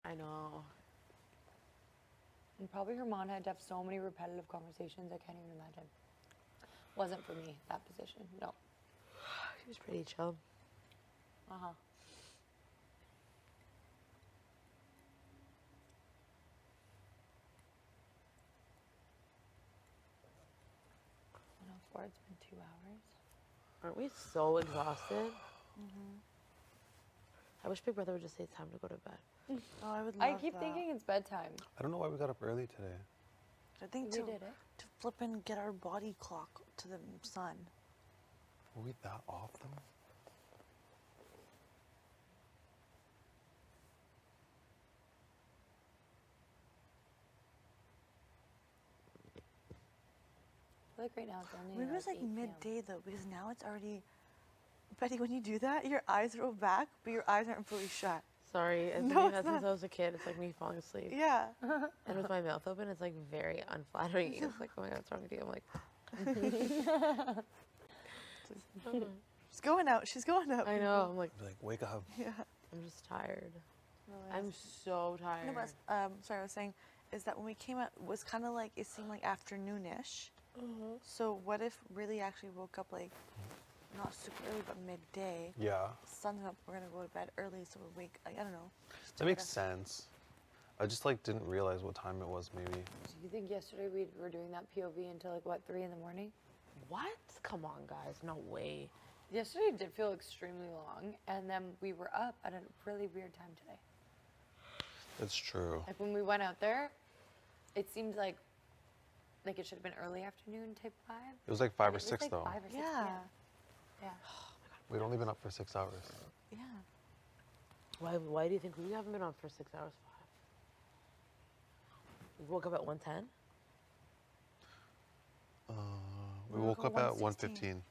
I know. And probably her mom had to have so many repetitive conversations. I can't even imagine. Wasn't for me, that position. No. She was pretty chill. Uh-huh. It's been 2 hours. Aren't we so exhausted? I wish Big Brother would just say it's time to go to bed. Oh, I would love I keep that. thinking it's bedtime. I don't know why we got up early today. I think We to, did it. to flip and get our body clock to the sun. Were we that off though? I feel like right now it's only Maybe it was like 8 p.m. midday though, because now it's already. Betty, when you do that, your eyes roll back, but your eyes aren't fully shut. Sorry, it's No, been it's that not. since I was a kid. It's like me falling asleep. Yeah. And with my mouth open, it's like very unflattering. It's like, oh my God, what's wrong with you? I'm like, She's going out. She's going out. I know. I'm like, Be like, wake up. Yeah. I'm just tired. No, I'm so tired. No, but sorry, I was saying is that when we came out, was kind of like it seemed like afternoonish. So what if really actually woke up like not super early but midday? Yeah. Sun's up. We're gonna go to bed early, so we'll wake. I don't know. That makes sense. I just like didn't realize what time it was maybe. Do you think yesterday we were doing that POV until like what, 3 in the morning? What? Come on, guys. No way. Yesterday did feel extremely long, and then we were up at a really weird time today. It's true. Like when we went out there, it seemed like it should have been early afternoon type vibe. It was like 5 And or it was 6 like though. 5 or 6 Yeah. p.m. Yeah. We'd only been up for 6 hours. Yeah. Why do you think we haven't been on for 6 hours? 5. We woke up at 1:10. We We woke woke up up at 1:15. 1:15. 15.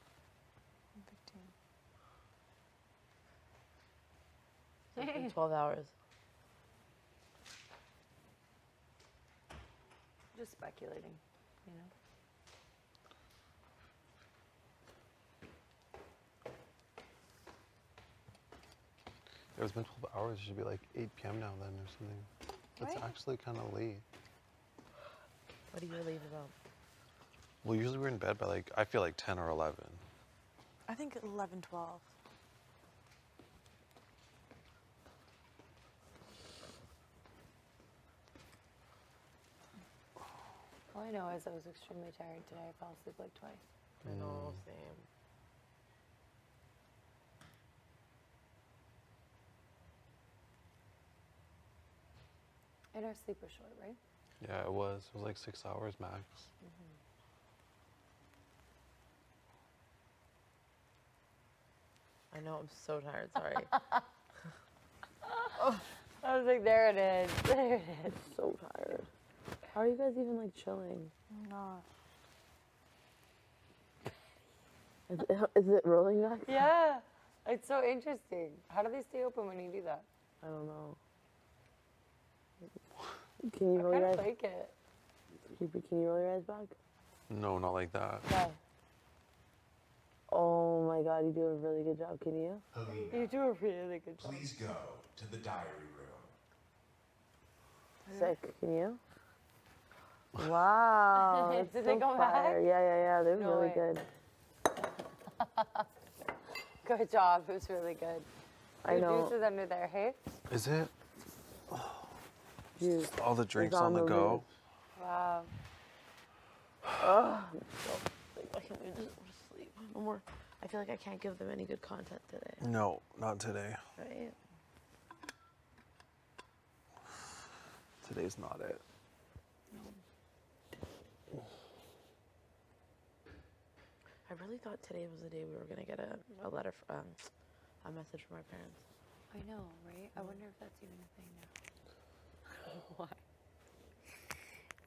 So it's been 12 hours. Just speculating, you know. It's been 12 hours. It should be like 8 p.m. now then or something. That's Right. actually kind of late. What do you leave about? Well, usually we're in bed by like, I feel like 10 or 11. I think 11, 12. All I know is I was extremely tired today. I fell asleep like twice. I know, same. And our sleep was short, right? Yeah, it was. It was like 6 hours max. I know, I'm so tired. Sorry. I was like, there it is. There it is. So tired. How are you guys even like chilling? I'm not. Is it rolling back? Yeah. It's so interesting. How do they stay open when you do that? I don't know. Can you I roll kind your of eyes? like it. Can you roll your eyes back? No, not like that. Yeah. Oh my God, you do a really good job. Can you? You do a really good job. Please go to the diary room. Sick. Can you? Wow. Did that's they so go fire. back? Yeah. They're No really way. good. Good job. It was really good. I Your know. juice is under there, hey? Is it? Juice. All the drinks on on the the go? Wow. Like, I can't wait to go to sleep. No more. I feel like I can't give them any good content today. No, not today. Right? Today's not it. I really thought today was the day we were gonna get a letter, a message from our parents. I know, right? I wonder if that's even a thing now. Why?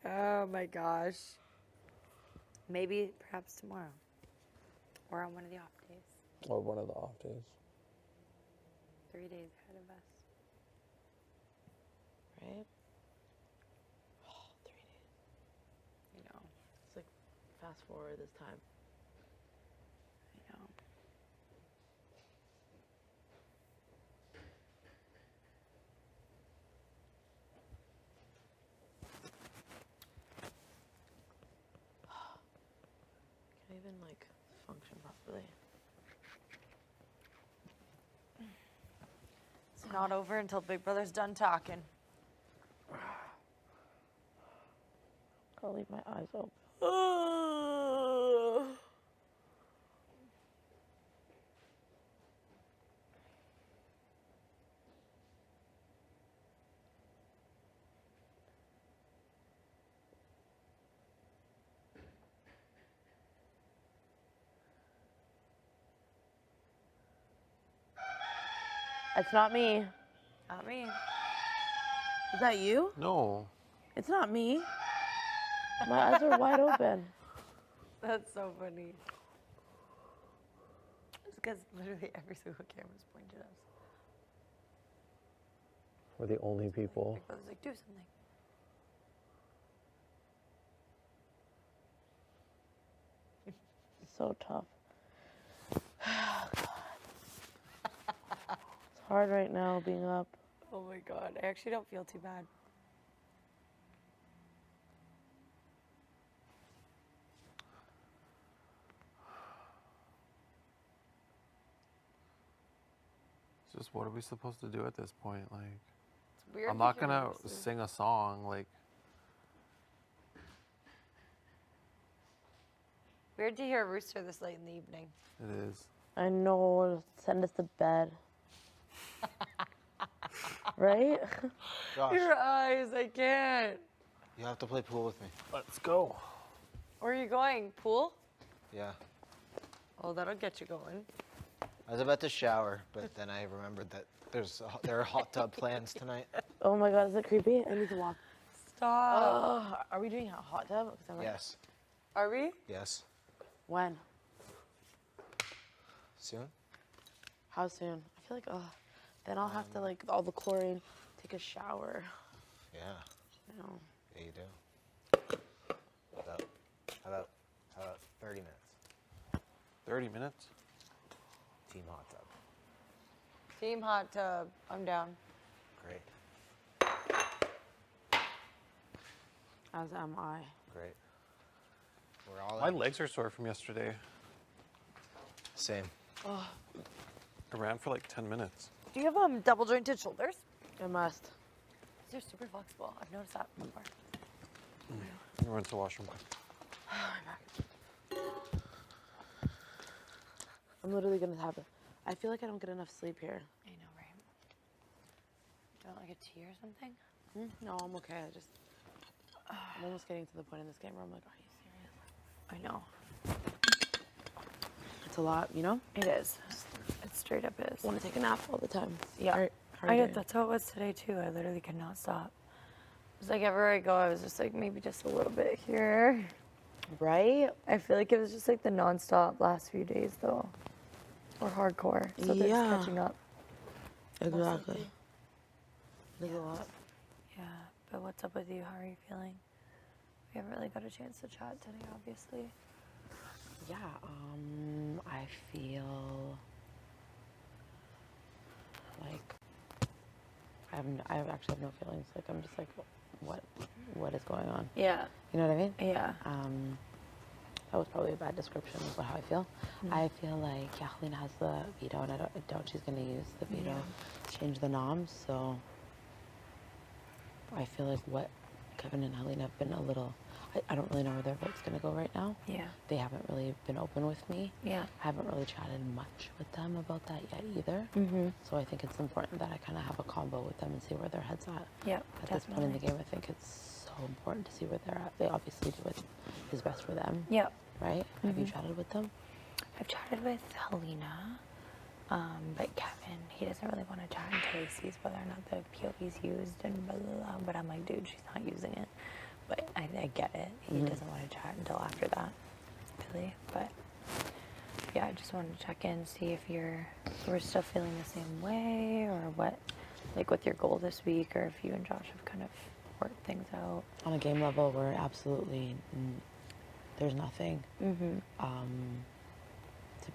Oh my gosh. Maybe perhaps tomorrow. Or on one of the off days. Or one of the off days. 3 days ahead of us. Right? Oh, 3 days. You know. It's like fast forward this time. I know. even like function properly. It's not over until Big Brother's done talking. I'll leave my eyes open. It's not me. Not me. Is that you? No. It's not me. My eyes are wide open. That's so funny. It's because literally every single camera's pointed at us. We're the only people. Big Brother's like, do something. So tough. It's hard right now being up. Oh my God, I actually don't feel too bad. It's just, what are we supposed to do at this point? Like, It's weird. I'm not to hear gonna voices. sing a song. Like, Weird to hear a rooster this late in the evening. it is. I know. Send us to bed. Right? Josh, Your eyes, I can't. you have to play pool with me. Let's go. Where are you going? Pool? Yeah. Oh, that'll get you going. I was about to shower, but then I remembered that there are hot tub plans tonight. Oh my God, is it creepy? I need to walk. Stop. Are we doing a hot tub? 'Cause I'm like, Yes. Are we? Yes. when? Soon? How soon? I feel like, then I'll have to like all the chlorine, take a shower. Yeah. You know. Yeah, you do. How about 30 minutes? 30 minutes? Team hot tub. Team hot tub. I'm down. Great. As am I. Great. We're all My in. legs are sore from yesterday. Same. I ran for like 10 minutes. Do you have double jointed shoulders? I must. They're super flexible. I've noticed that before. I went to the washroom. I'm literally gonna have it. I feel like I don't get enough sleep here. I know, right? Do you want like a tea or something? No, I'm okay. I'm almost getting to the point in this game where I'm like, are you serious? I know. It's a lot, you know? It is. It straight up is. I want to take a nap all the time. Yeah. How are you doing? That's how it was today too. I literally could not stop. It was like everywhere I go, I was just like maybe just a little bit here. Right? I feel like it was just like the nonstop last few days though. Or hardcore. So they're just Yeah. catching up. Exactly. There's a lot. Yeah. But what's up with you? How are you feeling? We haven't really got a chance to chat today, obviously. Yeah, I feel like I actually have no feelings. Like I'm just like, what is going on? Yeah. You know what I mean? Yeah. That was probably a bad description of how I feel. I feel like Helena has the veto, and I doubt she's gonna use the veto to change the noms. So I feel like what Kevin and Helena have been a little. I don't really know where their vote's gonna go right now. Yeah. They haven't really been open with me. Yeah. I haven't really chatted much with them about that yet either. So I think it's important that I kind of have a combo with them and see where their head's at. Yeah. At this point in the game, I think it's so important to see where they're at. They obviously do what is best for them. Yeah. Right? Have you chatted with them? I've chatted with Helena, but Kevin, he doesn't really want to chat until he sees whether or not the POV's used and blah, blah, blah. But I'm like, dude, she's not using it. But I get it. He doesn't want to chat until after that, really. But yeah, I just wanted to check in, see if we're still feeling the same way, or what, like with your goal this week, or if you and Josh have kind of worked things out. On a game level, we're absolutely, there's nothing to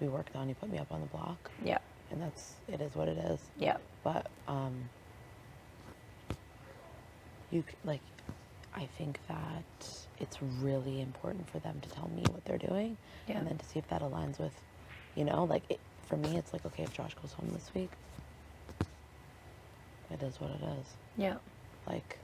be worked on. You put me up on the block. Yeah. And it is what it is. Yeah. But, I think that it's really important for them to tell me what they're doing, Yeah. and then to see if that aligns with, you know, like for me, it's like, okay, if Josh goes home this week, it is what it is. Yeah. Like,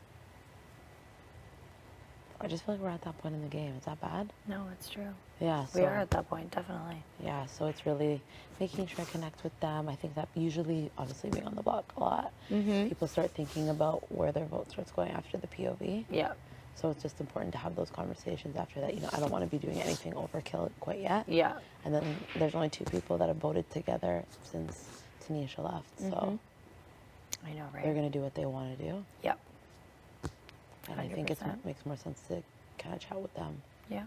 I just feel like we're at that point in the game. Is that bad? No, it's true. Yeah. We are at that point, definitely. Yeah, so it's really making sure I connect with them. I think that usually, obviously being on the block a lot, people start thinking about where their vote starts going after the POV. Yeah. So it's just important to have those conversations after that. You know, I don't want to be doing anything overkill quite yet. Yeah. And then there's only 2 people that have voted together since Tanisha left. So I know, right? they're going to do what they want to do. Yep. And I think it 100%. makes more sense to kind of chat with them, Yeah.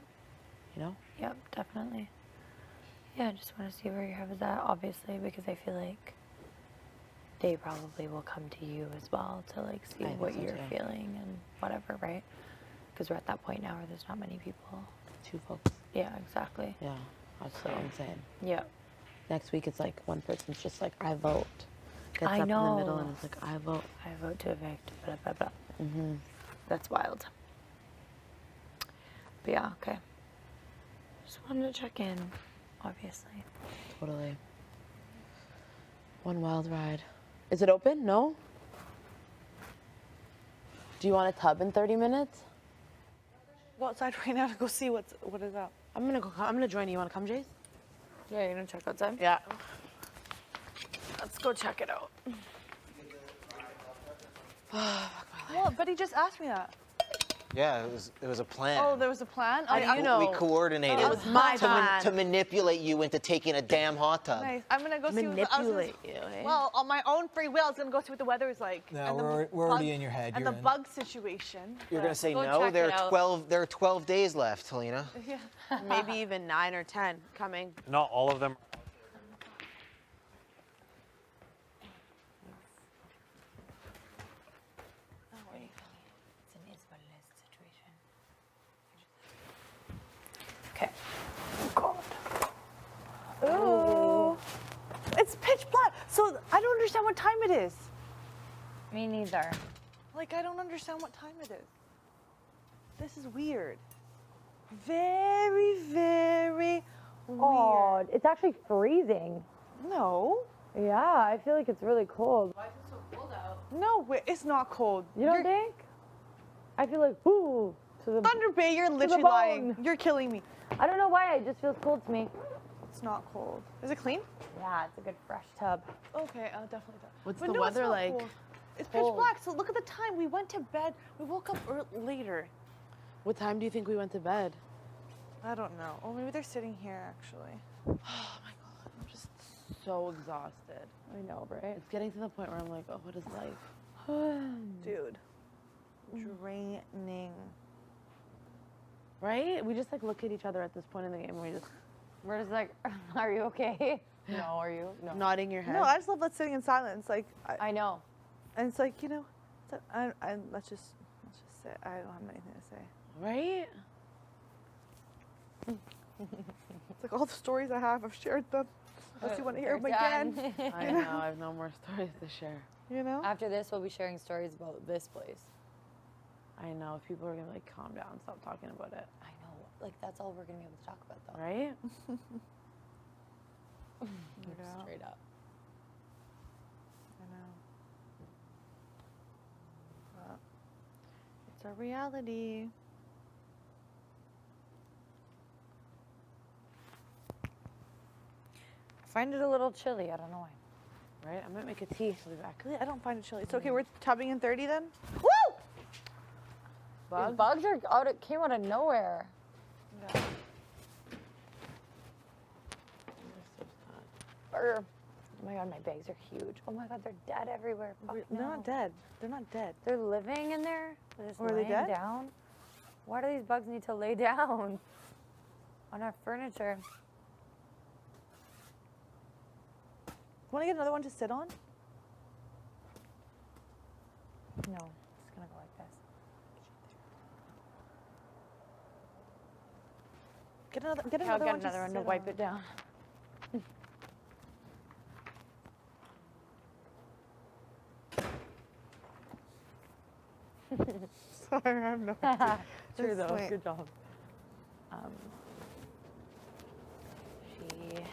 you know? Yep, definitely. Yeah, I just want to see where your head is at, obviously, because I feel like they probably will come to you as well to like see I think what so, you're too. feeling and whatever, right? Because we're at that point now where there's not many people. 2 folks. Yeah, exactly. Yeah, that's what I'm saying. Yeah. Next week, it's like one person's just like, I vote. Gets I up in the middle know. and it's like, I vote. I vote to evict, blah, blah, blah. That's wild. But yeah, okay. Just wanted to check in, obviously. Totally. One wild ride. Is it open? No? Do you want a tub in 30 minutes? Go outside right now to go see what is up. I'm gonna join you. You wanna come, Jace? Yeah, you're gonna check outside? Yeah. Let's go check it out. Well, but he just asked me that. Yeah, it was a plan. Oh, there was a plan? How do you know? We coordinated It was my to, plan. to manipulate you into taking a damn hot tub. Nice. I'm gonna go see Manipulate you, eh? Well, on my own free will, I was gonna go see what the weather is like. No, and the we're already bug- in your head. And You're the in. bug situation. You're gonna say Go no? check There it are out. 12. There are 12 days left, Helena. Yeah. Maybe even 9 or 10 coming. Not all of them. It's an is what it is situation. Okay. Oh God. Ooh. It's pitch black. So I don't understand what time it is. Me neither. Like, I don't understand what time it is. This is weird. Very, very weird. It's actually freezing. No. Yeah, I feel like it's really cold. No, it's not cold. You don't think? I feel like, ooh, to the. Thunder Bay, you're literally bone. lying. You're killing me. I don't know why, it just feels cold to me. It's not cold. Is it clean? Yeah, it's a good fresh tub. Okay, I'll definitely do. What's But the no, it's weather not like? cold. It's pitch black, so look at the time. We went to bed. We woke up later. What time do you think we went to bed? I don't know. Oh, maybe they're sitting here, actually. Oh my God, I'm just so exhausted. I know, right? It's getting to the point where I'm like, oh, what is life? Dude. Draining. Right? We just like look at each other at this point in the game and we just We're just like, are you okay? No, are you? No. nodding your head. No, I just love sitting in silence. Like, I know. and it's like, you know, let's just sit. I don't have anything to say. Right? It's like all the stories I have, I've shared them. Unless you want to hear them again. I know, I have no more stories to share. You know? After this, we'll be sharing stories about this place. I know, if people are gonna like calm down, stop talking about it. I know. Like, that's all we're going to be able to talk about, though. Right? Yeah. Straight up. I know. But it's a reality. I find it a little chilly. I don't know why. Right? I might make a tea. I'll be back. Really, I don't find it chilly. It's okay. We're tubbing in 30 then. Woo! These bugs are came out of nowhere. Yeah. Brr. Oh my God, my bags are huge. Oh my God, they're dead everywhere. Fuck They're no. not dead. They're not dead. They're living in there? They're just Or are they laying dead? down? Why do these bugs need to lay down on our furniture? Want to get another one to sit on? No, it's gonna go like this. Get another. Get I'll another get one another one to sit wipe on. it down. I have no idea. True That's though. sweet. Good job. She is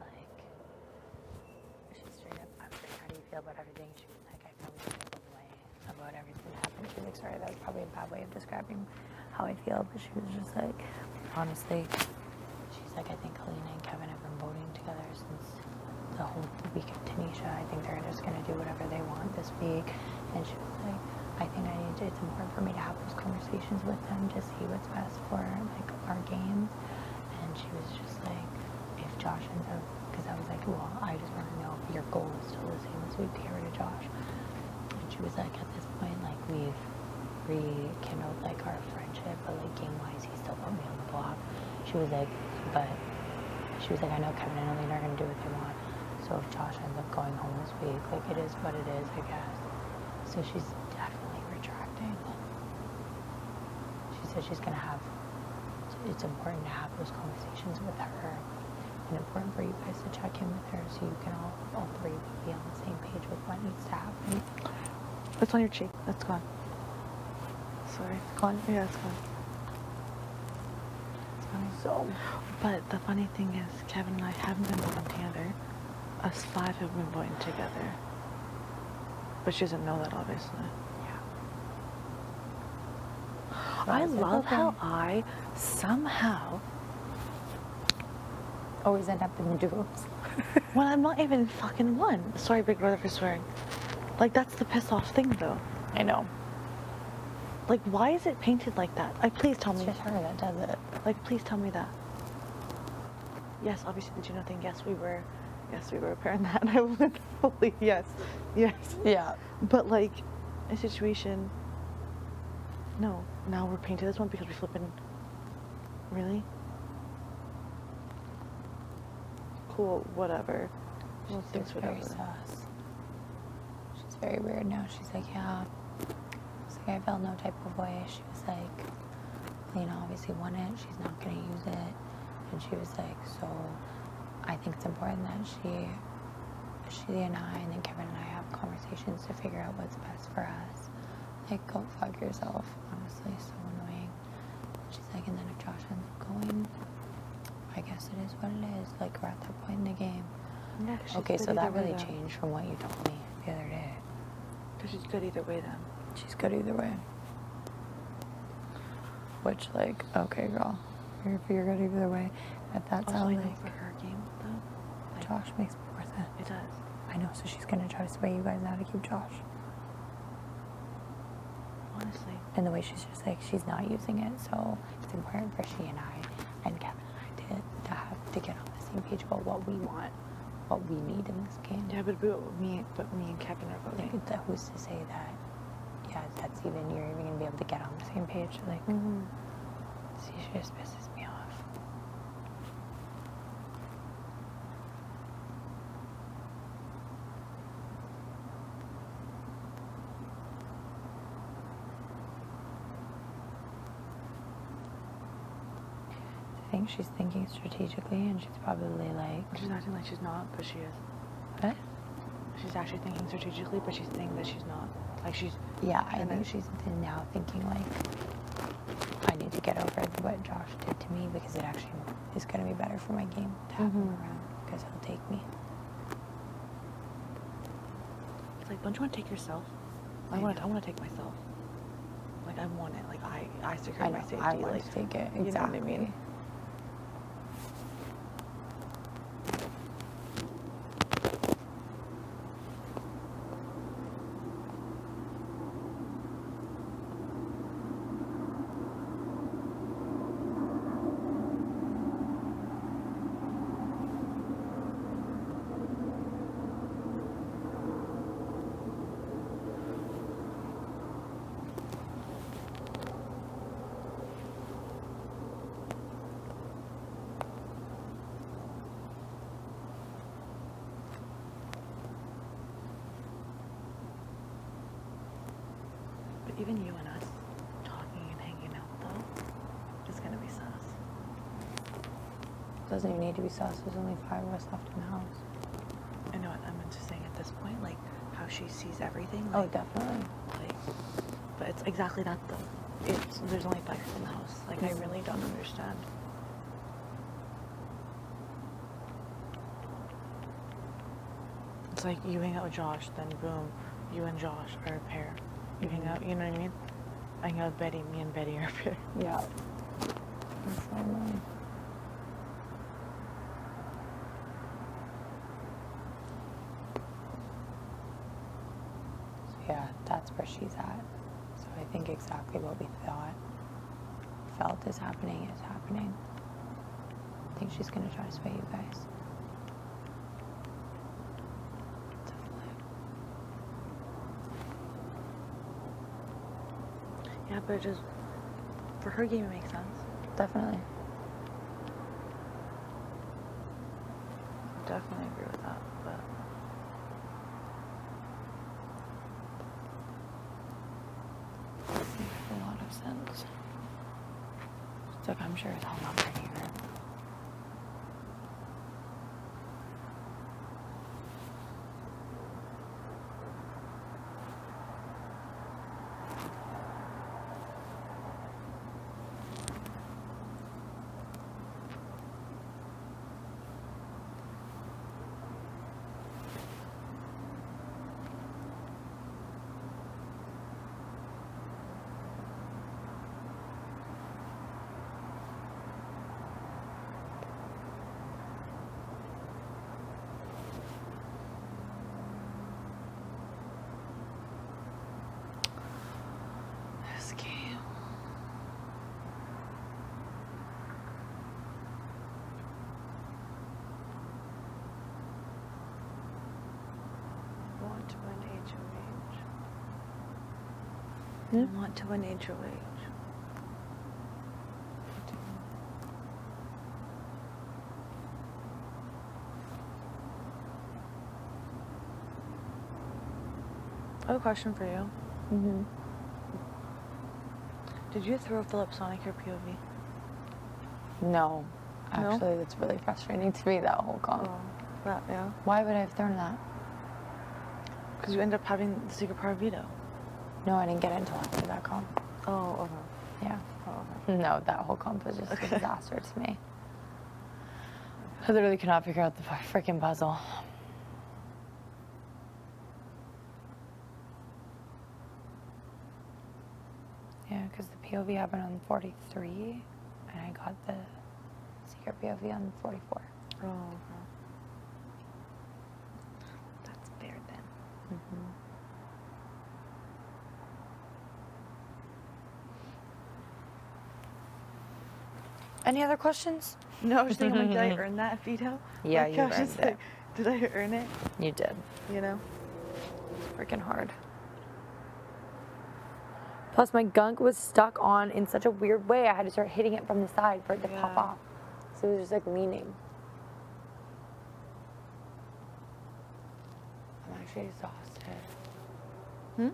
like, she's straight up. I was like, how do you feel about everything? She was like, I feel really the way about everything that happened. She was like, sorry, that was probably a bad way of describing how I feel, but she was just like, honestly, she's like, I think Helena and Kevin have been voting together since the whole week of Tanisha. I think they're just gonna do whatever they want this week. And she was like, I think it's important for me to have those conversations with them to see what's best for like our games. And she was just like, if Josh ends up, because I was like, well, I just want to know if your goal is still the same this week to get rid of Josh. And she was like, at this point, like we've rekindled like our friendship, but like game wise, he still put me on the block. She was like, but she was like, I know Kevin and Elena are gonna do what they want. So if Josh ends up going home this week, like it is what it is, I guess. So she's definitely retracting. She said she's gonna have, it's important to have those conversations with her and important for you guys to check in with her so you can all three be on the same page with what needs to happen. It's on your cheek. That's gone. Sorry. It's gone? Yeah, it's gone. It's funny. So, but the funny thing is, Kevin and I haven't been voting together. Us 5 have been voting together. But she doesn't know that, obviously. So I was like, love okay. how I somehow, Always end up in the duos. when I'm not even fucking one. Sorry, big brother, for swearing. Like, that's the piss off thing, though. I know. Like, why is it painted like that? Like, please tell It's me. just her that does it. Like, please tell me that. Yes, obviously, the Juno thing. Yes, we were repairing that. And I went fully, yes. Yeah. But, like, a situation, no. Now we're painted this one because we flipping. Really? Cool, whatever. Well, She's thanks, very whatever. sus. She's very weird now. She's like, yeah. I was like, I felt no type of way. She was like, Lena obviously won it. She's not going to use it. And she was like, so I think it's important that she and I, and then Kevin and I have conversations to figure out what's best for us. Like, go fuck yourself. Honestly, so annoying. She's like, and then if Josh ends up going, I guess it is what it is. Like, we're at that point in the game. Yeah, 'cause she's Okay, good so that either way, really though. changed from what you told me the other day. Because she's good either way, then. She's good either way. Which, like, okay, girl. You're good either way. If that's Also, how, I like, know for her game, though. Like, Josh makes more sense. it does. I know, so she's gonna try to sway you guys now to keep Josh. Honestly. And the way she's just like, she's not using it, so it's important for she and I and Kevin and I to get on the same page about what we want, what we need in this game. Yeah, but me and Kevin are voting. Like, who's to say that? Yeah, that's even you're even gonna be able to get on the same page. Like, see, she just pisses me off. I think she's thinking strategically, and she's probably like, She's acting like she's not, but she is. what? She's actually thinking strategically, but she's saying that she's not. Like, she's. Yeah, I And think then- she's now thinking like, I need to get over what Josh did to me because it actually is going to be better for my game to have him around because he'll take me. It's like, don't you want to take yourself? I want to take myself. Like, I want it. Like, I secure I know, my safety. I want like, to take it. You know what Exactly. I mean? But even you and us talking and hanging out, though, is going to be sus. Doesn't even need to be sauce. There's only 5 of us left in the house. I know, I'm just saying at this point, like, how she sees everything. Oh, Like, definitely. like, but it's exactly that though. There's only 5 people in the house. Like, I really don't understand. It's like you hang out with Josh, then boom, you and Josh are a pair. You hang out, you know what I mean? I hang out with Betty, me and Betty are a pair. Yeah. That's so annoying. So yeah, that's where she's at. So I think exactly what we felt is happening. I think she's gonna try to sway you guys. It's a flip. Yeah, but it just, for her game, it makes sense. Definitely. Definitely agree with that, but Makes a lot of sense. It's like I'm sure it's all not my favorite. this game. Want to win HOH. I want to win HOH. I have a question for you. Mm-hmm. Did you throw Philip Sonic your POV? No. Actually, that's really frustrating to me, that whole comp. That, yeah. Why would I have thrown that? Because you end up having the secret power veto. No, I didn't get it until after that comp. Oh, okay. Yeah. Oh, okay. No, that whole comp was just a disaster to me. I literally could not figure out the freaking puzzle. Yeah, because the POV happened on 43, and I got the secret POV on 44. Oh, okay. That's fair then. Mm-hmm. Any other questions? No, I was thinking, like, did I earn that veto? Yeah, Like, you I was earned just it. like, did I earn it? You did. You know? Freaking hard. Plus, my gunk was stuck on in such a weird way. I had to start hitting it from the side for it to pop Yeah. off. So it was just like leaning. I'm actually exhausted. Hmm?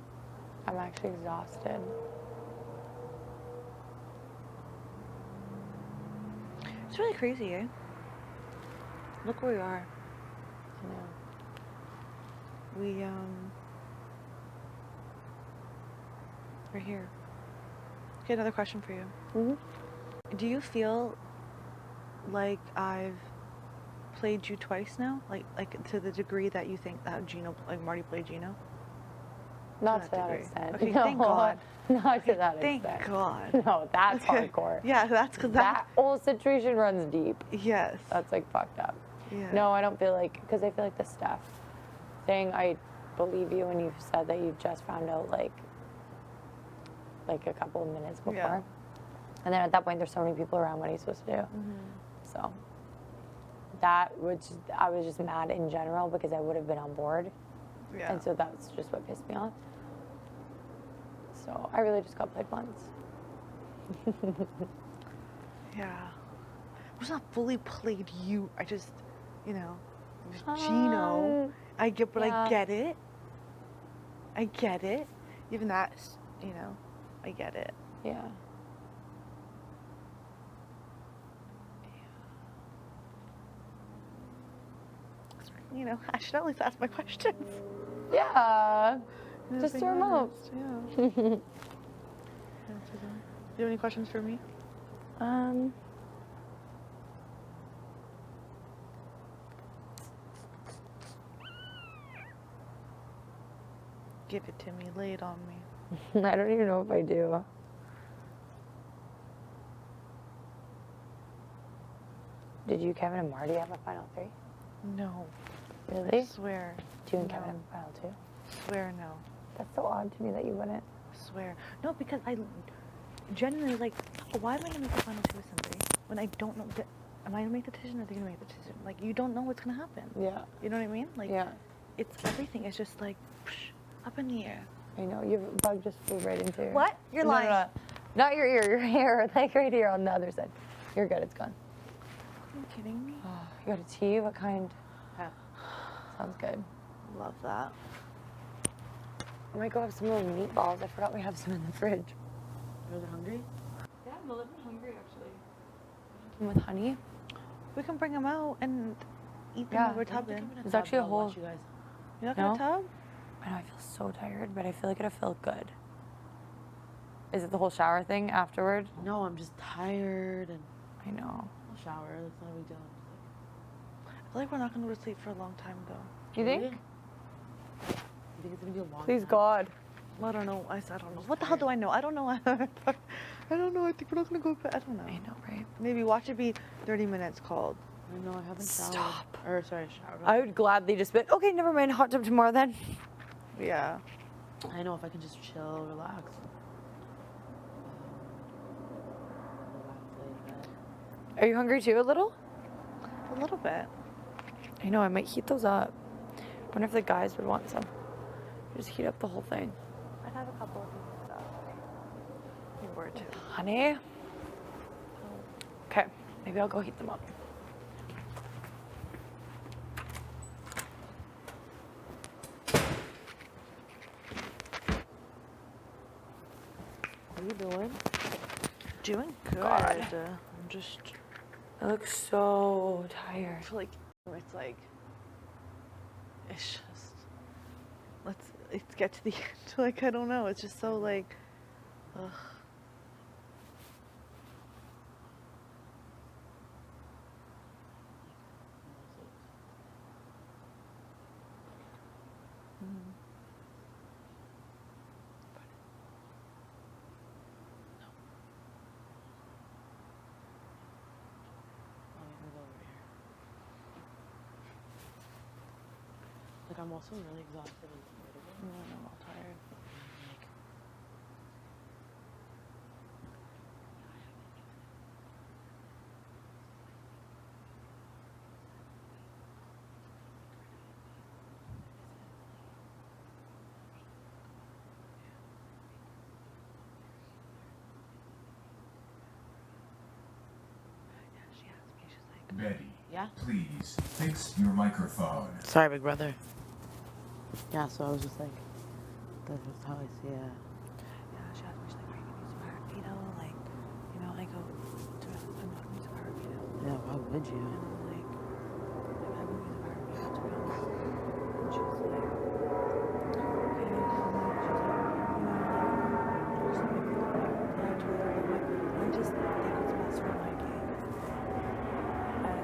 I'm actually exhausted. It's really crazy, eh? Look where we are. I know. We're here. Okay, another question for you. Mm-hmm. Do you feel like I've played you twice now? Like to the degree that you think that Gino, like Marty played Gino? Not to that that degree. extent. Okay, no, thank God. Not to that Thank extent. God. No, that's Okay. hardcore. Yeah, that's because That whole situation runs deep. Yes. That's like fucked up. Yeah. No, I don't feel like, because I feel like the stuff saying I believe you when you've said that you just found out like a couple of minutes before. Yeah. And then at that point, there's so many people around. What are you supposed to do? So that was, I was just mad in general because I would have been on board. Yeah. And so that's just what pissed me off. So I really just got played once. Yeah. I was not fully played you. I just, you know, it was Gino. I get, but yeah. I get it. I get it. Even that, you know, I get it. Yeah. You know, I should at least ask my questions. Yeah. Yeah, Just being throw 'em out. honest, Yeah. Do you have any questions for me? Give it to me. Lay it on me. I don't even know if I do. Did you, Kevin, and Marty have a final three? No. Really? I swear. Do you and No. Kevin have a final two? Swear no. That's so odd to me that you wouldn't. Swear. No, because I genuinely like, why am I gonna make the final two with somebody when I don't know? Am I gonna make the decision or are they gonna make the decision? Like, you don't know what's gonna happen. Yeah. You know what I mean? Like, Yeah. it's everything. It's just like, up in the air. I know. Your bug just flew right into your... What? You're No, lying. no, no. Not your ear. Your hair. Like right here on the other side. You're good. It's gone. Are you kidding me? You got a tea? What kind? Yeah. Sounds good. Love that. I might go have some little meatballs. I forgot we have some in the fridge. You guys are hungry? Yeah, I'm a little hungry actually. With honey? We can bring them out and eat them Yeah. while we're tubbing. There's actually a I'll whole... watch you guys. You're not No? gonna tub? I know, I feel so tired, but I feel like it'll feel good. Is it the whole shower thing afterward? No, I'm just tired and I know. I'll shower. That's not a big deal. I feel like we're not gonna go to sleep for a long time though. You think? Really? You think it's gonna be a long Please time? God. Well, I don't know. I don't know. What the hell do I know? I don't know. I don't know. I think we're not gonna go. I don't know. I know, right? Maybe watch it be 30 minutes called. I know, I haven't showered. Stop. Or, sorry, showered. I would gladly just be, okay, never mind, hot tub tomorrow then. Yeah. I know, if I can just chill, relax. Are you hungry too, a little? A little bit. I know, I might heat those up. Wonder if the guys would want some. Just heat up the whole thing. I'd have a couple of these stuff. You were too. Honey? Okay, maybe I'll go heat them up. What are you doing? Doing good. God. I'm just. I look so I tired. feel like it's like. It's just. Let's get to the end. Like, I don't know. It's just so like. Ugh. Like, I'm also really exhausted and irritable. I'm all tired. She asked me, she's like, Betty, Yeah? please fix your microphone. Sorry, big brother. Yeah, so I was just like, that's just how I see it. yeah, she asked me, she's like, are you gonna use a pirate veto? Like, you know, I go, I'm not gonna use a pirate veto. Yeah, why would you? And I'm like, I wouldn't use a pirate veto, to be honest. And she was like, okay, she's like, you know, like, she's like, yeah, I told her, I'm like, I just think what's best for my game. And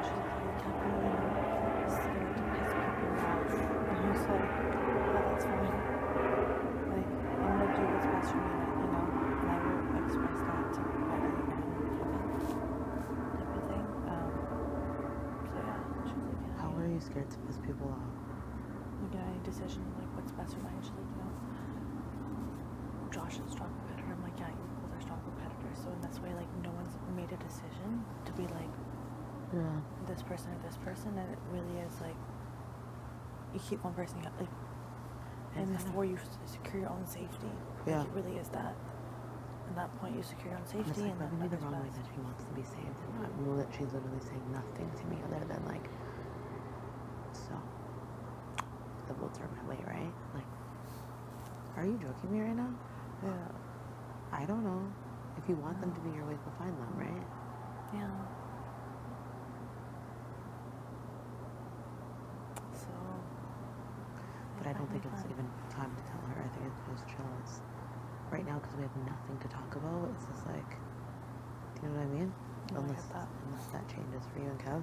she's like, you can't be, you know, scared to piss people off. And I was like, yeah, that's fine. Like, I'm gonna do what's best for me, you know, and I will express that to Betty and Kevin, type of thing. So yeah, she was like, yeah. How are you scared to piss people off? Like, any decision, like, what's best for my, and she's like, you know, Josh is a strong competitor. I'm like, yeah, you both are strong competitors. So in this way, like, no one's made a decision to be like Yeah. this person or this person, and it really is like you keep one person, you have, like, and before you secure your own safety. Yeah. Like, it really is that. At that point, you secure your own It's safety, like and then rubbing me the that is wrong way best. that she wants to be saved, and I know that she's literally saying nothing to me other than like, so, the votes are my way, right? Like, are you joking me right now? Yeah. I don't know. If you want them to be your way, go find them, right? Yeah. So don't think it's even time to tell her. I think it's just chill. It's right now because we have nothing to talk about. It's just like, do you know what I mean? No, I Unless get that. that changes for you and Kev.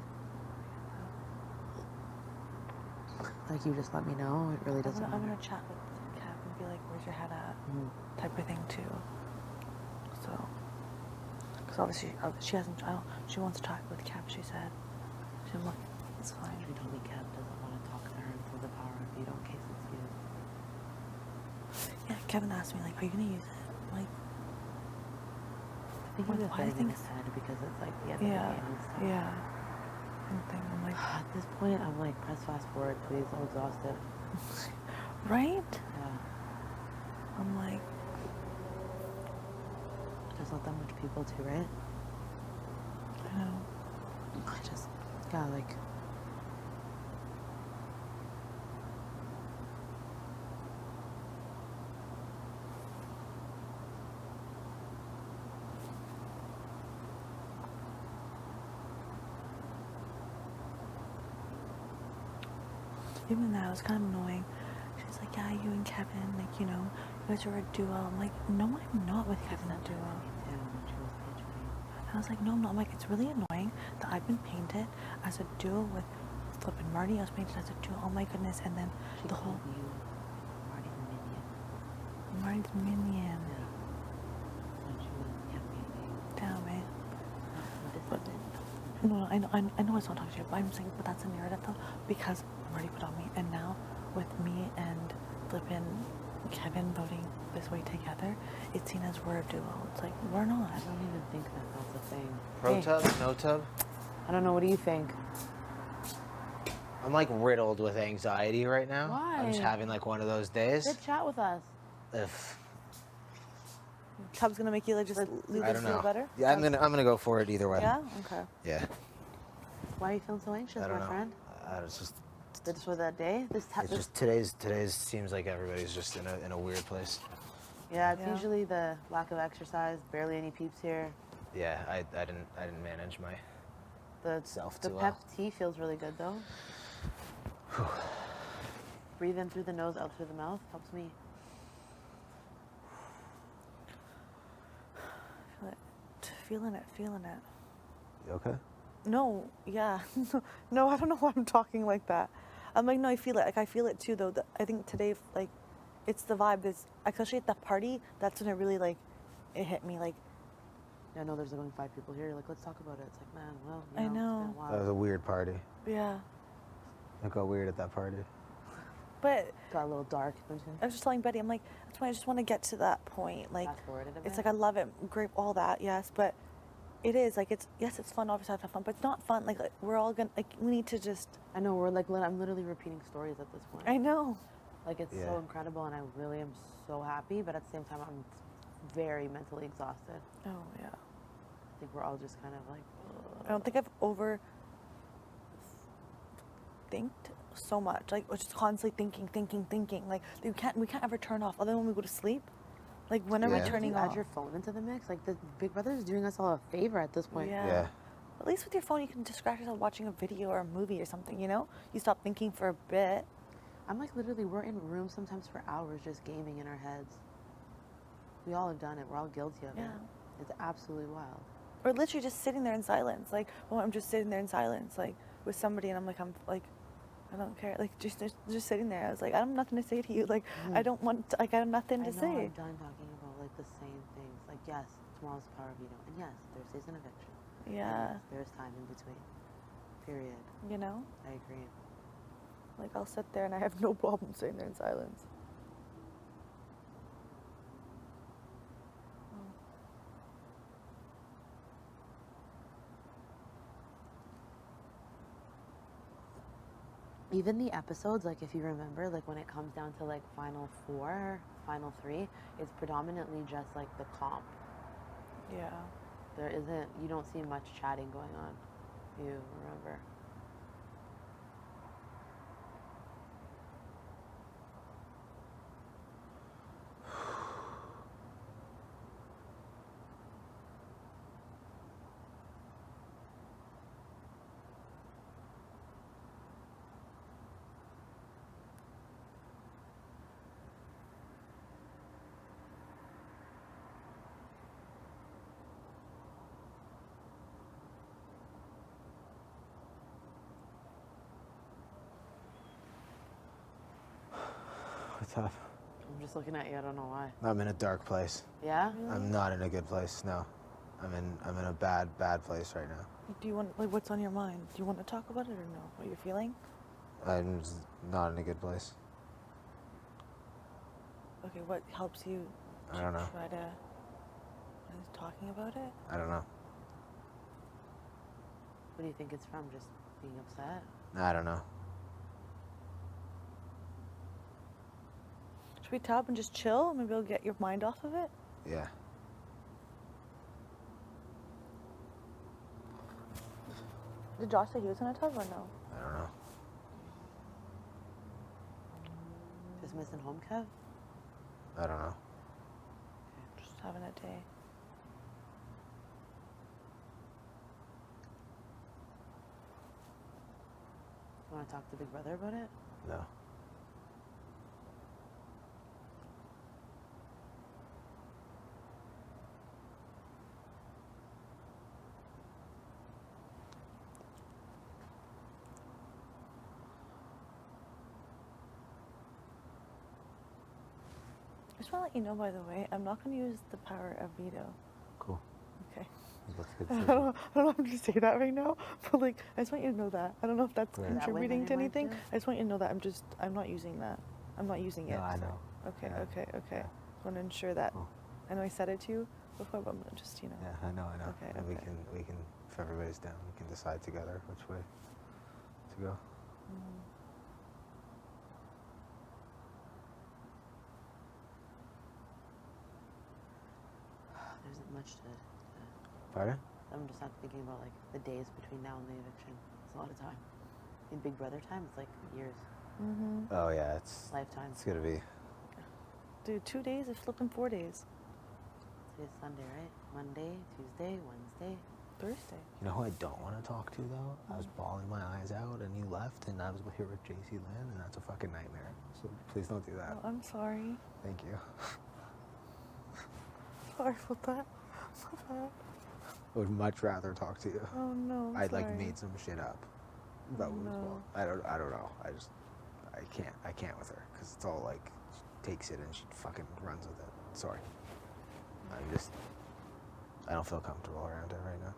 Like you just let me know. It really doesn't I'm matter. gonna chat with Kev and be like, "Where's your head at?" Type of thing too. So, because obviously she hasn't. She wants to talk with Kev. She said. I'm like, it's fine. She told me Kev doesn't want to talk to her until the power of veto in case it's used. Yeah, Kevin asked me like, "Are you gonna use it?" I'm like, I think he was why do you getting in think? his head because it's like the end of the Yeah, game and stuff. yeah. I'm like, At this point, I'm like, press fast forward, please. I'm exhausted. right? Yeah. I'm like, There's not that much people too, right? I know. I just, yeah, like. Even that was kind of annoying. She's like, "Yeah, you and Kevin, like, you know, you guys are a duo." I'm like, "No, I'm not with Kevin a duo." I was like, "No, I'm not." I'm like, "It's really annoying that I've been painted as a duo with Flip and Marty. I was painted as a duo. Oh my goodness!" And then She the whole called you Marty's minion. Marty's minion. Yeah. When she was campaigning. Damn it. But No, I know it's not talking to you, but I'm saying, but that's a narrative though, because Marty put on me, and now with me and Flippin' Kevin voting this way together, it's seen as we're a duo. It's like, we're not. I don't even think that that's a thing. Pro Hey, tub, no tub. I don't know. What do you think? I'm like riddled with anxiety right now. I'm just Why? having like one of those days. Sit chat with us. If Tub's gonna make you like just leave I this don't feel know. better. Yeah, I'm gonna go for it either way. Yeah. Okay. Yeah. Why are you feeling so anxious, I don't my know. friend? It's just This for that day? it's just today's seems like everybody's just in a weird place. Yeah, it's Yeah. usually the lack of exercise. Barely any peeps here. Yeah, I didn't manage my The Self the too pep well. tea feels really good though. Breathe in through the nose, out through the mouth helps me. Feeling it. You okay? No, yeah. No, I don't know why I'm talking like that. I'm like, no, I feel it. Like, I feel it too, though. I think today, like, it's the vibe. Especially at the party, that's when it really, like, it hit me. Like, Yeah, I know there's only 5 people here. You're like, let's talk about it. It's like, man, well, I it's been know. a That while. was a weird party. yeah. It got weird at that party. But Got a little dark, don't you? I was just telling Betty, I'm like, that's why I just want to get to that point. Like, Fast forward it a it's bit. like, I love it. Great, all that, yes. But it is, like, it's fun. Obviously, I have fun. But it's not fun. Like we're all going to, like, we need to just, I know, we're like, I'm literally repeating stories at this point. I know. Like, it's so Yeah. incredible, and I really am so happy, but at the same time, I'm very mentally exhausted. Oh, yeah. I think we're all just kind of like, I don't think I've overthinked so much. Like, we're just constantly thinking. Like, we can't ever turn off, other than when we go to sleep. Like, when am I Yeah. turning you off? add your phone into the mix? Like, the Big Brother is doing us all a favor at this point. Yeah. Yeah. At least with your phone, you can distract yourself watching a video or a movie or something, you know? You stop thinking for a bit. I'm like, literally, we're in rooms sometimes for hours just gaming in our heads. We all have done it. We're all guilty of Yeah. it. It's absolutely wild. Or literally just sitting there in silence. Like, well, I'm just sitting there in silence, like, with somebody, and I'm like, I don't care. Like, just sitting there. I was like, I have nothing to say to you. Like, I don't want to, like, I have nothing to I know say. I'm done talking about, like, the same things. Like, yes, tomorrow's the power veto. And yes, Thursday's an eviction. And Yeah. yes, there's time in between. Period. You know? I agree. Like, I'll sit there and I have no problem sitting there in silence. Even the episodes, like, if you remember, like, when it comes down to, like, final 4, final 3, it's predominantly just, like, the comp. Yeah. There isn't, you don't see much chatting going on. You remember. tub. I'm just looking at you. I don't know why. I'm in a dark place. Yeah? I'm not in a good place. No, I'm in a bad place right now. Do you want, like, what's on your mind? Do you want to talk about it or no? What you're feeling? I'm just not in a good place. Okay, what helps you I don't know. try to talking about it? I don't know. What do you think it's from? Just being upset? I don't know. Should we tub and just chill? Maybe it'll get your mind off of it? Yeah. Did Josh say he was in a tub or no? I don't know. Just missing home, Kev? I don't know. Just having a day. You want to talk to Big Brother about it? No. I just want to let you know, by the way, I'm not going to use the power of veto. Cool. Okay. That's good. I don't know if I'm going to say that right now, but like, I just want you to know that. I don't know if that's Yeah. contributing That to way, then it might anything. do. I just want you to know that I'm not using that. I'm not using it. No, I so- know. Okay, Yeah. okay. Yeah. I want to ensure that. Cool. I know I said it to you before, but I'm gonna just, you know. Yeah, I know. Okay, And okay. we can, if everybody's down, we can decide together which way to go. There isn't much to. Pardon? I'm just not thinking about like the days between now and the eviction. It's a lot of time. In Big Brother time, it's like years, Oh yeah, it's lifetimes. gonna be. Dude, 2 days is flipping 4 days. Today's Sunday, right? Monday, Tuesday, Wednesday. Thursday. You know who I don't want to talk to though? I was bawling my eyes out, and you left, and I was here with JC Lynn, and that's a fucking nightmare. So please don't do that. Oh, I'm sorry. Thank you. Sorry about that. My bad. I would much rather talk to you. Oh no. I'm I'd like sorry. made some shit up. That was No. well. I don't know. I can't with her because it's all like she takes it and she fucking runs with it. Sorry. I don't feel comfortable around her right now.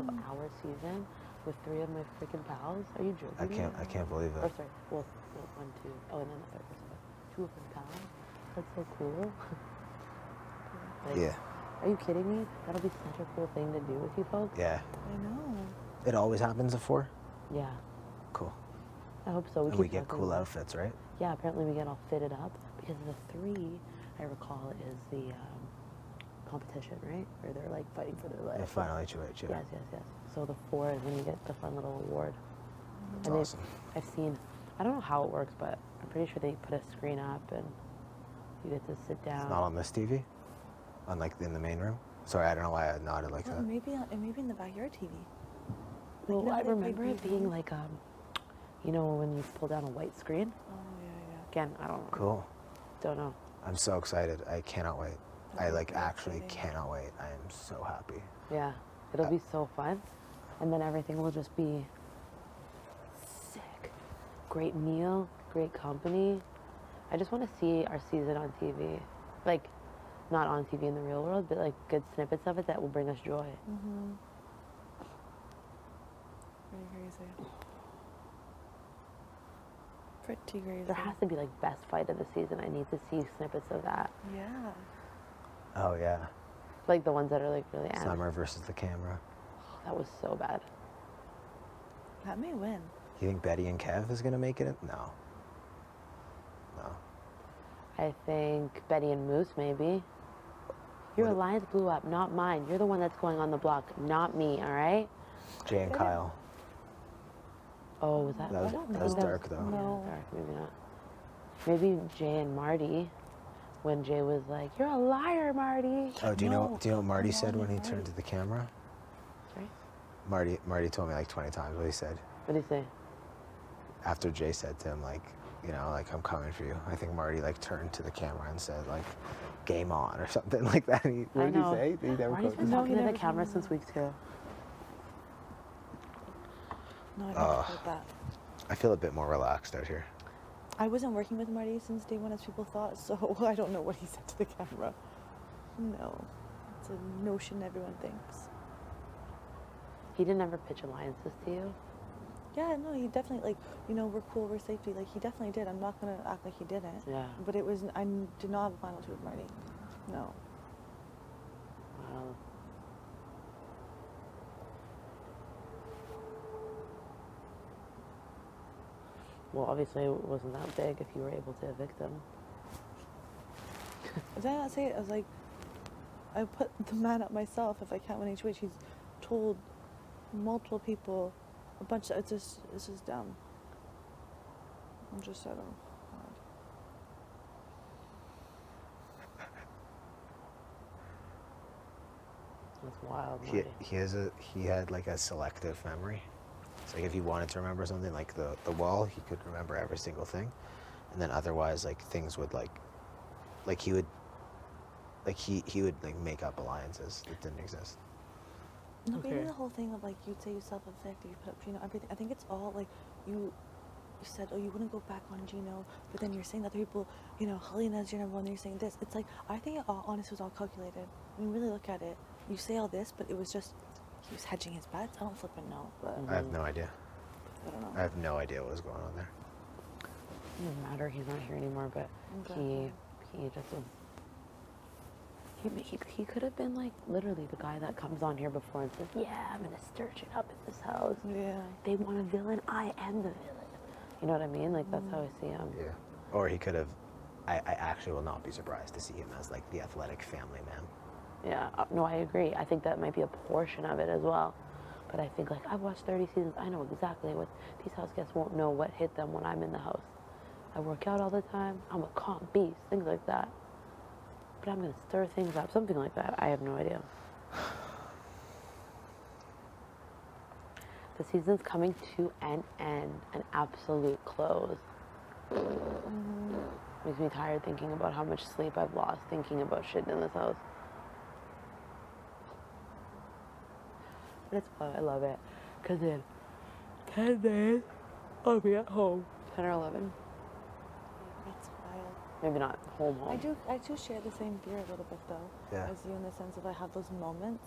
12-hour season with 3 of my freaking pals. Are you joking? I can't believe Or it. sorry, well, 1, 2. Oh, and then the third person. But 2 of my pals. That's so cool. Like, Yeah. Are you kidding me? That'll be such a cool thing to do with you folks. Yeah. I know. It always happens at 4? Yeah. Cool. I hope so. And keep we get talking cool about it. outfits, right? Yeah, apparently we get all fitted up because the 3, I recall, is the competition, right? Where they're like fighting for their life. The final HOH, yeah. Yes, yes, yes. So the 4 is when you get the fun little award. That's And awesome. I've seen, I don't know how it works, but I'm pretty sure they put a screen up and you get to sit down. It's not on this TV? On like in the main room? Sorry, I don't know why I nodded like Well, that. maybe in the backyard TV. Well, you know how I they play remember it Breeze being One? like, you know, when you pull down a white screen. Oh yeah, Again, I Cool. don't know. I'm so excited. I cannot wait. That'll I be like pretty actually exciting. cannot wait. I am so happy. Yeah, it'll be so fun. And then everything will just be sick. Great meal, great company. I just want to see our season on TV. Like, not on TV in the real world, but like good snippets of it that will bring us joy. Mm-hmm. Pretty crazy. Pretty crazy. There has to be like best fight of the season. I need to see snippets of that. Yeah. Oh yeah. Like the ones that are like really Summer versus the camera. That was so bad. That may win. You think Betty and Kev is gonna make it? No. No. I think Betty and Moose maybe. Your What- alliance blew up, not mine. You're the one that's going on the block, not me, all right? Jay and Kyle. Oh, was that? That was- I don't that think was dark, though. No. Yeah, dark, maybe not. Maybe Jay and Marty, when Jay was like, "You're a liar, Marty." Oh, do you know what Marty I'm said when he Marty. turned to the camera? Sorry? Marty told me like 20 times what he said. What did he say? After Jay said to him, like, you know, like, I'm coming for you. I think Marty like turned to the camera and said like, game on or something like that. What did he say? Did he never Marty's quote been this? No, talking he to the never camera told me since that. week 2. No, I never heard that. I feel a bit more relaxed out here. I wasn't working with Marty since day 1, as people thought, so I don't know what he said to the camera. No. It's a notion everyone thinks. He didn't ever pitch alliances to you? Yeah, no, he definitely, like, you know, we're cool, we're safety. Like, he definitely did. I'm not going to act like he didn't. Yeah. But it was, I did not have a final 2 with Marty. No. Wow. Well, obviously it wasn't that big if you were able to evict him. Did I not say it? I was like, I put the man up myself if I can't win HOH. He's told multiple people a bunch of, it's just dumb. I'm just so dumb. That's wild, He Marty. he had like a selective memory. It's like if he wanted to remember something like the wall, he could remember every single thing, and then otherwise like things would like he would like make up alliances that didn't exist. No, but even Okay. the whole thing of like you say you self-inflicted, you put up Gino, everything. I think it's all like you said, oh, you wouldn't go back on Gino, but then you're saying that other people, you know, Helena's your number one. You're saying this. It's like I think it all honestly was all calculated. When you really look at it, you say all this, but it was just he was hedging his bets. I don't flipping know, but I have no idea. I don't know. I have no idea what was going on there. It doesn't matter. He's not here anymore. But Exactly. he just was. He could have been like literally the guy that comes on here before and says, "Yeah, I'm gonna stir shit up in this house. Yeah. They want a villain. I am the villain." You know what I mean? Like that's how I see him. Yeah. Or he could have. I actually will not be surprised to see him as like the athletic family man. Yeah. No, I agree. I think that might be a portion of it as well. But I think like I've watched 30 seasons. I know exactly what these house guests won't know what hit them when I'm in the house. I work out all the time. I'm a calm beast. Things like that. But I'm gonna stir things up. Something like that. I have no idea. The season's coming to an end, an absolute close. Makes me tired thinking about how much sleep I've lost thinking about shit in this house. But it's fun. I love it. Because in 10 days, I'll be at home. 10 or 11. That's wild. Maybe not home. I do share the same fear a little bit though Yeah. as you in the sense of I have those moments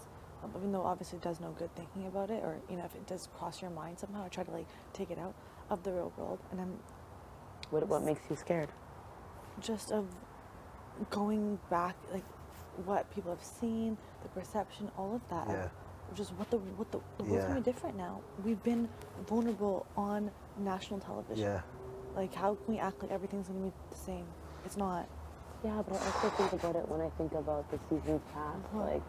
even though obviously it does no good thinking about it, or if it does cross your mind somehow, I try to like take it out of the real world, and I'm What makes you scared? just of going back, like what people have seen, the perception, all of that. Yeah. Of just what the world's Yeah. gonna be different now. We've been vulnerable on national television. Yeah. Like, how can we act like everything's gonna be the same? It's not. Yeah, but I also think about it when I think about the seasons past. Like,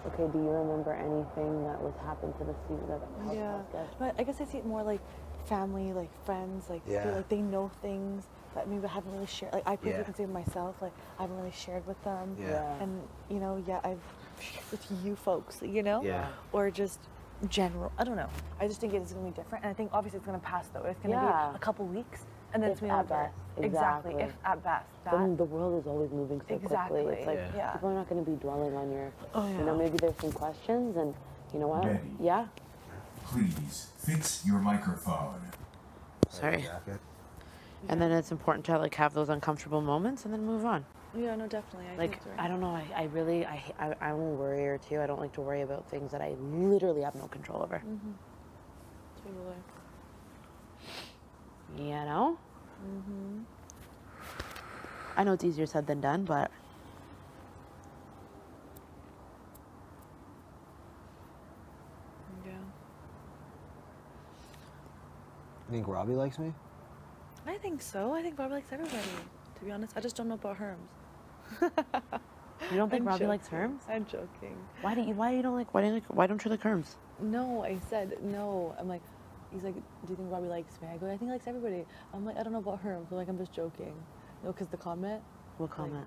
okay, do you remember anything that was happened to the season that Yeah. But I guess I see it more like family, like friends, like Yeah. they know things that maybe I haven't really shared. Like I personally Yeah. can say myself, like I haven't really shared with them. Yeah. And I've shared with you folks, Yeah. or just general. I don't know. I just think it's gonna be different, and I think obviously it's gonna pass though. It's gonna Yeah. be a couple weeks, and then If it's gonna be at over. best. Exactly. Exactly. If at best. Then the world is always moving so Exactly. quickly. It's like Yeah. people are not going to be dwelling on your. Oh, You know, yeah. maybe there's some questions, and you know what? Ready. Yeah. Please fix your microphone. Sorry. Jacket. And then it's important to like have those uncomfortable moments and then move on. Yeah. No, definitely. I Like think it's I don't know. I really I'm a worrier too. I don't like to worry about things that I literally have no control over. totally. You know. I know it's easier said than done, but Yeah. You think Robbie likes me? I think so. I think Barbara likes everybody. To be honest, I just don't know about Herms. you don't think I'm Robbie likes joking. Herms? I'm joking. Why don't you like why don't you like Herms? No, I said no. I'm like, he's like, do you think Robbie likes me? I go, I think he likes everybody. I'm like, I don't know about Herms. I'm like, I'm just joking. No, because the comment, What comment?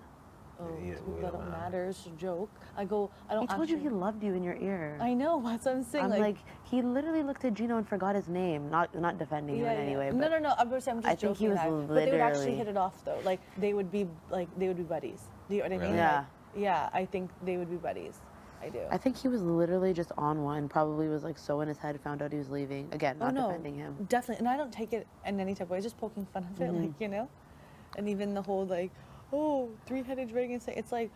oh, Yeah, to we people that don't don't know. matter, it's a joke. I go, I don't He told you actually- he loved you in your ear. I know, that's what I'm saying. I'm like, he literally looked at Gino and forgot his name. Not defending him in any way. No, But no. I'm just saying, I'm just I think he joking was that. But they would actually literally- hit it off though. Like they would be buddies. Do you know what I mean? Really? Yeah. Like, yeah, I think they would be buddies. I do. I think he was literally just on one. Probably was like so in his head, found out he was leaving. Again, not defending him. Definitely. And I don't take it in any type of way. It's just poking fun of it, like, And even the whole like, oh, three-headed dragon thing. It's like,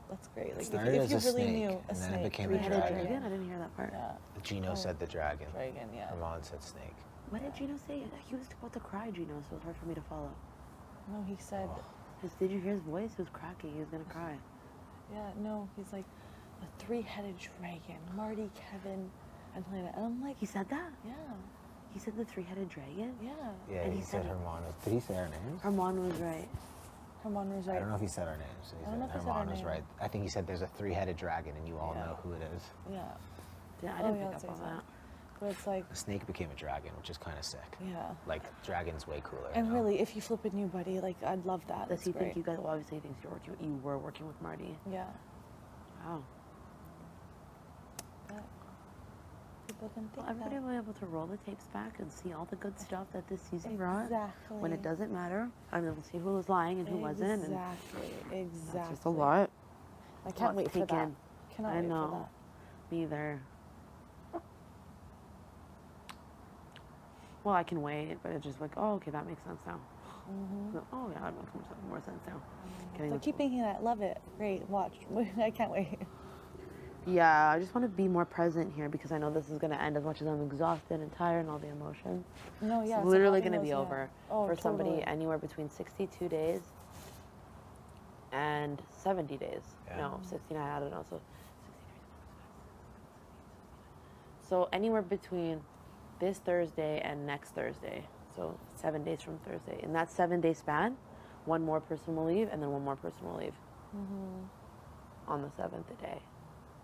that's great. Like Started if as you a really snake, knew a and then it snake, became a Three-headed dragon. dragon? I didn't hear that part. Yeah, Gino said the dragon. dragon. Yeah. Herman said snake. What did Gino say? He was about to cry, Gino, so it was hard for me to follow. No, he said, Did you hear his voice? He was cracking. He was gonna cry. yeah. No, he's like, a three-headed dragon. Marty, Kevin, and Helena. And I'm like, He said that? yeah, He said the three-headed dragon? yeah. Yeah, And he he said said- Herman. Did he say our names? Herman was right. Herman was I right. don't know if he said our names. He I don't know said if he said our Herman was name. right. I think he said there's a three-headed dragon, and you all Yeah. know who it is. Yeah. Yeah, I Oh, didn't yeah, pick I'd say up on so. that. But it's like, The snake became a dragon, which is kind of sick. yeah. Like, dragon's way cooler. And you know? really, if you flip a new buddy, like I'd love that. Does That's he great. think you guys? Well, obviously, he thinks you were working with Marty. Yeah. Wow. But people can think Well, everybody that. will be able to roll the tapes back and see all the good stuff that this season brought. Exactly. When it doesn't matter, I'm able to see who was lying and who wasn't. And Exactly. Exactly. that's just a lot. I can't Lot wait to for take that. in. Cannot I wait know. for that. Me either. Well, I can wait, but it's just like, oh, okay, that makes sense now. Oh, yeah, that makes more sense now. Getting So the- keep thinking that. Love it. Great. Watch. I can't wait. Yeah, I just want to be more present here because I know this is going to end as much as I'm exhausted and tired and all the emotions. No, yeah. It's so literally having going to be those, over Oh, for somebody totally. anywhere between 62 days and 70 days. Yeah. No, 69, I don't know. So anywhere between this Thursday and next Thursday. So 7 days from Thursday. In that 7-day span, one more person will leave and then one more person will leave on the 7th day.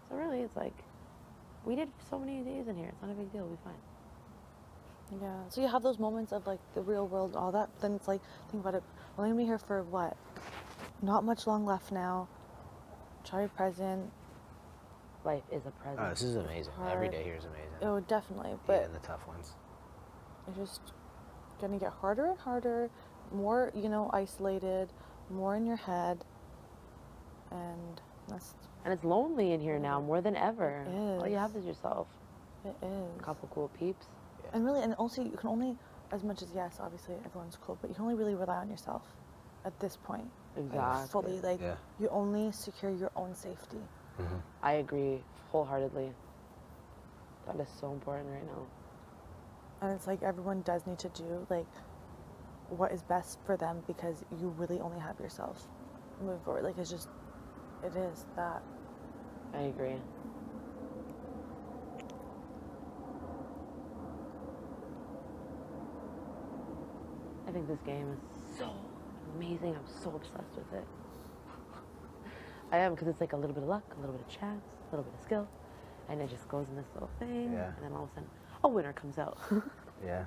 So really, it's like, we did so many days in here. It's not a big deal. We'll be fine. Yeah. So you have those moments of like the real world, all that. Then it's like, think about it. We're only gonna be here for what? Not much long left now. Try to be present. Life is a present. Oh, this is amazing. Hard. Every day here is amazing. Oh, definitely. Yeah, But and the tough ones. it's just gonna get harder and harder. More, isolated. More in your head. And that's And it's lonely in here now more than ever. It All you is. have is yourself. it is. A couple cool peeps. And really, and also you can only, as much as yes, obviously everyone's cool, but you can only really rely on yourself at this point. Exactly. Fully, like Yeah. you only secure your own safety. I agree wholeheartedly. That is so important right now. And it's like everyone does need to do like what is best for them because you really only have yourself moving forward. Like it is that. I agree. I think this game is so amazing. I'm so obsessed with it. I am, because it's like a little bit of luck, a little bit of chance, a little bit of skill, and it just goes in this little thing, Yeah. and then all of a sudden, a winner comes out. Yeah.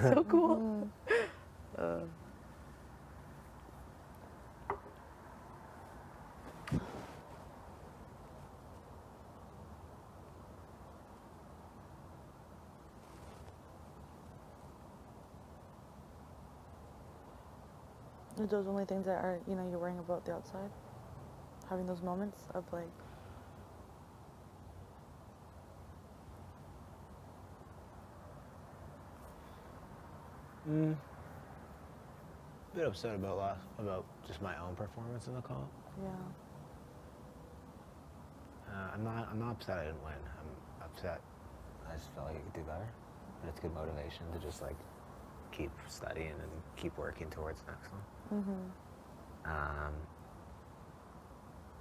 So cool. Are those only things that are, you're worrying about the outside? Having those moments of like, Bit upset about just my own performance in the call. yeah. I'm not upset I didn't win. I'm upset. I just felt like I could do better, and it's good motivation to just like keep studying and keep working towards the next one.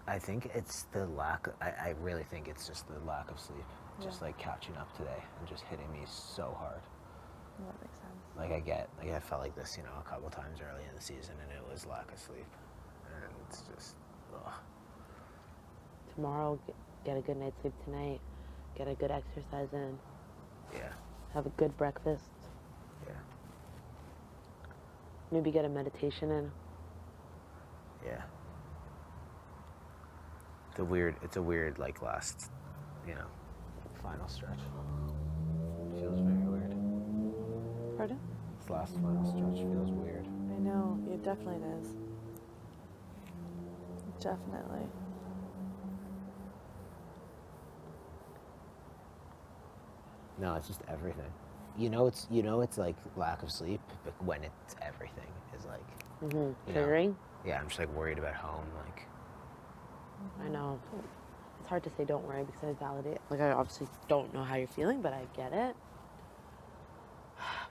I think it's the lack. I really think it's just the lack of sleep. Just like catching up today and just hitting me so hard. That makes sense. I felt like this, a couple times early in the season, and it was lack of sleep, and it's just, ugh. Tomorrow, get a good night's sleep tonight. Get a good exercise in. Yeah, Have a good breakfast. yeah, Maybe get a meditation in. yeah. It's a weird like last, final stretch. Feels very weird. Pardon? This last final stretch feels weird. I know, it definitely is. Definitely. No, it's just everything. It's like lack of sleep, but when it's everything is like, Triggering. yeah, I'm just like worried about home, like. I know. It's hard to say don't worry because I validate. Like, I obviously don't know how you're feeling, but I get it.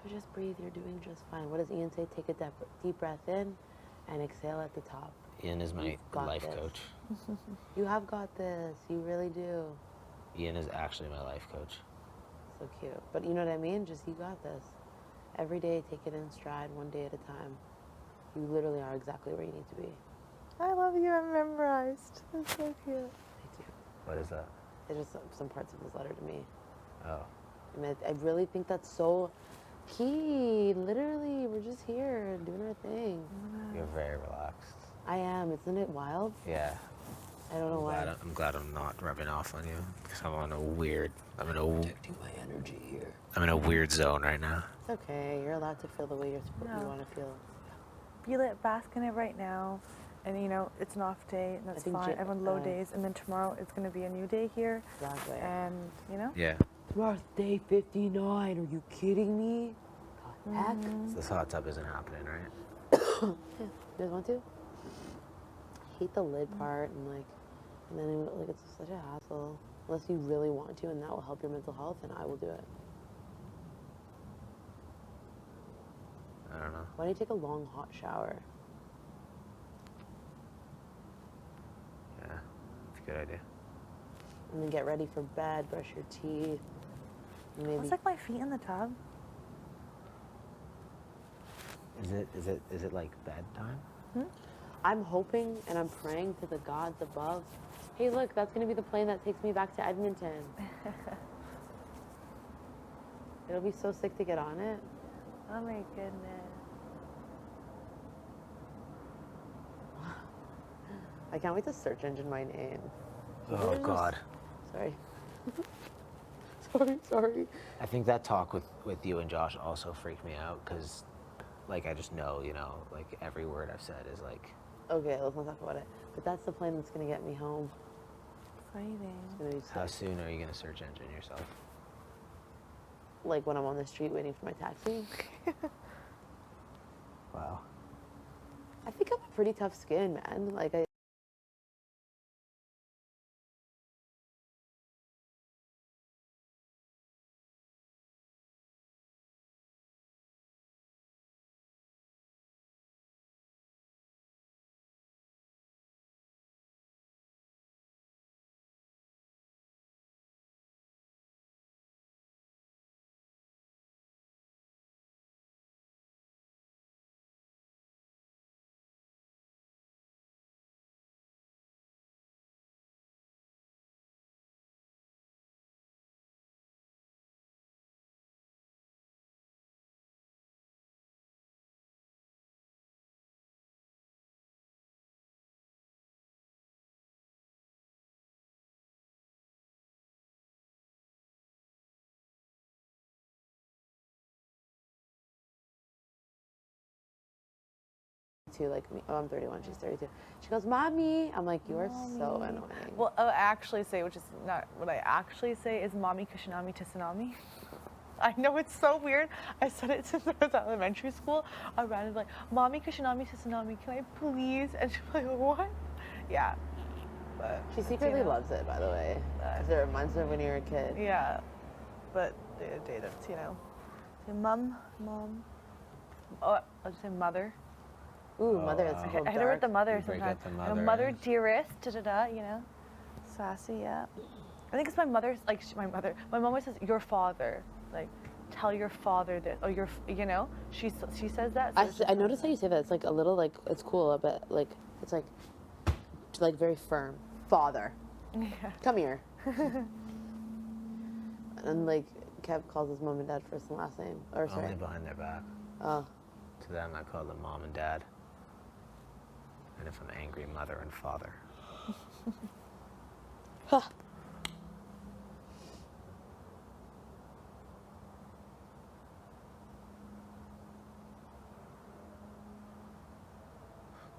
But just breathe. You're doing just fine. What does Ian say? Take a deep breath in and exhale at the top. Ian is my You've got life this. coach. You have got this. You really do. Ian is actually my life coach. So cute. But you know what I mean? Just you got this. Every day, take it in stride, one day at a time. You literally are exactly where you need to be. I love you, I'm memorized. That's so cute. Thank you. What is that? It's just some parts of this letter to me. Oh. I really think that's so key. Literally, we're just here doing our thing. You're very relaxed. I am. Isn't it wild? Yeah. I don't know why. I'm glad I'm not rubbing off on you because I'm in a weird zone right now. It's okay. You're allowed to feel the way you want to feel. Feel it, bask in it right now. And it's an off day, and that's think fine. Everyone low days, and then tomorrow it's going to be a new day here. Exactly. And, Yeah. Tomorrow's day 59. Are you kidding me? The heck? This hot tub isn't happening, right? Yeah. You guys want to? I hate the lid part and then it's such a hassle. Unless you really want to and that will help your mental health, then I will do it. I don't know. Why don't you take a long hot shower? Yeah, it's a good idea. And then get ready for bed, brush your teeth. Maybe It's like my feet in the tub. Is it like bedtime? I'm hoping and I'm praying to the gods above. Hey, look, that's going to be the plane that takes me back to Edmonton. It'll be so sick to get on it. Oh my goodness. I can't wait to search engine my name. Oh God. Sorry. sorry. I think that talk with you and Josh also freaked me out because, like, I just know, like every word I've said is like. Okay, let's not talk about it. But that's the plane that's going to get me home. Exciting. It's gonna be How sick. soon are you gonna search engine yourself? Like when I'm on the street waiting for my taxi. Wow. I think I'm a pretty tough skin, man. Like, 32 like me. Oh, I'm 31. She's 32. She goes, "Mommy." I'm like, "You are so annoying." Well, I actually say, which is not what I actually say, is "Mommy Kushinami Tsunami." I know it's so weird. I said it since I was elementary school. I ran like, "Mommy Kushinami Tsunami, can I please?" And she's like, "What?" Yeah. But She it's, secretly loves it, by the way, because it reminds her of when you were a kid. Yeah. But day that's, say mom. Oh, I'll just say mother. Ooh, mother, it's a I little hit her with the dark. mother You break sometimes. up the mother, Mother eh? dearest, sassy, yeah. I think it's my mother's, like, my mother. My mom always says, "Your father." Like, tell your father this. Or she says that. So I noticed how you say that. It's like a little, like, it's cool, but, like, it's like very firm. Father. Yeah. Come here. And, like, Kev calls his mom and dad first and last name. Or, sorry. Only behind their back. Oh. To them, I call them mom and dad. And if I'm angry, mother and father. Huh.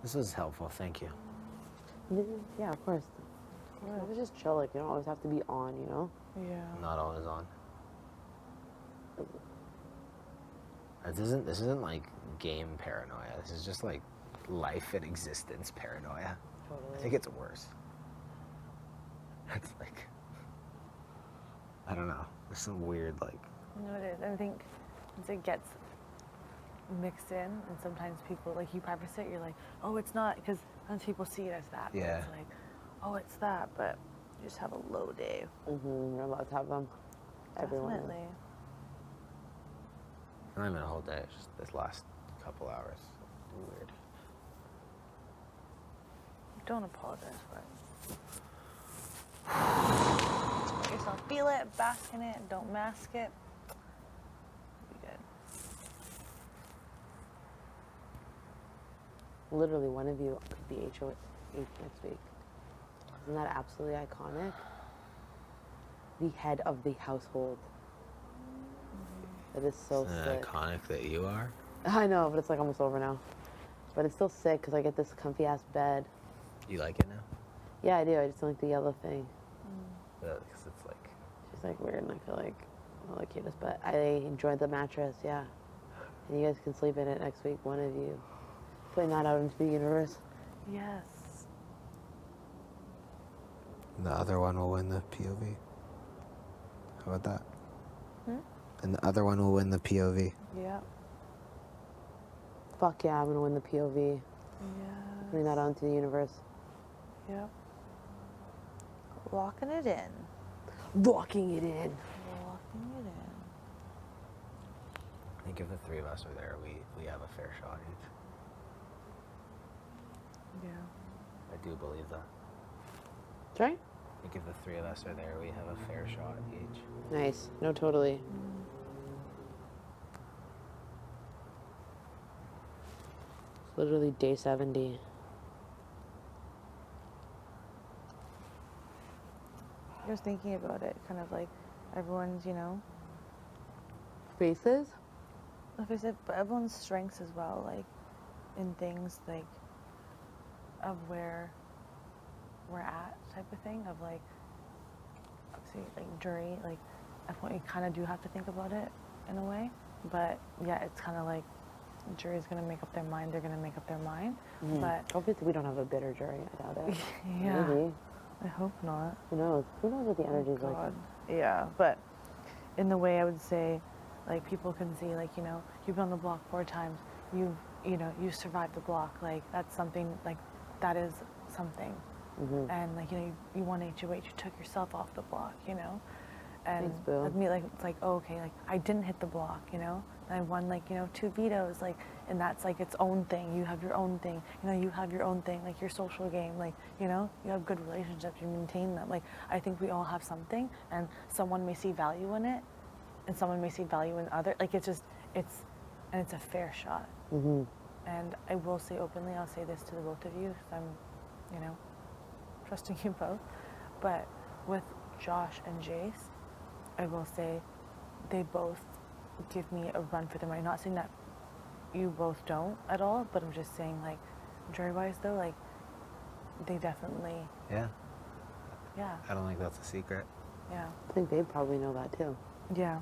This was helpful, thank you. Yeah, of course. It was just chill. Like, you don't always have to be on, you know? Yeah. I'm not always on. This isn't like game paranoia. This is just like life and existence paranoia. Totally. I think it's worse. It's like, I don't know. There's some weird like. No, it is. I think once it gets mixed in, and sometimes people, like, you preface it, you're like, "Oh, it's not," because sometimes people see it as that. But Yeah. it's like, "Oh, it's that," but you just have a low day. Mm-hmm. You're allowed to have them. Everyone. Definitely. Not even a whole day. It's just this last couple hours. Weird. Don't apologize for it. Let yourself feel it, bask in it, don't mask it. Be good. Literally, one of you could be HOH next week. Isn't that absolutely iconic? The head of the household. It is so Isn't sick. it iconic that you are? I know, but it's like almost over now. But it's still sick because I get this comfy ass bed. You like it now? Yeah, I do. I just don't like the yellow thing. Because it's like. It's like weird, and I feel like I'm the cutest. But I enjoyed the mattress, yeah. And you guys can sleep in it next week, one of you. Putting that out into the universe. Yes. The other one will win the POV. How about that? And the other one will win the POV. Yeah. Fuck yeah, I'm gonna win the POV. Yeah. Putting that out into the universe. Yep. Locking it in. Locking it in. Locking it in. I think if the three of us are there, we have a fair shot each. Yeah. I do believe that. Sorry? I think if the three of us are there, we have a fair shot each. Nice. No, totally. It's literally day 70. I was thinking about it, kind of like everyone's, Faces? like I said, but everyone's strengths as well, like in things like of where we're at type of thing, of like, obviously, like jury, like at point you kind of do have to think about it in a way, but yeah, it's kind of like jury's gonna make up their mind, they're gonna make up their mind, but Obviously, we don't have a bitter jury. I doubt it. yeah, Maybe. I hope not. Who knows? Who knows what the energy's like? God. Yeah, but in the way I would say, like, people can see, like, you've been on the block 4 times, you've survived the block, like, that's something, like, that is something. And, like, you won HOH, you took yourself off the block, and Thanks, Boo. with me, like, it's like, oh, okay, like, I didn't hit the block, and I won, like, 2 vetoes, like, and that's, like, its own thing. You have your own thing, you have your own thing, like, your social game, like, you have good relationships, you maintain them. Like, I think we all have something, and someone may see value in it, and someone may see value in other, like, it's a fair shot. And I will say openly, I'll say this to the both of you, because I'm, trusting you both, but with Josh and Jace, I will say they both give me a run for their money. Not saying that you both don't at all, but I'm just saying, like, jury-wise though, like, they definitely, Yeah. yeah, I don't think that's a secret. yeah, I think they probably know that too. yeah.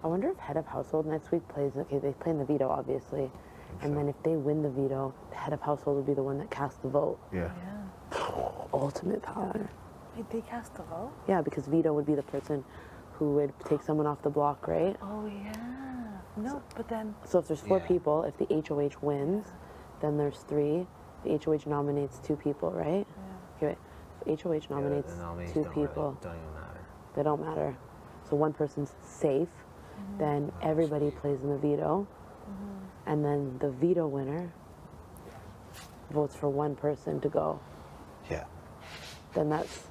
I wonder if head of household next week plays. Okay, they play in the veto, obviously, and then if they win the veto, the head of household would be the one that casts the vote. Yeah. Yeah. Ultimate power. Wait, they cast the vote? Yeah, because veto would be the person who would take someone off the block, right? Oh, yeah. No, but then, So if there's 4 Yeah. people, if the HOH wins, then there's 3. The HOH nominates 2 people, right? yeah. Okay, wait. If HOH nominates the nominees 2 don't people, really, don't even matter. they don't matter. So one person's safe, then everybody plays in the veto, and then the veto winner votes for one person to go. Yeah. Then that's,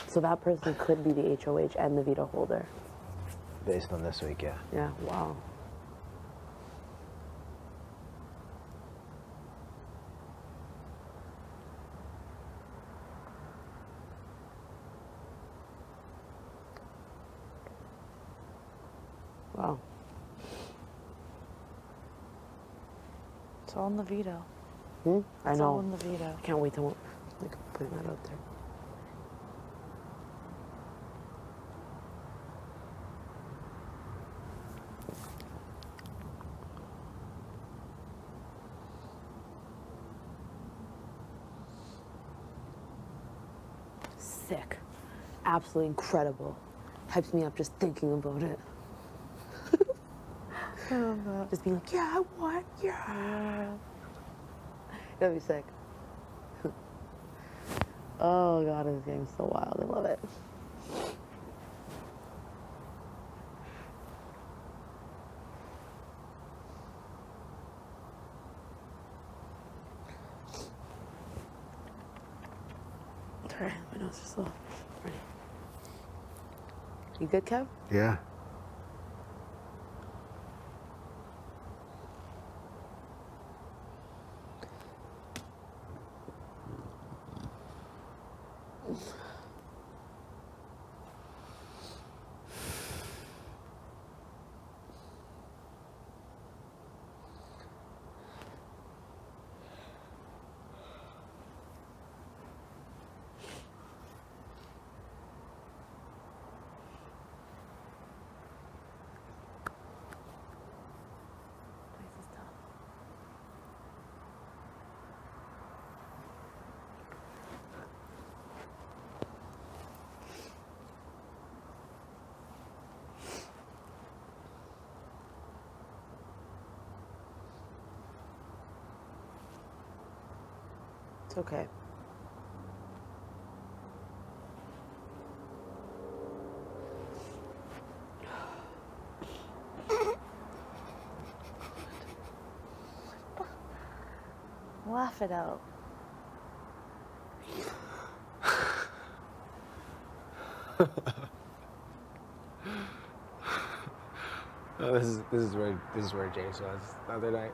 so that person could be the HOH and the veto holder. Based on this week, yeah. Yeah, wow. Wow. It's all in the veto. I It's all know. in the veto. I can't wait to like putting that out there. Sick. Absolutely incredible. Hypes me up just thinking about it. Just being like, yeah, I won, yeah. That'd be sick. Oh god, this game's so wild. I love it. Sorry, my nose is a little runny. You good, Kev? Yeah. Place is tough. It's okay. Laugh it out. Oh, this is where James was the other night.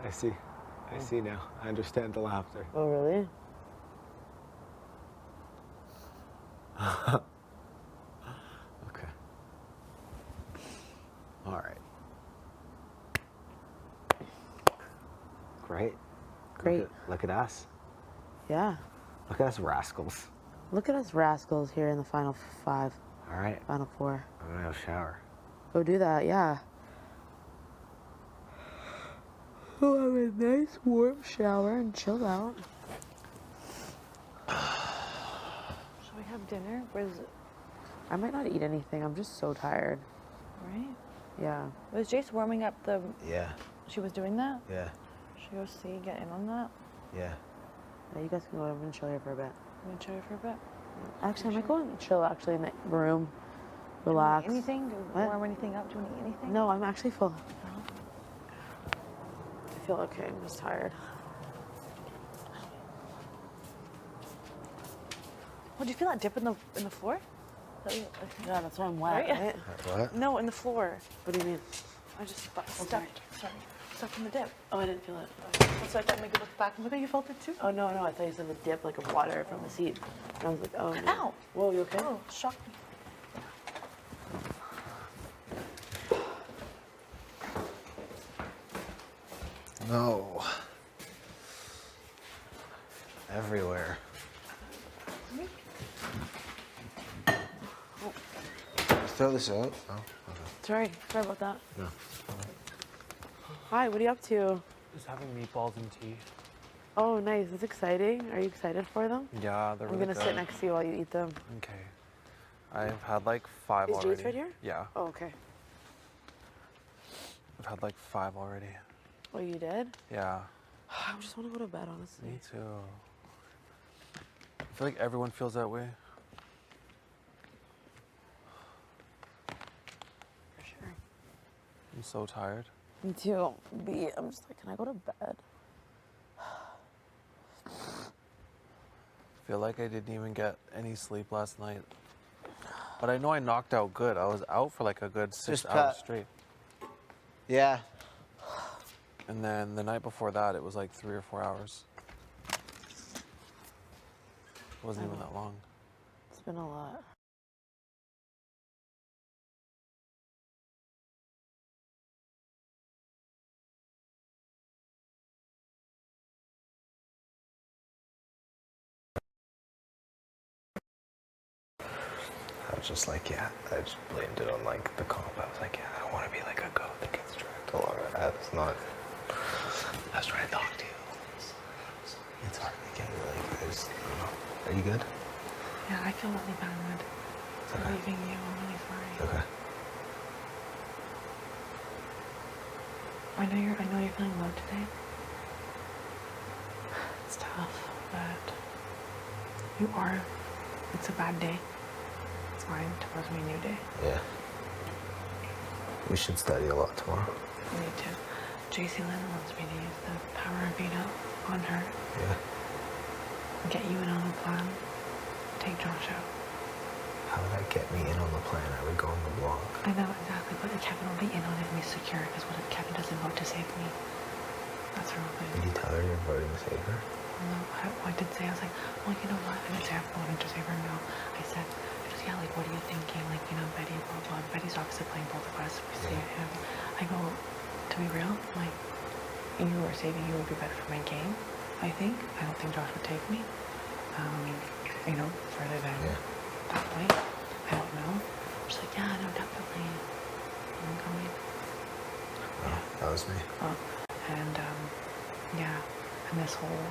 I see now. I understand the laughter. Oh, really? Okay. All right. Great. Great. Look at us. Yeah. Look at us rascals. Look at us rascals here in the final 5, All right. final 4. I'm gonna go shower. Go do that, yeah. Oh, have a nice warm shower and chill out. Shall we have dinner? Where's it? I might not eat anything. I'm just so tired. Right? Yeah. Was Jace warming up the, Yeah. she was doing that? Yeah. Should we go see, get in on that? Yeah. Yeah, you guys can go over and chill here for a bit. I'm gonna chill here for a bit. Actually, I might go and chill actually in the room. Do you wanna Relax. eat anything? Do you What? warm anything up? Do you want to eat anything? No, I'm actually full. No? I feel okay. I'm just tired. Oh, do you feel that dip in the floor? Yeah, that's why I'm wet, Right? right? What? No, in the floor. What do you mean? I just stuck in the dip. Oh, I didn't feel it. That's why I thought maybe look back and look at you felt it too. Oh, no, I thought you said the dip, like of water from the seed. And I was like, oh, no. Ow. Whoa, you okay? Oh, shocked me. No. Everywhere. Throw this out. Oh, okay. Sorry about that. No. Hi, what are you up to? Just having meatballs and tea. Oh, nice. That's exciting. Are you excited for them? Yeah, they're I'm really gonna good. sit next to you while you eat them. Okay. I've had like 5 Is already. Jace right here? Yeah, Oh, okay. I've had like 5 already. Oh, you did? Yeah, I just want to go to bed, honestly. me too. I feel like everyone feels that way. For sure. I'm so tired. Me too. I'm just like, can I go to bed? I feel like I didn't even get any sleep last night. But I know I knocked out good. I was out for like a good 6 Just hours cut. straight. Yeah. And then the night before that, it was like 3 or 4 hours. It wasn't even that long. It's been a lot. I was just like, yeah, I just blamed it on like the comp. I was like, yeah, I don't want to be like a goat that gets dragged along. That's not. I was trying to talk to you. It's hard to get like, I just, I don't know. Are you good? Yeah, I feel really bad for Okay. leaving you. I'm really sorry. Okay. I know you're feeling low today. It's tough, but it's a bad day. It's fine. Tomorrow's gonna be a new day. Yeah. We should study a lot tomorrow. Me too. JC Lynn wants me to use the power of Vita on her. Yeah. Get you in on the plan. Take Josh out. How would that get me in on the plan? I would go on the blog. I know exactly, but Kevin will be in on it and be secure. Because what if Kevin doesn't vote to save me? That's her whole Did thing. you tell her you're voting to save her? No, I did say, I was like, well, you know what? I didn't say I'm voting to save her. No, I said, yeah, like, what are you thinking? Like, you know, Betty, blah, blah. Betty's obviously playing both of us. We see him. I go, to be real, like, you or saving you would be better for my game, I think. I don't think Josh would take me. You know, further than that point. I don't know. She's like, yeah, no, definitely. I'm coming. Oh, that was me. Oh, and, yeah. And this whole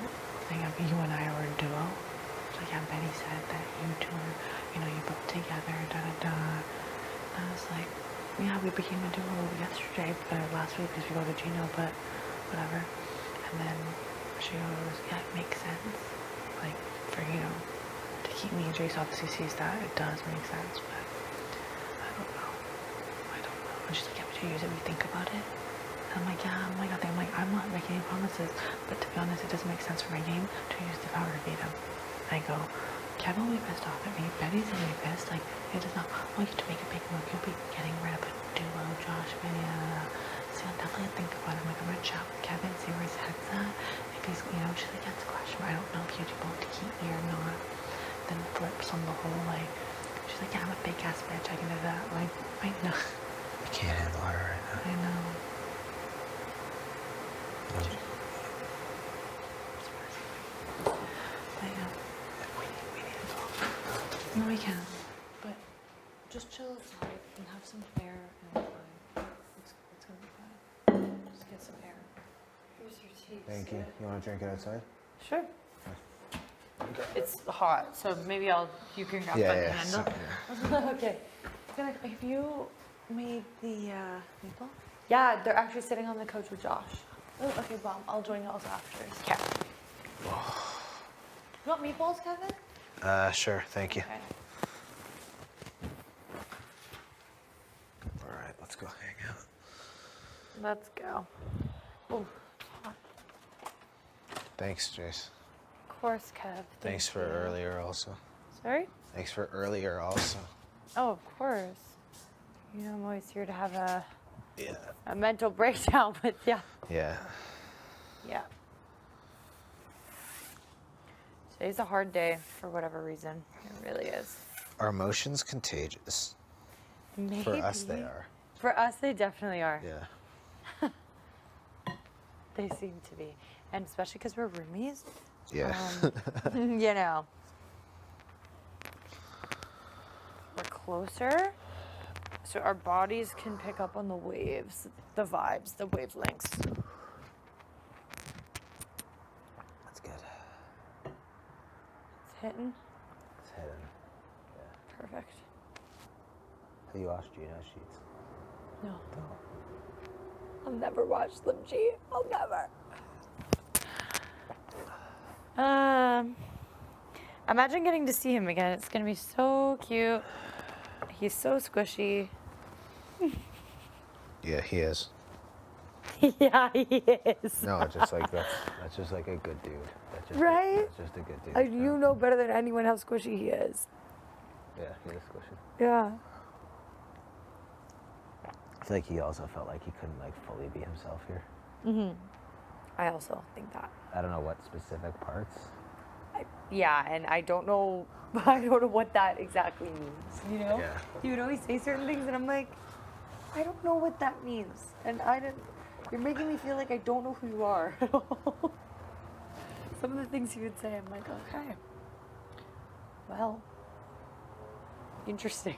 thing of you and I were a duo. So yeah, Betty said that you two are, you know, you both together, da-da-da. And I was like, yeah, we became a duo yesterday, last week because we go to Gino, but whatever. And then she goes, yeah, it makes sense. Like, for, you know, to keep me and Jace obviously sees that. It does make sense, but I don't know. And she's like, yeah, would you use it? We think about it. I'm like, yeah, I'm like, I'm not making any promises, but to be honest, it doesn't make sense for my game to use the power of Vita. I go, Kevin will be pissed off at me, Betty's gonna be pissed, like, it does not want you to make a big move, you'll be getting rid of a duo, Josh, Betty, so I'll definitely think about it. I'm like, I'm gonna chat with Kevin, see where his head's at, if he's, you know, she's like, that's a question, I don't know if you'd vote to keep me or not, then flips on the whole, like, she's like, yeah, I'm a big ass bitch, I can do that, like, I know. I can't handle her right now. I know. We need to talk. No, we can. But just chill outside and have some air and we're fine. It's gonna be fine. Just get some air. Here's your tea. Thank you. You want to drink it outside? Sure. It's hot, so maybe you can grab Yeah, the yeah. handle. Okay. Have you made the meatball? Yeah, they're actually sitting on the couch with Josh. Oh, okay, Bob. I'll join you also after. Okay. You want meatballs, Kevin? Sure. Thank you. Okay. All right, let's go hang out. Let's go. Oh, Thanks, Jace. of course, Kev. Thanks for Thank you. earlier also. Sorry? Thanks for earlier also. Oh, of course. You know, I'm always here to have a Yeah. a mental breakdown, but yeah. Yeah. Yeah. Today's a hard day for whatever reason. It really is. Are emotions contagious? Maybe. For us, they are. For us, they definitely are. Yeah. They seem to be. And especially because we're roomies. Yeah. You know. We're closer. So our bodies can pick up on the waves, the vibes, the wavelengths. That's good. It's hitting. It's hidden. Yeah. Perfect. Have you watched Gina's Sheets? No. No. I'll never watch Slim G. I'll never. Imagine getting to see him again. It's gonna be so cute. He's so squishy. Yeah, he is. Yeah, he is. No, it's just like that's just like a good dude. That's just Right? That's just a good dude. You know better than anyone how squishy he is. Yeah, he is squishy. Yeah. I feel like he also felt like he couldn't like fully be himself here. I also think that. I don't know what specific parts. Yeah, and I don't know what that exactly means, you know? Yeah. He would always say certain things and I'm like, I don't know what that means. And you're making me feel like I don't know who you are at all. Some of the things he would say, I'm like, okay. Well, interesting.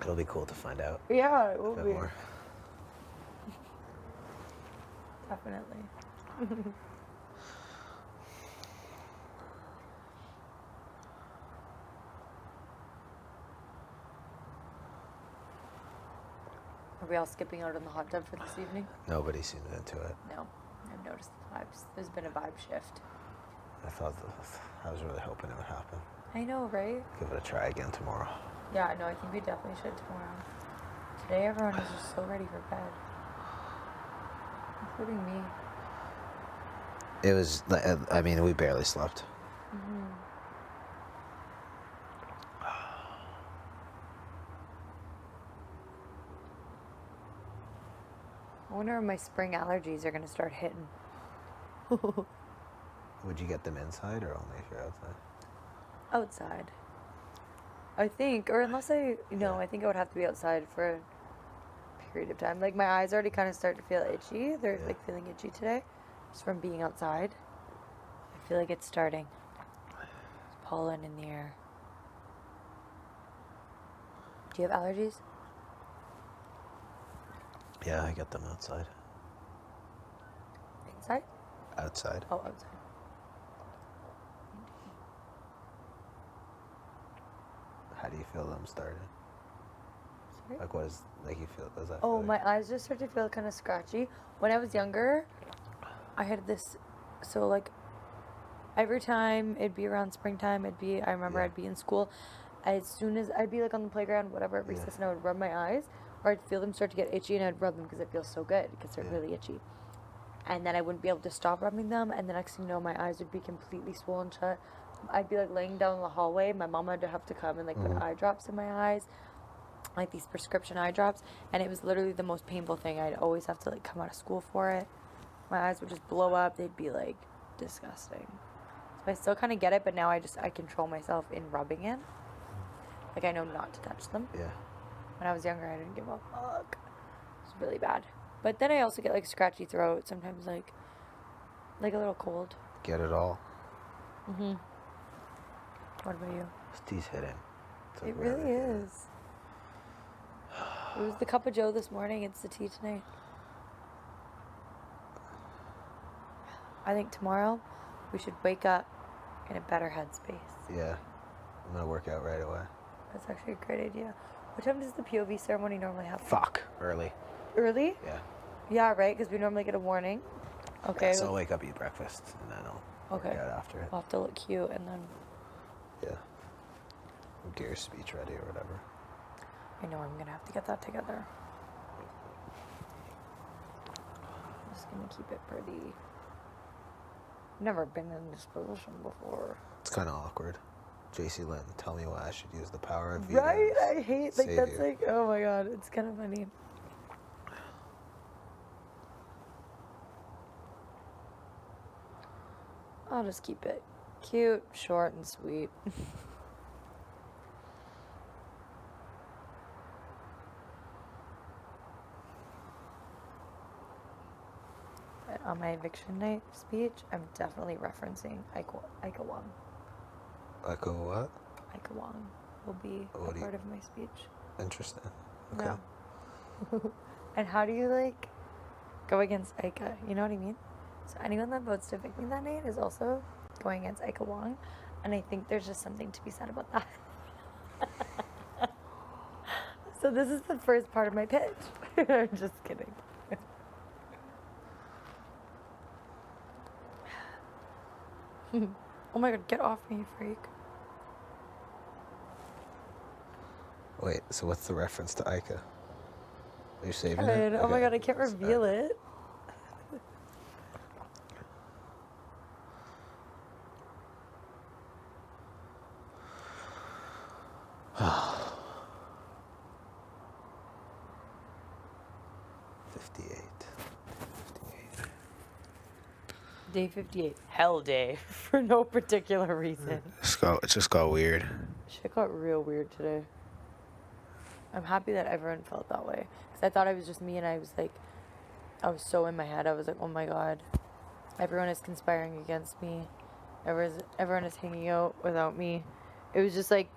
It'll be cool to find out Yeah, it a will bit be. more. Definitely. Are we all skipping out on the hot tub for this evening? Nobody seems into it. No. I've noticed the vibes. There's been a vibe shift. I was really hoping it would happen. I know, right? Give it a try again tomorrow. Yeah, no, I think we definitely should tomorrow. Today everyone is just so ready for bed. Including me. It was, I mean, we barely slept. I wonder if my spring allergies are going to start hitting. Would you get them inside or only if you're outside? Outside. I think, or unless I think I would have to be outside for a period of time. Like my eyes already kind of start to feel itchy. They're like feeling itchy today, just from being outside. I feel like it's starting. There's pollen in the air. Do you have allergies? Yeah, I get them outside. Inside? Outside. Oh, outside. How do you feel them starting? Sorry? Like what is, like you feel, does that Oh, feel my eyes just start to feel kind of scratchy. When I was younger, I had this, so like every time it'd be around springtime, I remember I'd be in school. As soon as I'd be like on the playground, whatever, at recess, and I would rub my eyes, or I'd feel them start to get itchy and I'd rub them because it feels so good because they're really itchy. And then I wouldn't be able to stop rubbing them, and the next thing you know, my eyes would be completely swollen shut. I'd be like laying down in the hallway. My mom would have to come and like put eye drops in my eyes, like these prescription eye drops, and it was literally the most painful thing. I'd always have to like come out of school for it. My eyes would just blow up. They'd be like disgusting. So I still kind of get it, but now I control myself in rubbing it. Like I know not to touch them. Yeah. When I was younger, I didn't give a fuck. It was really bad. But then I also get like scratchy throat, sometimes like a little cold. Get it all. What about you? This tea's hitting. It's like It really is. It was the cup of joe this morning. It's the tea tonight. I think tomorrow we should wake up in a better headspace. Yeah. I'm gonna work out right away. That's actually a great idea. What time does the POV ceremony normally happen? Fuck. Early. Early? Yeah. Yeah, right? Because we normally get a warning. Okay. Yeah, so I'll wake up, eat breakfast, and then I'll work out after it. We'll have to look cute and then... Yeah. Get your speech ready or whatever. I know I'm going to have to get that together. I'm just going to keep it pretty... Never been in this position before. It's kind of awkward. JC Lynn, tell me why I should use the power of vids. Right? I hate, like, Save that's you. like, oh my god, it's kind of funny. I'll just keep it cute, short, and sweet. But on my eviction night speech, I'm definitely referencing Ika Wong. Like a what? Ika Wong will be What a part of my speech. Interesting. Okay. Yeah. And how do you like go against Ika? You know what I mean? So anyone that votes to evict me that night is also going against Ika Wong, and I think there's just something to be said about that. So this is the first part of my pitch. I'm just kidding. Oh my god, get off me, you freak. Wait, so what's the reference to Ica? Are you saving Kevin, it? oh my Okay. god, I can't reveal it. Day 58. Hell day. For no particular reason. It just got weird. Shit got real weird today. I'm happy that everyone felt that way. Because I thought it was just me and I was so in my head. I was like, oh my god. Everyone is conspiring against me. Everyone is hanging out without me. It was just like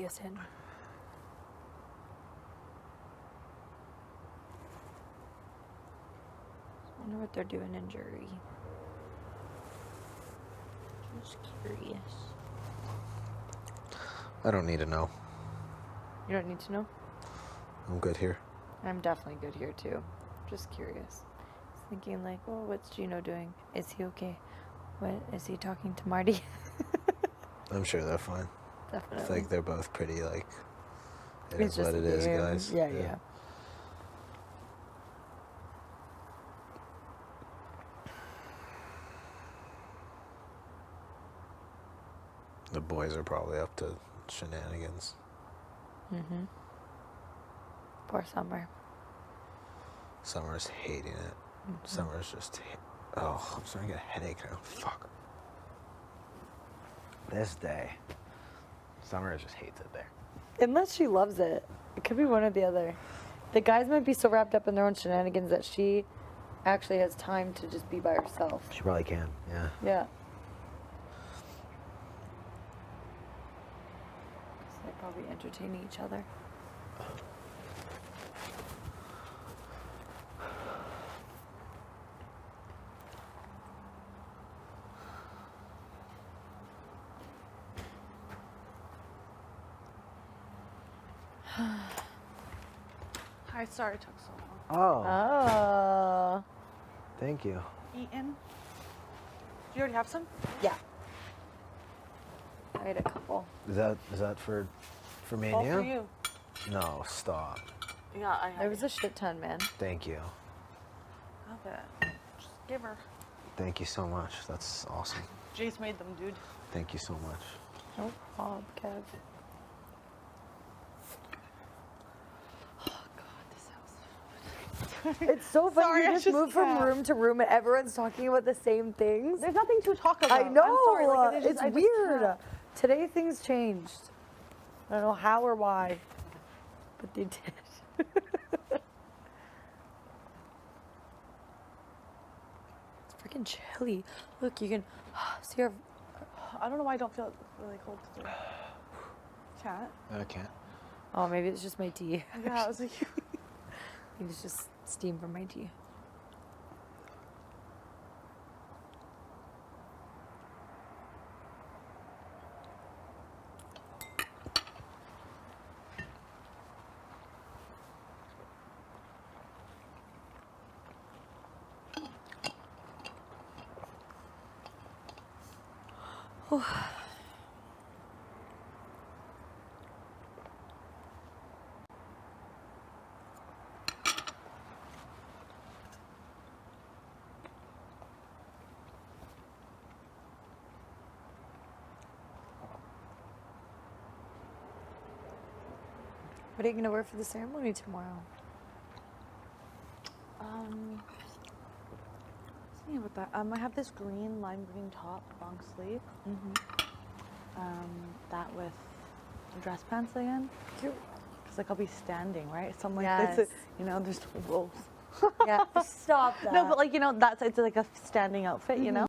Listen. I wonder what they're doing in jury. Just curious. I don't need to know. You don't need to know? I'm good here. I'm definitely good here too. Just curious. Thinking like, oh, what's Gino doing? Is he okay? What is he talking to Marty? I'm sure they're fine. Definitely. I think they're both pretty like. It It's is what just it is, game. guys. Yeah. The boys are probably up to shenanigans. Mm-hmm. Poor Summer. Summer's hating it. Mm-hmm. Summer's just. Oh, I'm starting to get a headache now. Fuck. This day. Summer just hates it there. Unless she loves it. It could be one or the other. The guys might be so wrapped up in their own shenanigans that she actually has time to just be by herself. She probably can, yeah. Yeah. So they're probably entertaining each other. Hi, sorry it took so long. Oh, Oh. thank you. Eaten? Do you already have some? Yeah. I had a couple. Is that for me All and you? for you. No, stop. Yeah, I have There was a shit ton, man. Thank you. Have it. Just give her. Thank you so much. That's awesome. Jace made them, dude. Thank you so much. No problem, Kev. It's so funny. Sorry, I you just just move from can't. room to room and everyone's talking about the same things. There's nothing to talk about. I know. I'm sorry. Like, it is it's just, I just weird. can't. Today things changed. I don't know how or why, but they did. It's freaking chilly. Look, you can see our. I don't know why I don't feel really cold today. Can't. I can't. Oh, maybe it's just my tea. Yeah, I was like, Maybe it's just steam from my tea. What are you gonna wear for the ceremony tomorrow? thinking about that. I have this lime green top, long sleeve. That with dress pants again. Cute. Cause like I'll be standing, right? So I'm like, Yes. this is, there's rules. Yeah, stop that. No, but like it's like a standing outfit, you know.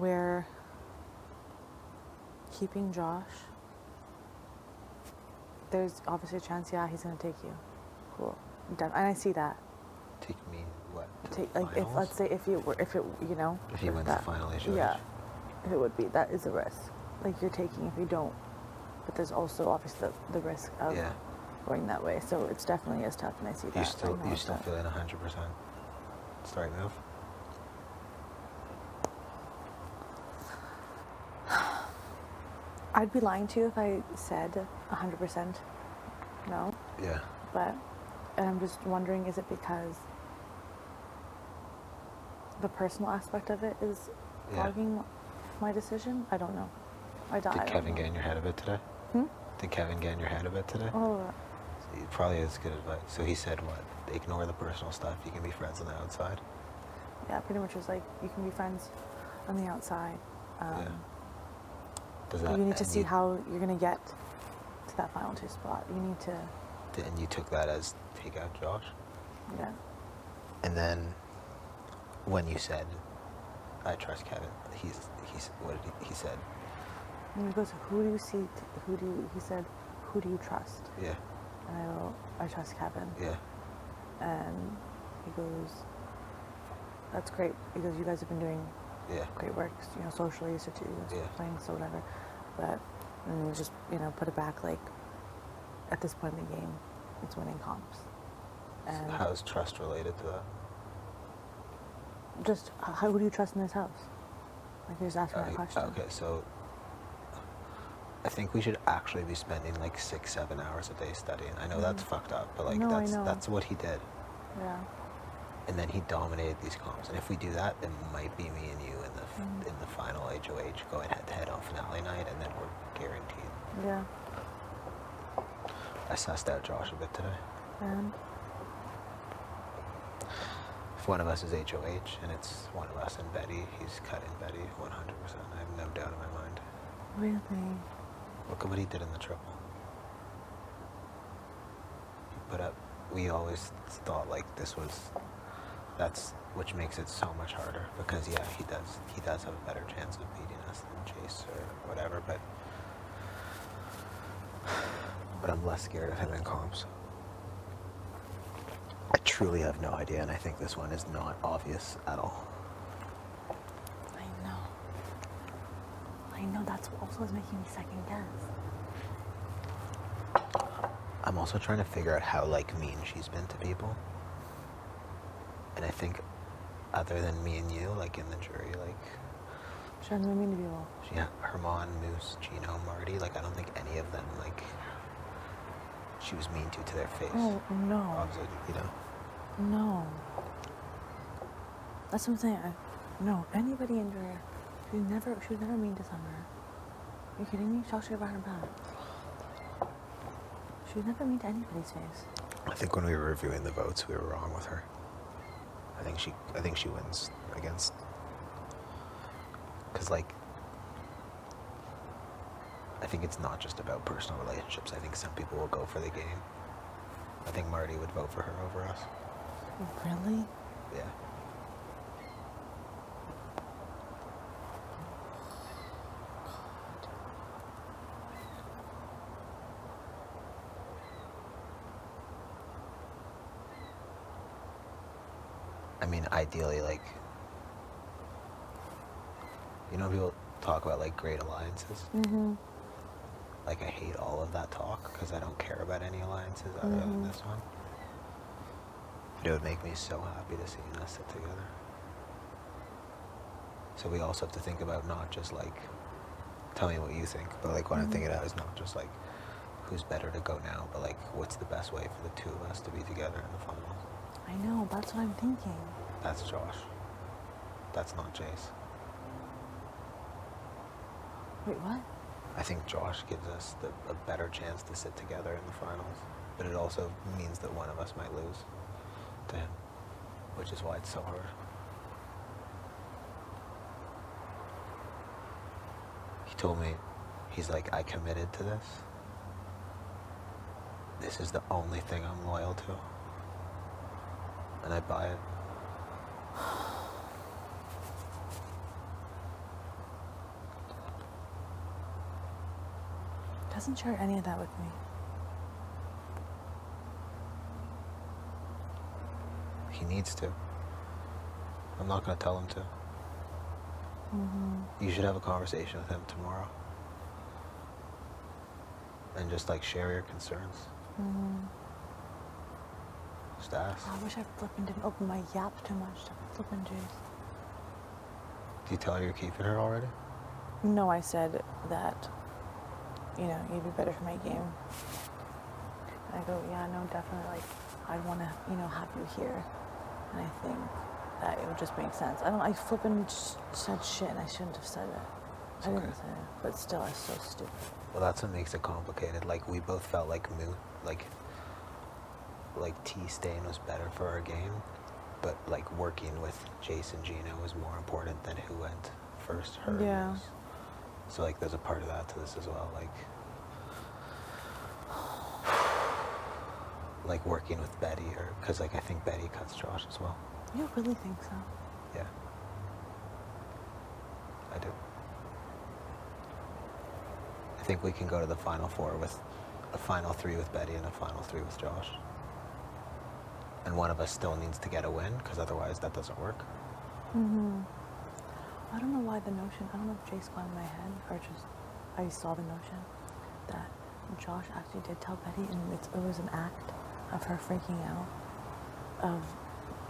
where keeping Josh, there's obviously a chance, yeah, he's gonna take you. Cool. And I see that. Take me what? To Take the like if finals? let's say if it you know. If he wins that, the final HOH? Yeah. If it would be, that is a risk. Like you're taking if you don't. But there's also obviously the risk of going that way. So it's definitely is tough, and I see that. You still feeling 100%? It's the right move. I'd be lying to you if I said 100% no. Yeah. But, and I'm just wondering, is it because the personal aspect of it is blogging my decision? I don't know. Did Kevin get in your head a bit today? Did Kevin get in your head a bit today? Oh. So he probably is good advice. So he said what? Ignore the personal stuff. You can be friends on the outside. Yeah, pretty much was like, you can be friends on the outside. You need to see how you're going to get to that final 2 spot. You need to... And you took that as take out Josh? Yeah. And then when you said, I trust Kevin, what did he said? And he goes, who do you see, he said, who do you trust? Yeah. And I go, I trust Kevin. Yeah. And he goes, that's great, because you guys have been doing great work, you know, socially, playing, so whatever. But, and you just, you know, put it back, like, at this point in the game, it's winning comps. And so how is trust related to that? Just, who do you trust in this house? Like, you're just asking that question. Okay, so I think we should actually be spending like 6-7 hours a day studying. I know that's fucked up, but like that's what he did. Yeah. And then he dominated these comps. And if we do that, it might be me and you in the final HOH going head to head on finale night, and then we're guaranteed. Yeah. I sussed out Josh a bit today. And if one of us is HOH and it's one of us and Betty, he's cutting Betty 100%. I have no doubt in my mind. Really? Look at what he did in the triple. He put up, we always thought like that's which makes it so much harder, because yeah, he does have a better chance of beating us than Chase or whatever, but I'm less scared of him in comps. I truly have no idea, and I think this one is not obvious at all. I know, that's what also is making me second guess. I'm also trying to figure out how like mean she's been to people. And I think other than me and you, like in the jury, like She hasn't been mean to people. Herman, Moose, Gino, Marty, like I don't think any of them like she was mean to their face. Oh no. Obviously, you know. No. That's what I'm saying. No, anybody in jury, she was never mean to Summer. Are you kidding me? She talks to her about her back. She was never mean to anybody's face. I think when we were reviewing the votes, we were wrong with her. I think she wins against, because like I think it's not just about personal relationships. I think some people will go for the game. I think Marty would vote for her over us. Really? Yeah. I mean, ideally, like, you know, people talk about like great alliances. Mm-hmm. Like, I hate all of that talk because I don't care about any alliances other than this one. But it would make me so happy to see us sit together. So we also have to think about not just like, tell me what you think, but like what I'm thinking about is not just like who's better to go now, but like what's the best way for the two of us to be together in the finals. I know, that's what I'm thinking. That's Josh. That's not Jace. Wait, what? I think Josh gives us a better chance to sit together in the finals, but it also means that one of us might lose to him, which is why it's so hard. He told me, he's like, I committed to this. This is the only thing I'm loyal to. And I buy it. hasn't shared any of that with me. He needs to. I'm not going to tell him to. You should have a conversation with him tomorrow. And just like share your concerns. Just ask. I wish I flippin' didn't open my yap too much to flippin' juice. Do you tell her you're keeping her already? No, I said that, you know, you'd be better for my game. And I go, yeah, no, definitely, like, I'd want to, you know, have you here. And I think that it would just make sense. I flippin' said shit and I shouldn't have said it. I didn't say it, but still, it's so stupid. Well, that's what makes it complicated. Like, we both felt like T staying was better for our game, but like working with Jason Gino was more important than who went first. Her. Yeah. So like, there's a part of that to this as well. Like working with Betty, or because like I think Betty cuts Josh as well. You really think so? Yeah. I do. I think we can go to the final four with a final three with Betty and a final three with Josh. And one of us still needs to get a win, because otherwise that doesn't work. I don't know why the notion, I don't know if Jace got in my head, or just, I saw the notion that Josh actually did tell Betty, and it was an act of her freaking out, of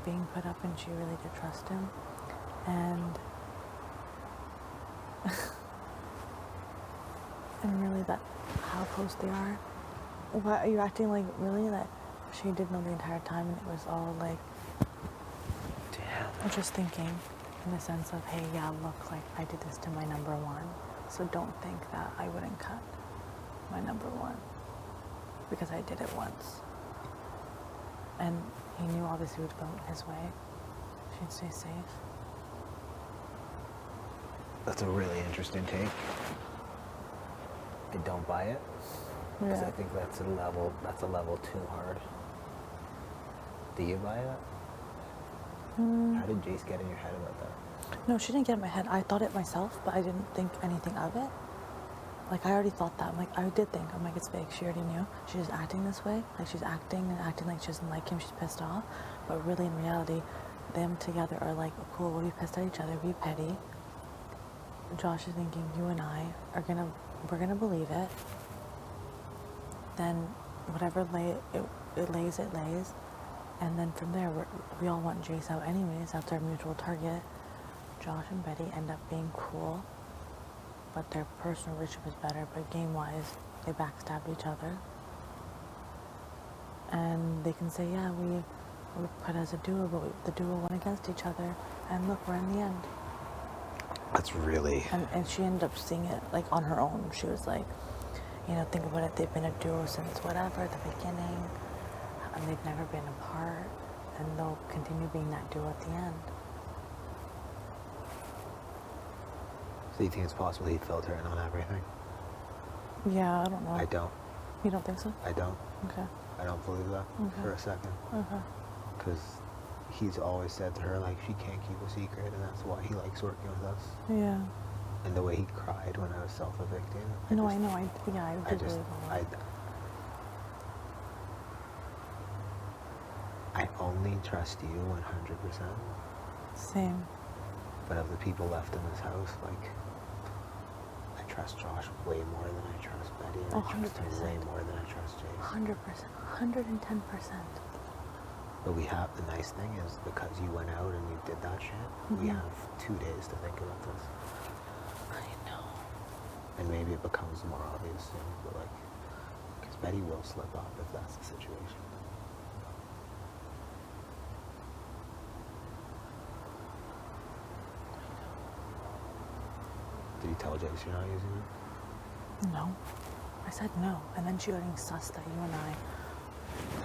being put up, and she really did trust him. And and really that, how close they are. Why are you acting like, really, that she did know the entire time, and it was all like, Damn. I'm just thinking in the sense of, hey, yeah, look, like I did this to my number one, so don't think that I wouldn't cut my number one, because I did it once. And he knew obviously would vote his way. She'd stay safe. That's a really interesting take. I don't buy it, because Yeah. I think that's a level too hard. Do you buy it? How did Jace get in your head about that? No, she didn't get in my head. I thought it myself, but I didn't think anything of it. Like, I already thought that. I'm like, I did think, I'm like, it's fake. She already knew. She's just acting this way. Like, she's acting like she doesn't like him. She's pissed off. But really, in reality, them together are like, oh, cool, we'll be pissed at each other, be petty. Josh is thinking, you and I are we're gonna believe it. Then whatever it lays. And then from there, we all want Jace out anyways. That's our mutual target. Josh and Betty end up being cool, but their personal relationship is better. But game-wise, they backstabbed each other. And they can say, yeah, we put as a duo, but the duo went against each other. And look, we're in the end. That's really... And she ended up seeing it, like, on her own. She was like, you know, think about it, they've been a duo since whatever, the beginning. And they've never been apart, and they'll continue being that duo at the end. So you think it's possible he filled her in on everything? Yeah, I don't know. I don't. You don't think so? I don't. Okay. I don't believe that for a second. Okay. Because he's always said to her, like, she can't keep a secret, and that's why he likes working with us. Yeah. And the way he cried when I was self-evicting. I know. I do believe all that. I only trust you 100%. Same. But of the people left in this house, like, I trust Josh way more than I trust Betty, and I trust him way more than I trust Jace. 100%. 110%. But we have, the nice thing is, because you went out and you did that shit, we have 2 days to think about this. I know. And maybe it becomes more obvious soon, but like, because Betty will slip up if that's the situation. Did you tell Jace you're not using it? No. I said no. And then she got sus that you and I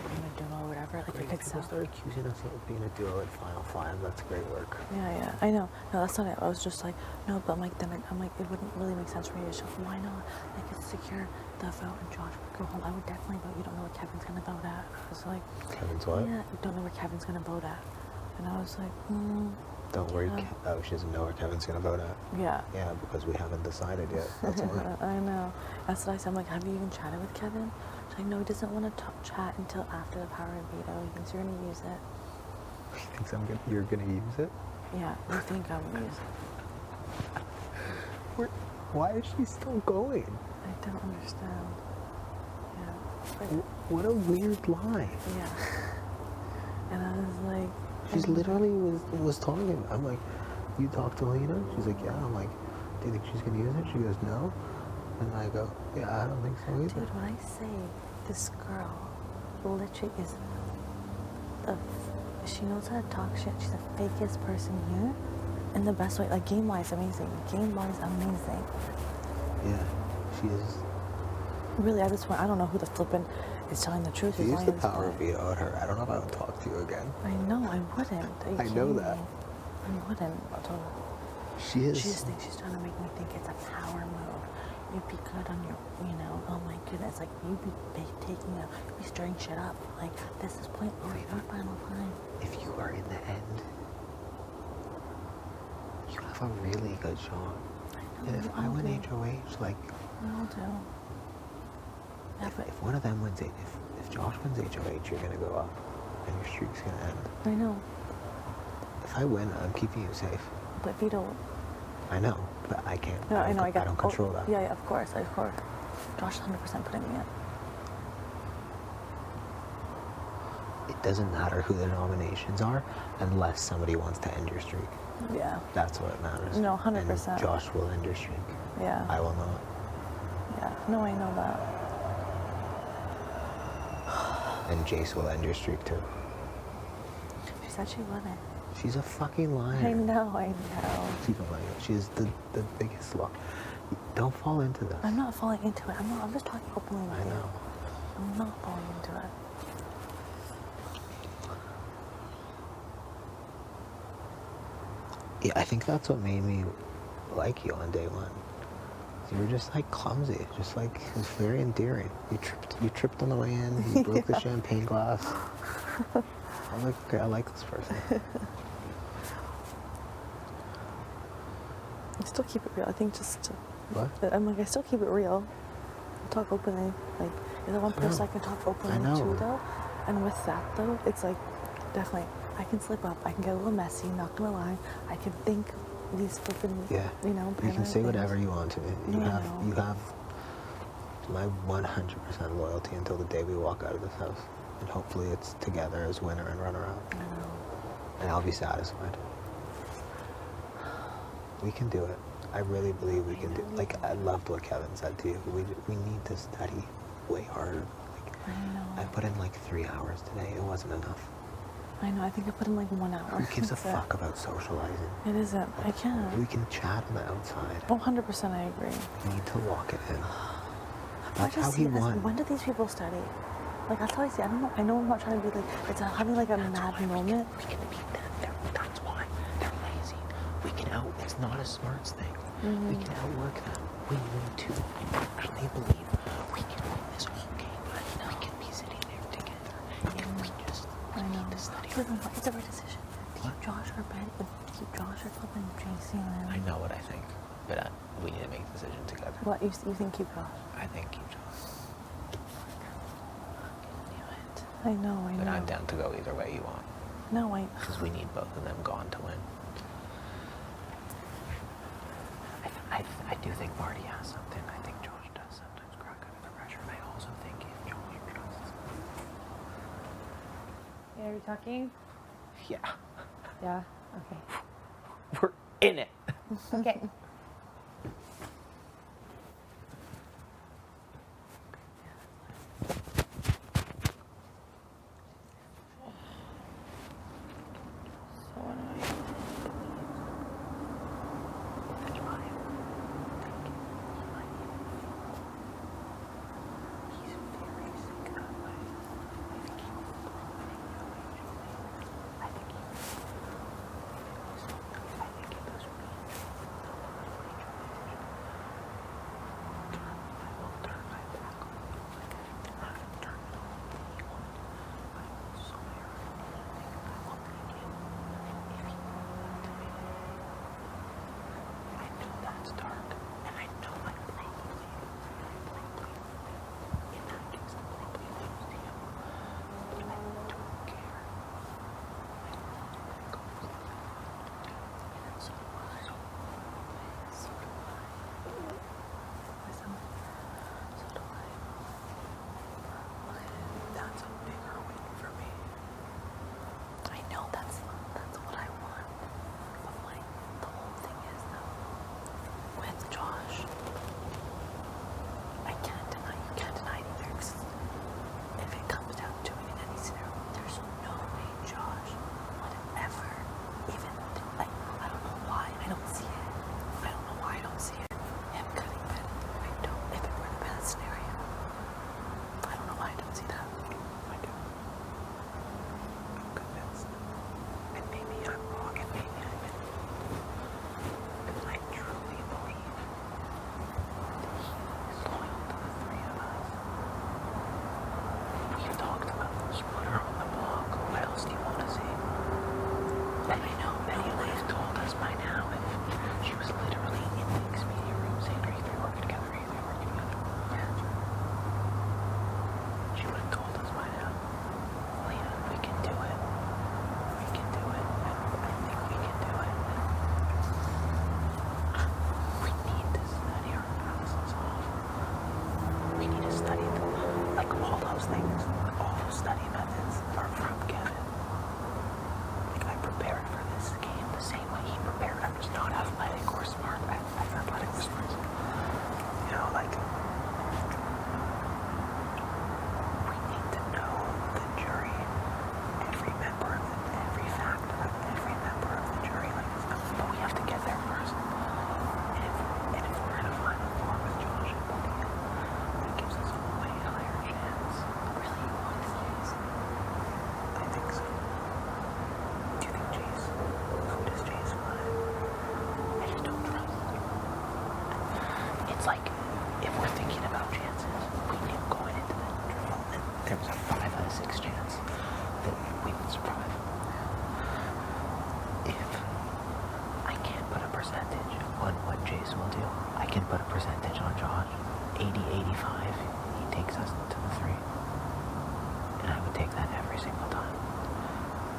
were in a duo or whatever. Like, Great. you could People sell. started accusing us of being a duo at Final Five. That's great work. Yeah, I know. No, that's not it. I was just like, no, but I'm like, then I'm like, it wouldn't really make sense for you to show. Why not? Like, it's secure the vote, and Josh would go home. I would definitely vote. You don't know what Kevin's gonna vote at. I was like, Kevin's what? yeah, you don't know where Kevin's gonna vote at. And I was like, Don't worry. Oh, she doesn't know where Kevin's gonna vote at. Yeah. Yeah, because we haven't decided yet. That's why. I know. That's what I said. I'm like, have you even chatted with Kevin? She's like, no, he doesn't want to chat until after the power of veto. He thinks you're gonna use it. He thinks you're gonna use it? Yeah, you think I'm gonna use it. Why is she still going? I don't understand. Yeah. But, What a weird lie. yeah. And I was like, She's literally was talking. I'm like, you talked to Lena? She's like, yeah. I'm like, do you think she's gonna use it? She goes, no. And I go, yeah, I don't think so either. dude, when I say this girl literally is she knows how to talk shit. She's the fakest person here. In the best way. Like, game-wise, amazing. Game-wise, amazing. Yeah, she is. Really, at this point, I don't know who the flippin' is telling the truth. You who's used the lying to this power point. veto on her. I don't know if I would talk to you again. I know, I wouldn't. Are you I know kidding that. me? I wouldn't. I told her. She is. She just thinks she's trying to make me think it's a power move. You'd be good on your, oh my goodness, like you'd be you'd be stirring shit up. Like, this is pointless. You're fine, I'm fine. If you are in the end, you have a really good shot. I know, And if we I all win do. HOH, like, We all do. Yeah, but if one of them wins it, if Josh wins HOH, you're gonna go up, and your streak's gonna end. I know. If I win, I'm keeping you safe. But Vito, I know, but I can't. no, I know, I got don't control that. Yeah, of course, of course. Josh is 100% putting me in. It doesn't matter who the nominations are, unless somebody wants to end your streak. Yeah. That's what matters. No, And 100%. Josh will end your streak. Yeah. I will not. Yeah. No, I know that. And Jace will end your streak too. She said she wouldn't. She's a fucking liar. I know. She's a liar. She is the biggest lie. Don't fall into this. I'm not falling into it. I'm just talking openly with I you. know. I'm not falling into it. Yeah, I think that's what made me like you on day one. You were just like clumsy, just like it was very endearing. You tripped on the way in. You broke the champagne glass. I like this person. I still keep it real. I think just. What? I'm like, I still keep it real. I talk openly. Like, you're the one person I can talk openly know. to, though. And with that, though, it's like, definitely, I can slip up. I can get a little messy, not gonna lie. I can think these flipping, Yeah. You can paranoid say things. whatever you want to me. You No, I have know. you have my 100% loyalty until the day we walk out of this house, and hopefully it's together as winner and runner-up, I know. and I'll be satisfied. We can do it. I really believe we can do it. Like, I loved what Kevin said to you. We need to study way harder. Like, I know. I put in like 3 hours today. It wasn't enough. I know. I think I put in like 1 hour. Who gives a That's it. fuck about socializing? It isn't. I can't. We can chat on the outside. Oh, 100% I agree. We need to walk it in. I That's just how see he this. won. When do these people study? Like, that's how I see. I don't know. I know I'm not trying to be like. It's having like a mad moment. We can beat them. That's why. They're lazy. We can it's not a smarts thing. We can outwork them. We need to. I actually believe we can win this whole game. We can be sitting there together if we just I know. need to study. But no, it's a right decision. Keep Josh or Ben. Keep Josh or flipping JC. I know what I think, but we need to make a decision together. What you think? Keep Josh. I think keep Josh. I know. But I'm down to go either way you want, No, because we need both of them gone to win. I do think Marty has something. I think Josh does sometimes crack under the pressure. And I also think Josh trusts. Yeah, are we talking? Yeah. Yeah. Okay. We're in it. Okay. So annoying. like, if we're thinking about chances, we knew going into the trial that there was a 5 out of 6 chance that we would survive. If I can't put a percentage on what Jace will do, I can put a percentage on Josh. 80, 85, he takes us to the 3. And I would take that every single time.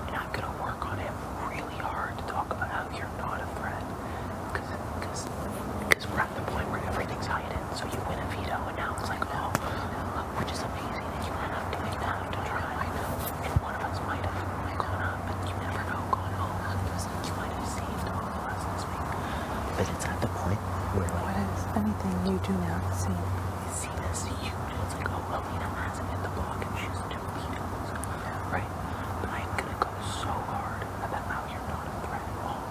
And I'm gonna work on him really hard to talk about how you're not a threat. Because we're at the point where everything's hiding. So you win a veto and now it's like, oh, which is amazing and you don't have to make that to try. And one of us might have gone up, but you never know, gone home. You might have saved all of us this week. But it's at the point where like, what is anything you do now to see? See this huge. It's like, oh, Alina hasn't hit the block and she's 2 vetoes. Right? But I'm gonna go so hard about how you're not a threat at all.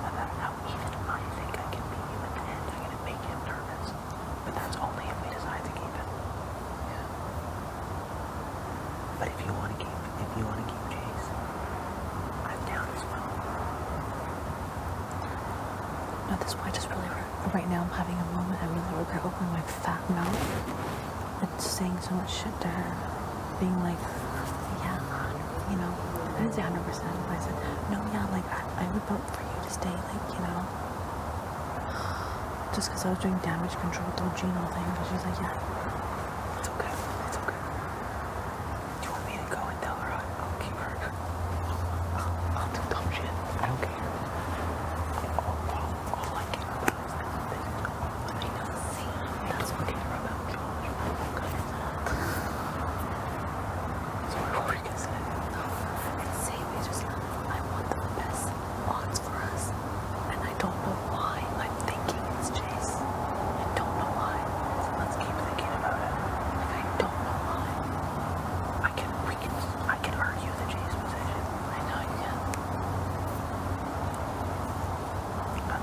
About how even I think I can beat you in the end. I'm gonna make him nervous. But that's only if we decide to keep it. Yeah. But if you wanna keep Jace, I'm down as well. At this point, I just really, right now I'm having a moment. I really regret opening my fat mouth and saying so much shit to her. Being like, yeah, you know, I didn't say 100%, but I said, no, yeah, like, I would vote for you to stay, like, you know. Just because I was doing damage control with the whole Gino thing, but she's like, yeah. It's okay. It's okay. Do you want me to go and tell her I'll keep her? I'll do dumb shit. I don't care. All I care about is that I know. See, that's what I care about. Okay. So what were you gonna say? It's safe. It's just, I want the best odds for us. And I don't know why I'm thinking it's Jace. I don't know why. So let's keep thinking about it. Like, I don't know why. I can argue the Jace position. I know you can.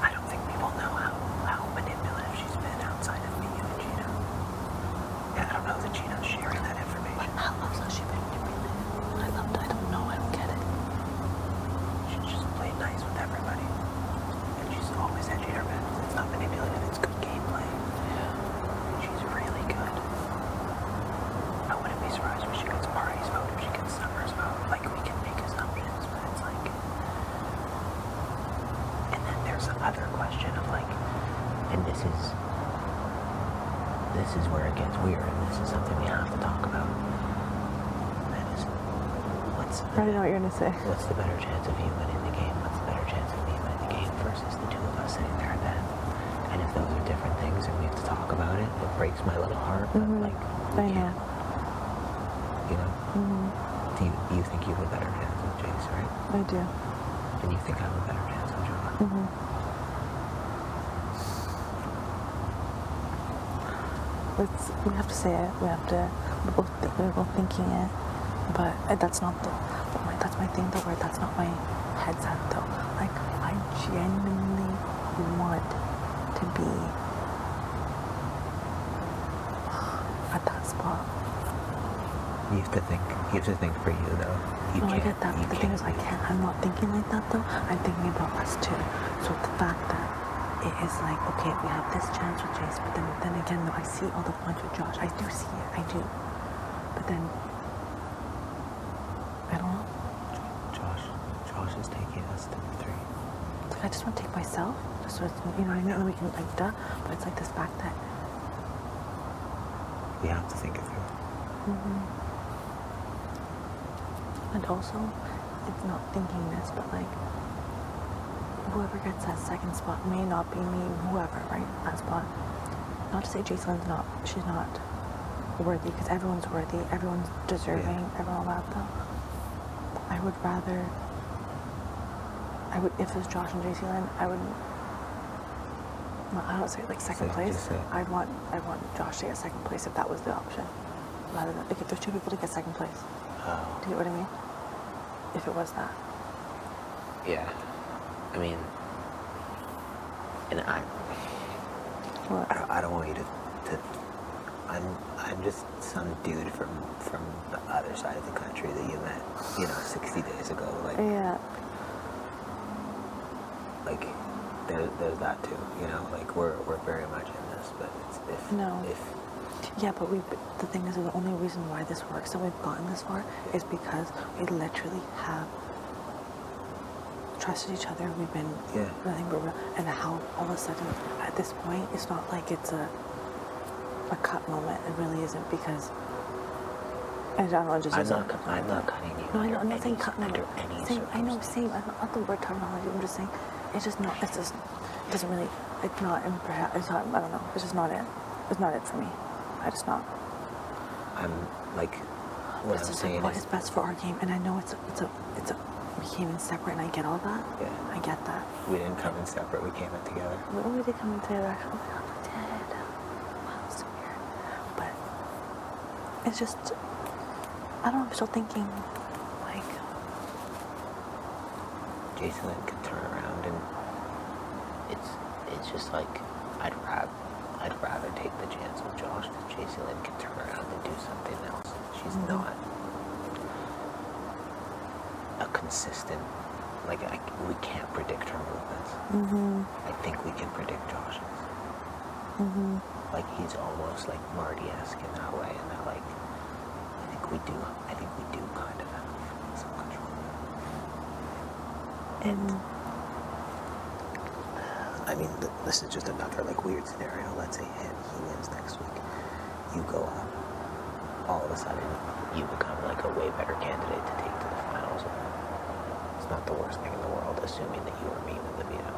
I don't think people know how manipulative she's been outside of me and Gino. Yeah, I don't know that Gino's sharing that information. But how else has she been manipulated? I don't know. I don't get it. She's just played nice with everybody. And she's always hedging her bets. It's not manipulative, it's good gameplay. Yeah. She's really good. I wouldn't be surprised if she gets Mari's vote, if she gets Summer's vote. Like, we can make assumptions, but it's like... And then there's the other question of like, and this is where it gets weird, and this is something we have to talk about. That is, I don't know what you're gonna say. what's the better chance of you winning the game? What's the better chance of me winning the game versus the 2 of us sitting there at the end? And if those are different things and we have to talk about it, it breaks my little heart. But like, I know. you know, do you think you have a better chance with Jace, right? I do. And you think I have a better chance with John? We have to say it. We're both thinking it. But that's not that's my thing though, where that's not my headset though. Like, I genuinely want to be at that spot. You have to think for you though. You No, I can't- get that. you But the thing can't is, I be- can't. I'm not thinking like that though. I'm thinking about us too. So the fact that it is like, okay, we have this chance with Jace, but then again, though, I see all the points with Josh. I do see it. I do. But then, I don't know. Josh is taking us to the 3. It's like, I just want to take myself, just so it's, you know what I mean? And we can, like, duh. But it's like this fact that, We have to think it through. and also, it's not thinking this, but like, whoever gets that second spot may not be me, whoever, right? That spot. Not to say Jacelyn's not, she's not worthy, because everyone's worthy, everyone's deserving, everyone all that though. I would rather, if it was Josh and Jacelyn, I would, well, I don't say like second place. Just say it. I want Josh to get second place if that was the option. Rather than, like, if there's 2 people to get second place. Oh. Do you get what I mean? If it was that. Yeah. I mean, and What? I don't want you to I'm just some dude from the other side of the country that you met, 60 days ago. Like, Yeah. like there's that too, like we're very much in this. but it's if No. if Yeah, but the thing is, the only reason why this works and we've gotten this far is because we literally have trusted each other. We've been nothing but real. And how all of a sudden, at this point, it's not like it's a cut moment. It really isn't, because I don't know. Just I'm not cutting you. No, I know. I'm not saying cut. No, under any same. I know. circumstance. Same. I'm not the word terminology. I'm just saying. It's just not. It's just. It doesn't really. It's not. And perhaps it's not. I don't know. It's just not it. It's not it for me. I just not. I'm like, what It's I'm just saying like what is, is best for our game, and I know it's a. We came in separate, and I get all that. Yeah. I get that. we didn't come in separate. We came in together. We already did come in together. Actually, oh my god, we did. Wow, so weird. But it's just. I don't know. I'm still thinking, like. Jason could turn around and it's just like I'd rather take the chance with Josh, because Jason can turn around and do something else. She's not a consistent, like we can't predict her movements. I think we can predict Josh's. Like he's almost like Marty-esque in that way, and that like I think we do kind of have some control. And I mean, this is just another like weird scenario. Let's say he wins next week. You go up. All of a sudden, you become like a way better candidate to take to the finals. It's not the worst thing in the world, assuming that you are me with the veto.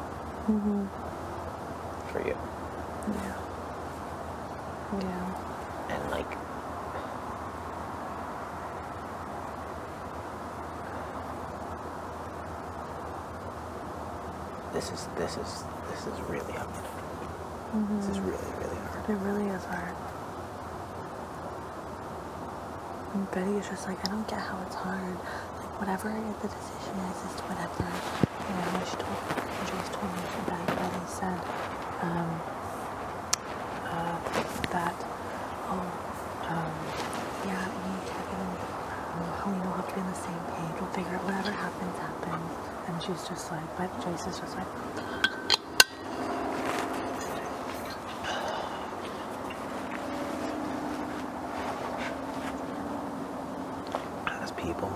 For you. Yeah. Yeah. And like, this is really hard. This is really, really hard. It really is hard. And Betty is just like, I don't get how it's hard. Like, whatever the decision is, it's whatever. You know, she told me, Betty said, that, yeah, me and Kevin, we'll have to be on the same page. We'll figure out whatever happens, happens. And she's just like, but Joyce is just like, as people,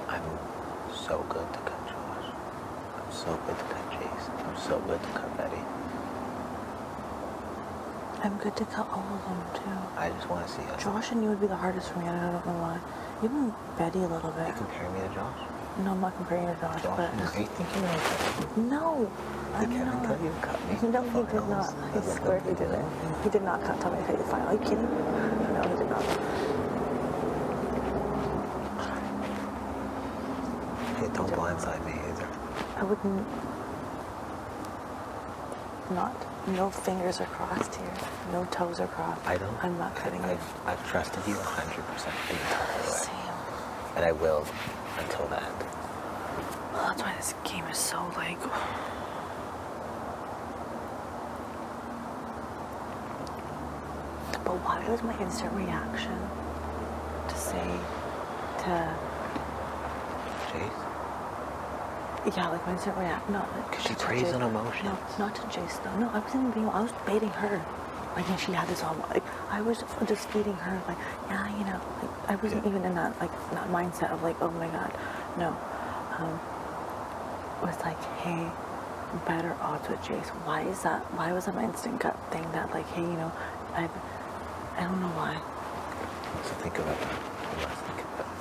I'm so good to cut Josh. I'm so good to cut Chase. I'm so good to cut Betty. I'm good to cut all of them too. I just want to see us. Josh and you would be the hardest for me, and I don't know why. Even Betty a little bit. You compare me to Josh? No, I'm not comparing you to Josh, Josh but is great thinking like that. no, Did I'm Kevin not. tell you to cut me? No, he did not. I swear he didn't. He did not tell me to cut you final. Are you kidding? No, he did not. Hey, don't blindside me either. I wouldn't. Not. No fingers are crossed here. No toes are crossed. I don't. I'm not cutting you. I've trusted you 100% the entire way. Same. And I will until the end. Well, that's why this game is so like. But why was my instant reaction to say to. Chase? Yeah, like my instant reaction. Not like. Because she preys on emotion. No, not to Jace though. No, I wasn't being. I was baiting her. Like, and she had this all. Like, I was just feeding her. Like, yeah, you know. Like, I wasn't even in that like that mindset of like, oh my god, no. It was like, hey, better odds with Jace. Why is that? Why was that my instant gut thing that like, hey, you know, I don't know why. So think about that. You must think about that.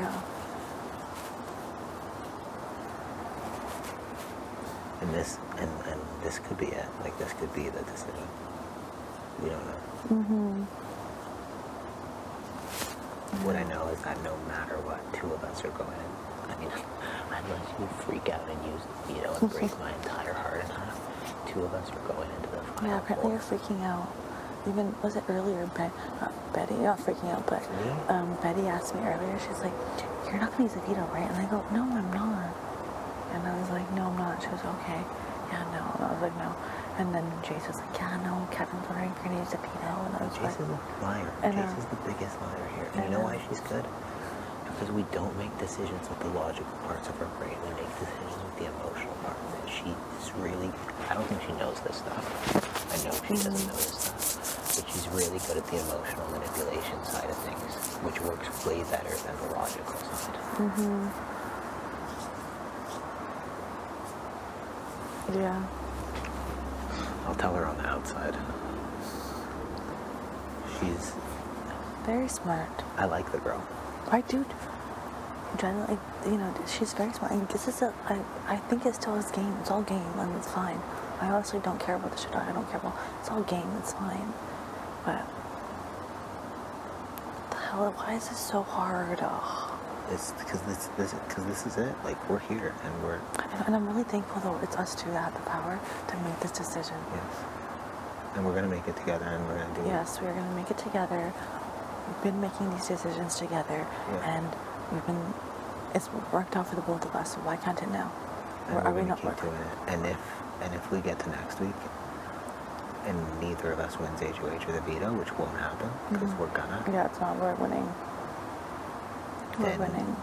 Yeah. And this could be it. Like, this could be the decision. We don't know. What I know is that no matter what, two of us are going in. I mean, unless you freak out and use the veto and break my entire heart in half, two of us are going into the final. Yeah, apparently you're freaking out. Even, was it earlier, Betty, not freaking out, but Betty asked me earlier, she's like, you're not going to use the veto, right? And I go, no, I'm not. And I was like, no, I'm not. She was okay. Yeah, no. And I was like, no. And then Jace was like, yeah, no, Kevin's wondering if you're going to use the veto. And I was Jace is a liar. Jace is the biggest liar here. And you know why she's good? Because we don't make decisions with the logical parts of our brain. We make decisions with the emotional part. And she is really I don't think she knows this stuff. I know she doesn't know this stuff. But she's really good at the emotional manipulation side of things, which works way better than the logical side. Yeah. I'll tell her on the outside. She's Very smart. I like the girl. I do. Generally, she's very smart. And this is I think it still is game. It's all game, and it's fine. I honestly don't care about the shit. I don't care about. It's all game. It's fine. But what the hell? Why is this so hard? Oh. It's because this is it. Like, we're here, and we're. And I'm really thankful though. It's us two that have the power to make this decision. Yes. And we're gonna make it together, and we're gonna do it. Yes, we're gonna make it together. We've been making these decisions together, and it's worked out for the both of us. So why can't it now? And Are we we're gonna not keep doing it. And if we get to next week, and neither of us wins HOH or the veto, which won't happen because we're gonna. Yeah, it's not. We're winning. We're Then winning.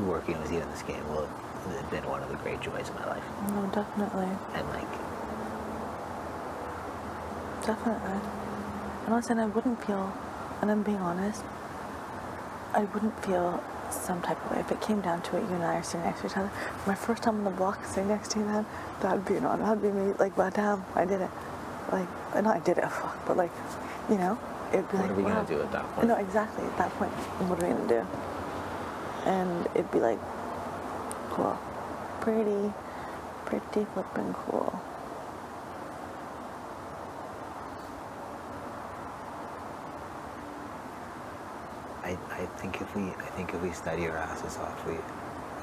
Working with you in this game will have been one of the great joys of my life. No, definitely. And like, Definitely. And listen, I wouldn't feel, and I'm being honest, I wouldn't feel some type of way if it came down to it. You and I are sitting next to each other. My first time on the block sitting next to you, then that'd be an honor. That'd be me. Like, but damn, I did it. Like, not I did it. Fuck, but like, it'd be what like, are we wow. gonna do at that point? No, exactly. At that point, what are we gonna do? And it'd be like, cool, pretty flippin' cool. I think if we study our asses off, we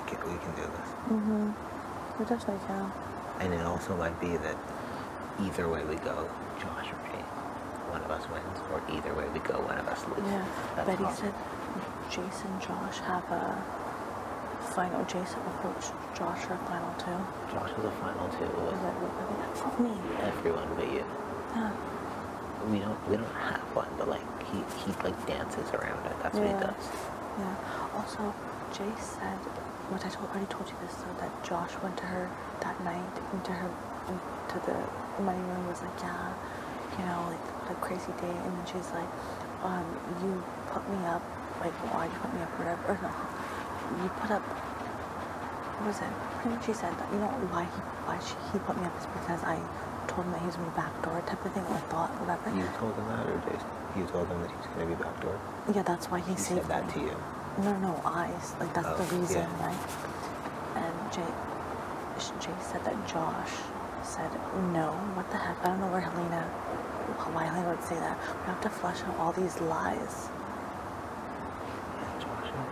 can do this. We definitely can. And it also might be that either way we go, Josh or Jane, one of us wins, or either way we go, one of us loses. Yeah. That's Betty possible. said Jason, Josh have a final. Jason approached Josh for a final too. Josh was a final too. Is that fuck me? Everyone but you. Yeah. We don't have one, but like he like dances around it. That's what he does. Yeah. Also, Jay said, which I already told you this, though, that Josh went to her that night into the money room. Was like, yeah, like what a crazy day. And then she's like, you put me up. Like, why you put me up? Whatever. Or no, you put up. What was it? I think she said that. Why he put me up is because I told him that he was in the back door type of thing, or I thought, whatever. You told him that, or Jason? You told him that he was going to be backdoor? Yeah, that's why he saved said that me. to you? No, eyes. Like, that's the reason, yeah. right? And Jay said that Josh said, no, what the heck? I don't know why Helena would say that. We have to flesh out all these lies. Yeah,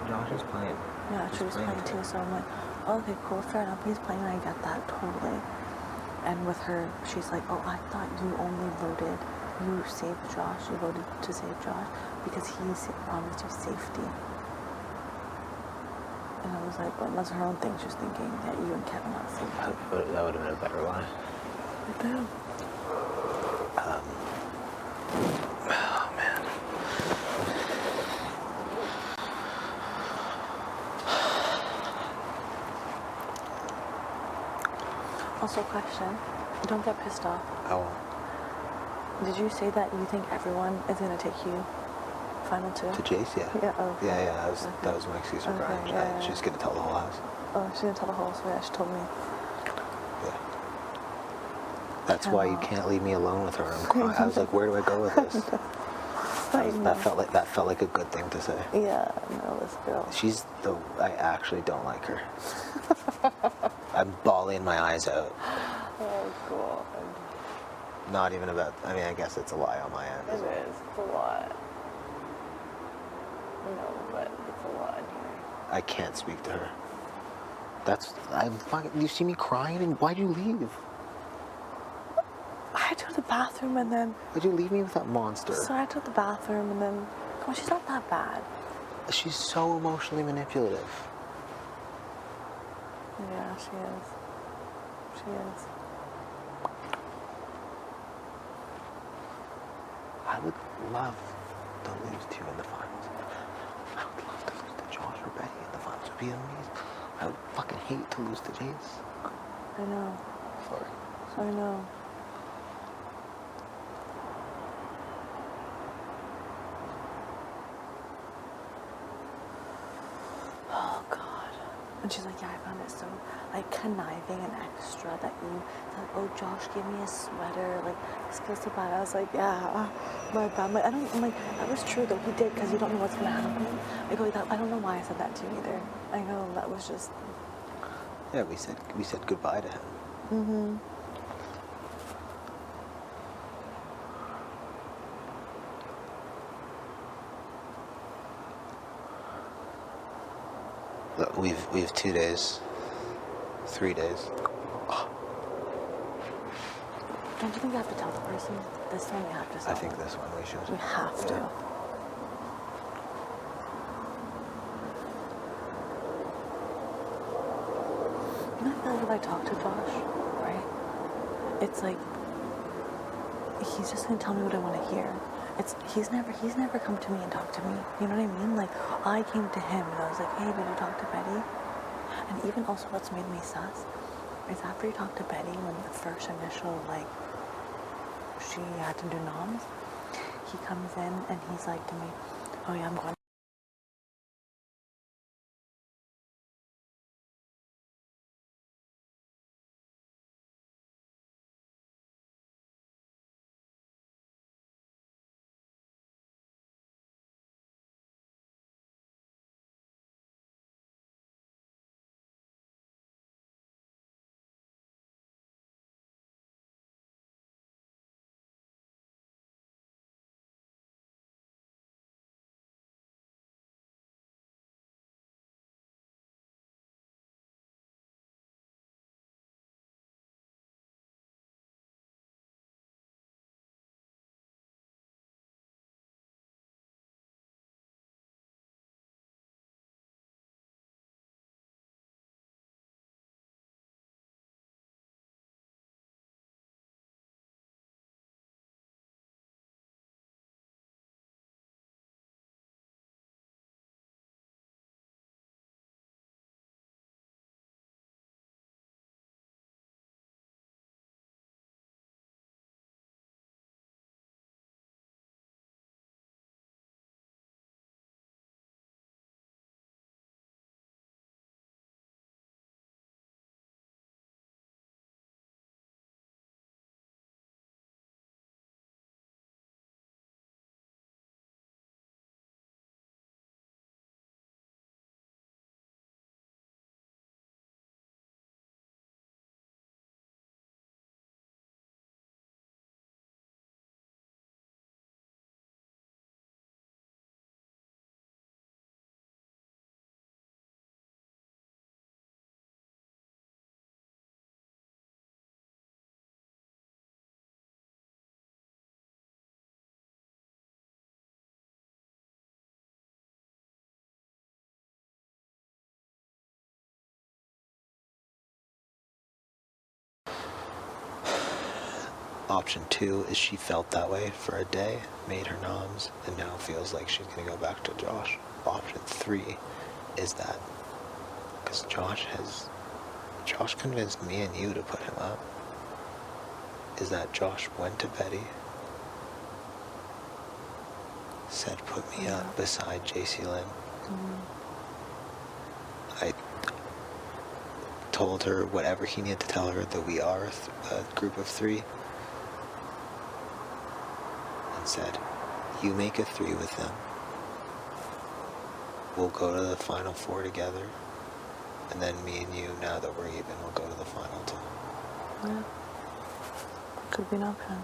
Josh is playing. Yeah, she was playing too, so I'm like, oh, okay, cool, fair enough. He's playing, I get that, totally. And with her, she's like, oh, I thought you only voted, you saved Josh, you voted to save Josh because he promised you safety. And I was like, well, that's her own thing. She's thinking that you and Kevin are safety. That would have been a better lie. Boom. Oh, man. Also, question. Don't get pissed off. I won't. Did you say that you think everyone is going to take you final two? To Jace, yeah. Yeah, oh, Yeah, okay. that was my excuse for Okay, crying. yeah. She's going to tell the whole house. Oh, she didn't tell the whole story. She told me. Yeah. That's why you can't leave me alone with her. I'm crying. I was like, where do I go with this? That felt like a good thing to say. Yeah, no, this girl. I actually don't like her. I'm bawling my eyes out. Oh, God. Not even about, I mean, I guess it's a lie on my end. It is. It's a lot. No, but it's a lot in here. I can't speak to her. You see me crying, and why'd you leave? I had to go to the bathroom and then. Why'd you leave me with that monster? So I had to go to the bathroom and then. Come on, she's not that bad. She's so emotionally manipulative. Yeah, she is. She is. I would love to lose to you in the finals. I would love to lose to Josh or Betty in the finals. It would be amazing. I would fucking hate to lose to Jace. I know. Sorry. I know. Oh God. And she's like, yeah, I found it so like conniving and extra that you said, oh, Josh gave me a sweater, like this feels so bad. I was like, yeah, my bad. I'm like, I'm like, that was true though. He did, because you don't know what's gonna happen. I go, I don't know why I said that to you either. I go, that was just. Yeah, we said goodbye to him. Mm-hmm. Look, we have 2 days, 3 days. Don't you think you have to tell the person? This one we have to tell I think them. this one we should. We have to. You know, I feel like if I talk to Josh, right? It's like he's just gonna tell me what I want to hear. He's never come to me and talked to me. You know what I mean? Like I came to him and I was like, hey, did you talk to Betty? And even also what's made me sus is after he talked to Betty when the first initial like she had to do noms, he comes in and he's like to me, oh yeah, I'm going. Option 2 is she felt that way for a day, made her noms, and now feels like she's gonna go back to Josh. Option 3 is that because Josh convinced me and you to put him up. Is that Josh went to Betty, said put me up beside JC Lynn. I told her whatever he needed to tell her that we are a group of 3. And said, you make a 3 with them. We'll go to the final 4 together. And then me and you, now that we're even, we'll go to the final 2. Yeah. Could be an option.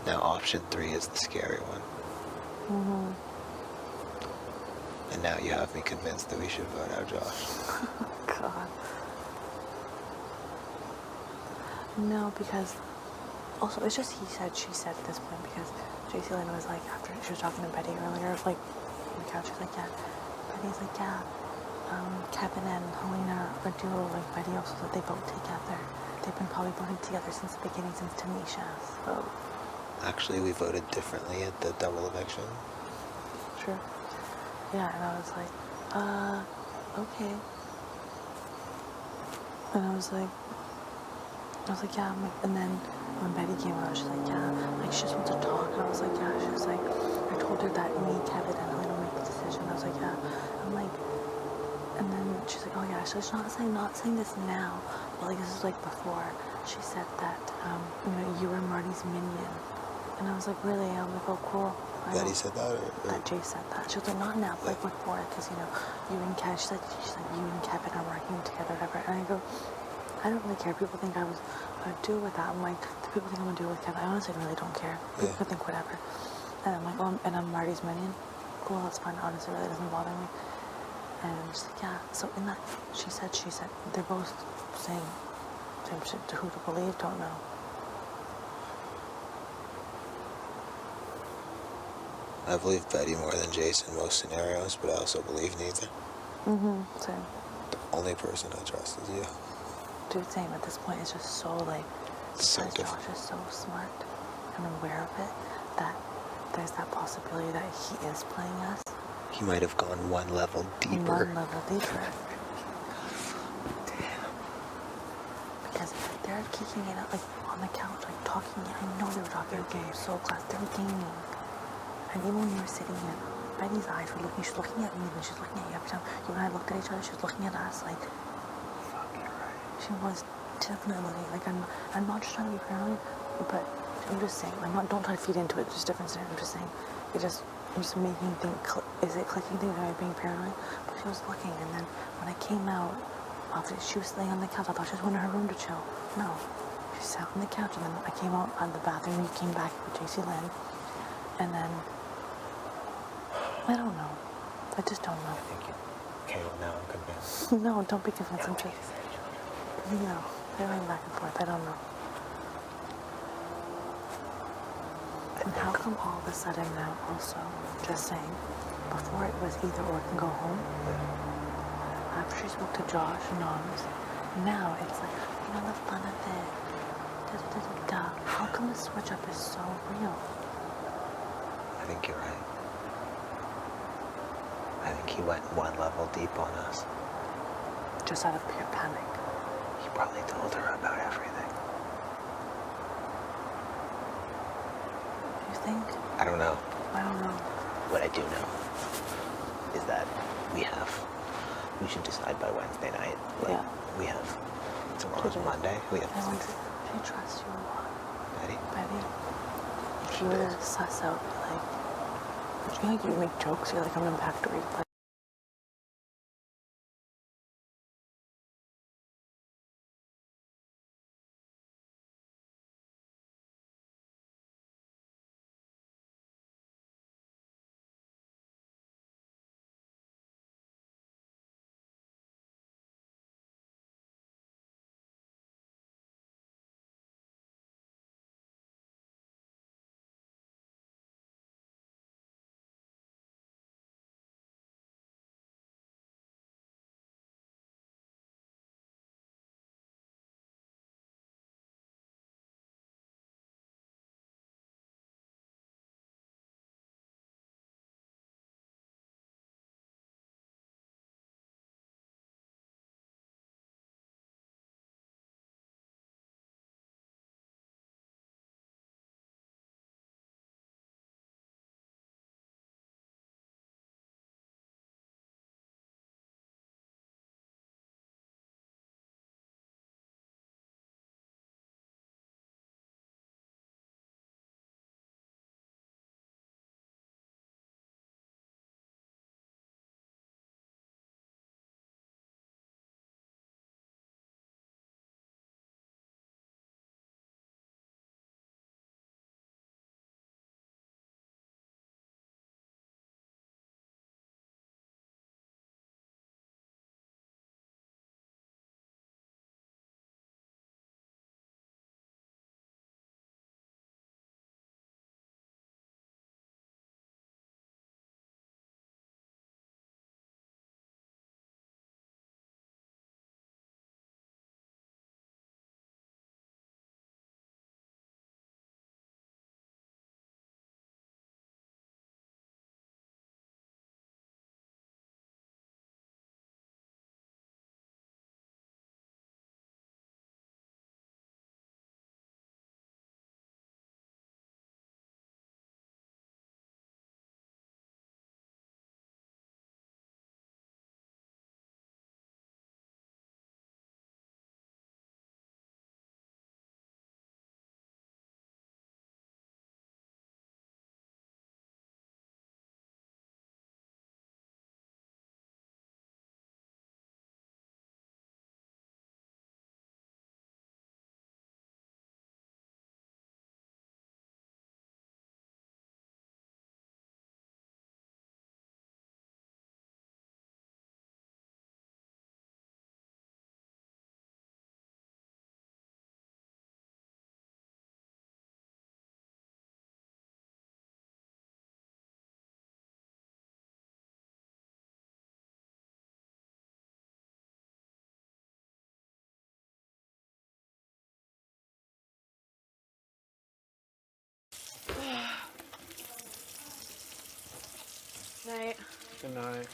Now option 3 is the scary one. Mm-hmm. And now you have me convinced that we should vote out Josh. God. No, because also it's just he said, she said at this point, because JC Lynn was like, after she was talking to Betty earlier, like on the couch, she's like, yeah. Betty's like, yeah. Kevin and Helena are duo, like Betty also said they vote together. They've been probably voting together since the beginning, since Tanisha's vote. Actually, we voted differently at the double eviction. True. Yeah, and I was like, okay. And I was like, yeah. And then when Betty came out, she's like, yeah, like she just wants to talk. And I was like, yeah. She was like, I told her that me, Kevin, and Elena make the decision. I was like, yeah. I'm like, and then she's like, oh yeah. She's not saying this now, but like this is like before. She said that, you were Marty's minion. And I was like, really? I'm like, oh, cool. Betty said that, or that Jay said that. She was like, not now, but like before, because you and Kevin. She's like, you and Kevin are working together, whatever. And I go, I don't really care. People think I was a dude with that. I'm like, the people think I'm a dude with Kevin. I honestly really don't care. People could think whatever. And I'm like, oh, and I'm Marty's minion. Cool, that's fine. Honestly, really doesn't bother me. And she's like, yeah. So in that, she said, they're both saying same shit. To who to believe, don't know. I believe Betty more than Jason in most scenarios, but I also believe neither. Same. The only person I trust is you. Dude, same. At this point, it's just so like, So because Josh is so smart and aware of it, that there's that possibility that he is playing us. He might have gone one level deeper. One level deeper. Damn. Because they're kicking it out, like, on the couch, like, talking. I know they were talking. Okay, so class. They're gaming. And even when you were sitting here, Betty's eyes were looking. She's looking at me, and she's looking at you every time. You and I looked at each other. She was looking at us, like. Fuck, you're right. She was definitely looking. Like, I'm not just trying to be paranoid, but I'm just saying. Don't try to feed into it. It's just different scenario. I'm just saying. I'm just making think. Is it clicking things? Am I being paranoid? But she was looking, and then when I came out, after she was laying on the couch, I thought she just went to her room to chill. No, she sat on the couch, and then I came out on the bathroom. You came back with JC Lynn, and then. I don't know. I just don't know. Thank you. Okay, well now I'm convinced. No, don't be convinced. I'm just. No, they're going back and forth. I don't know. And how come all of a sudden now, also, just saying, before it was either or can go home, after she spoke to Josh and Noms, now it's like, the fun of it. Da. How come the switch up is so real? I think you're right. I think he went one level deep on us. Just out of pure panic. He probably told her about everything. You think? I don't know. I don't know. What I do know is that we should decide by Wednesday night. Like, we have, tomorrow's Monday. We have. She trusts you a lot. Betty? She would suss out, like, you make jokes, you're like, I'm in back door. Night. Good night.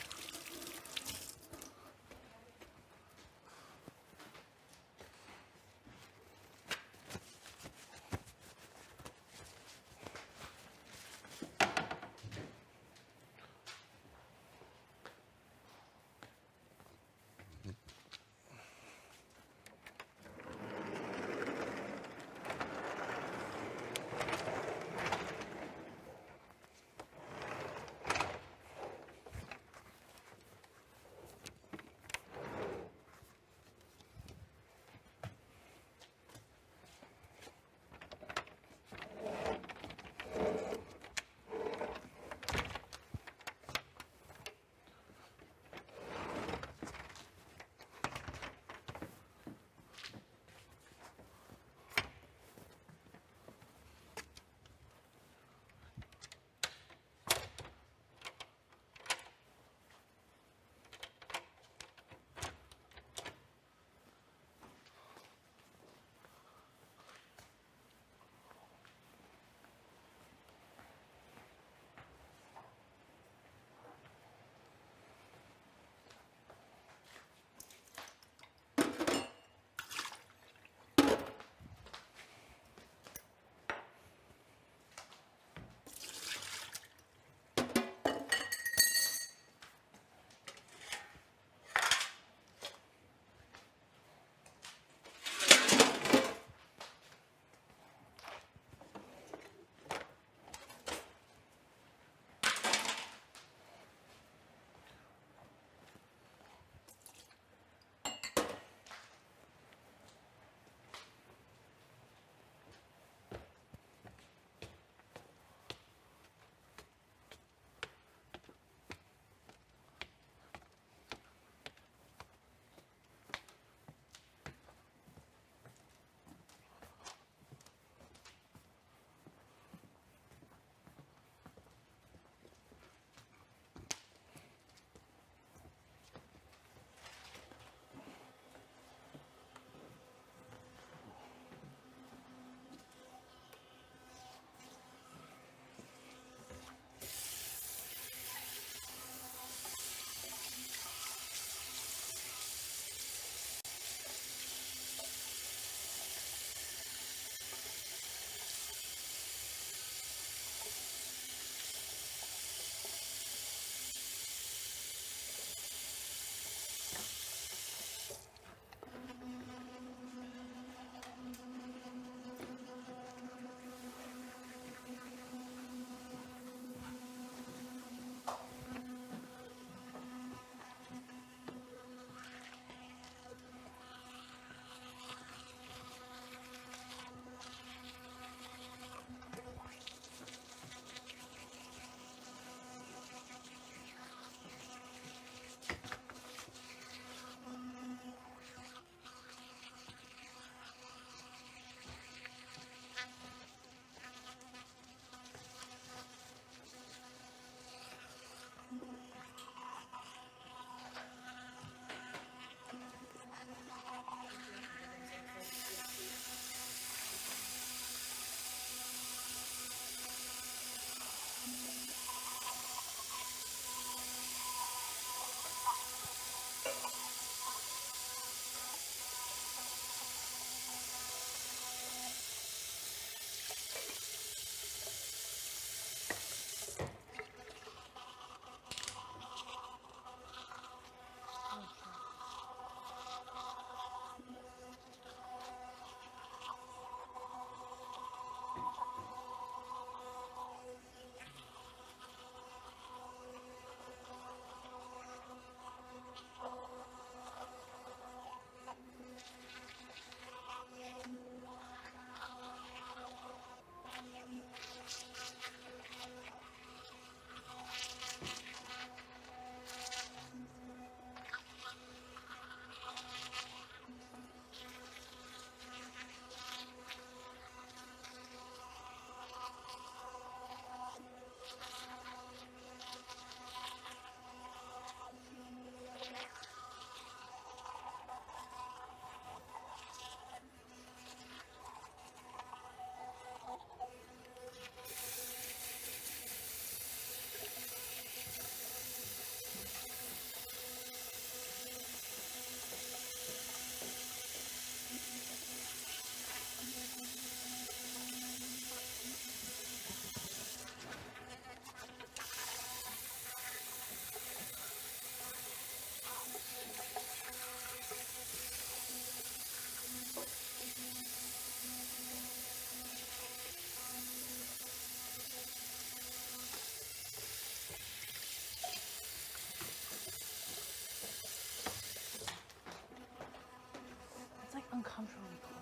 uncomfortably cold.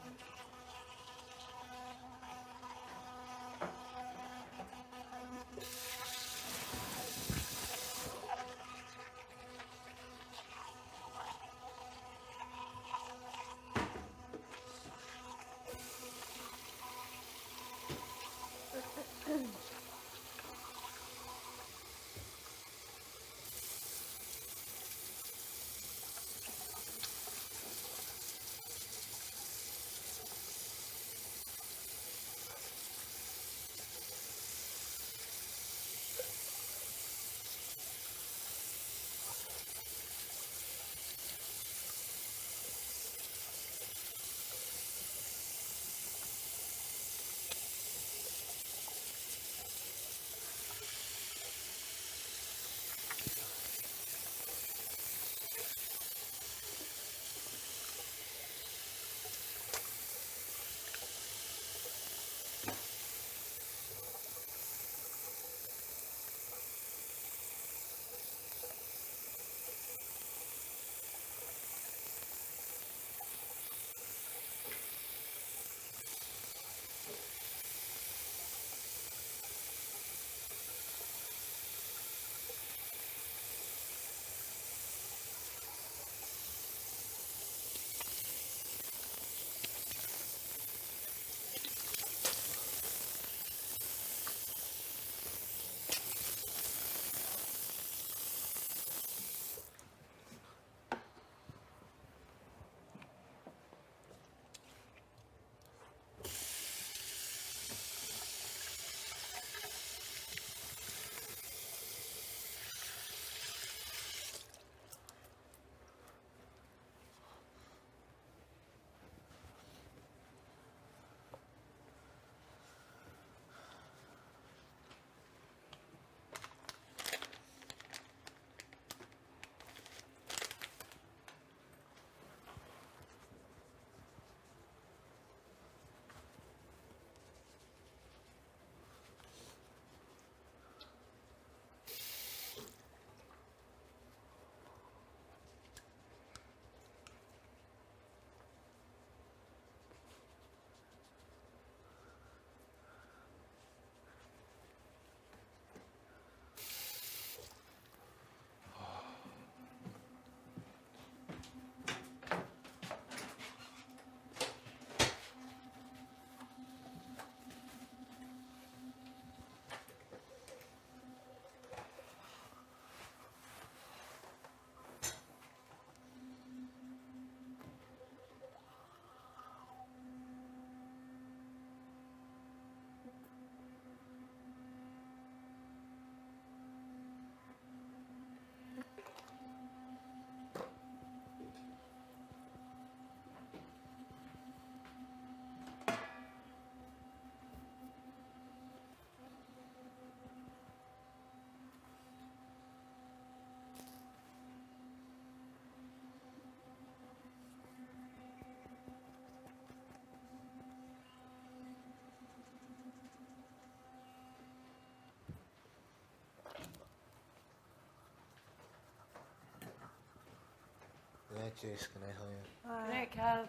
Good night, Jace. Good night, Helena. Good night, Kev.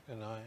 Good night.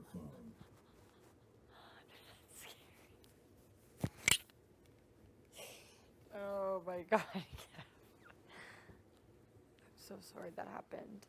microphone. Oh my God. I'm so sorry that happened.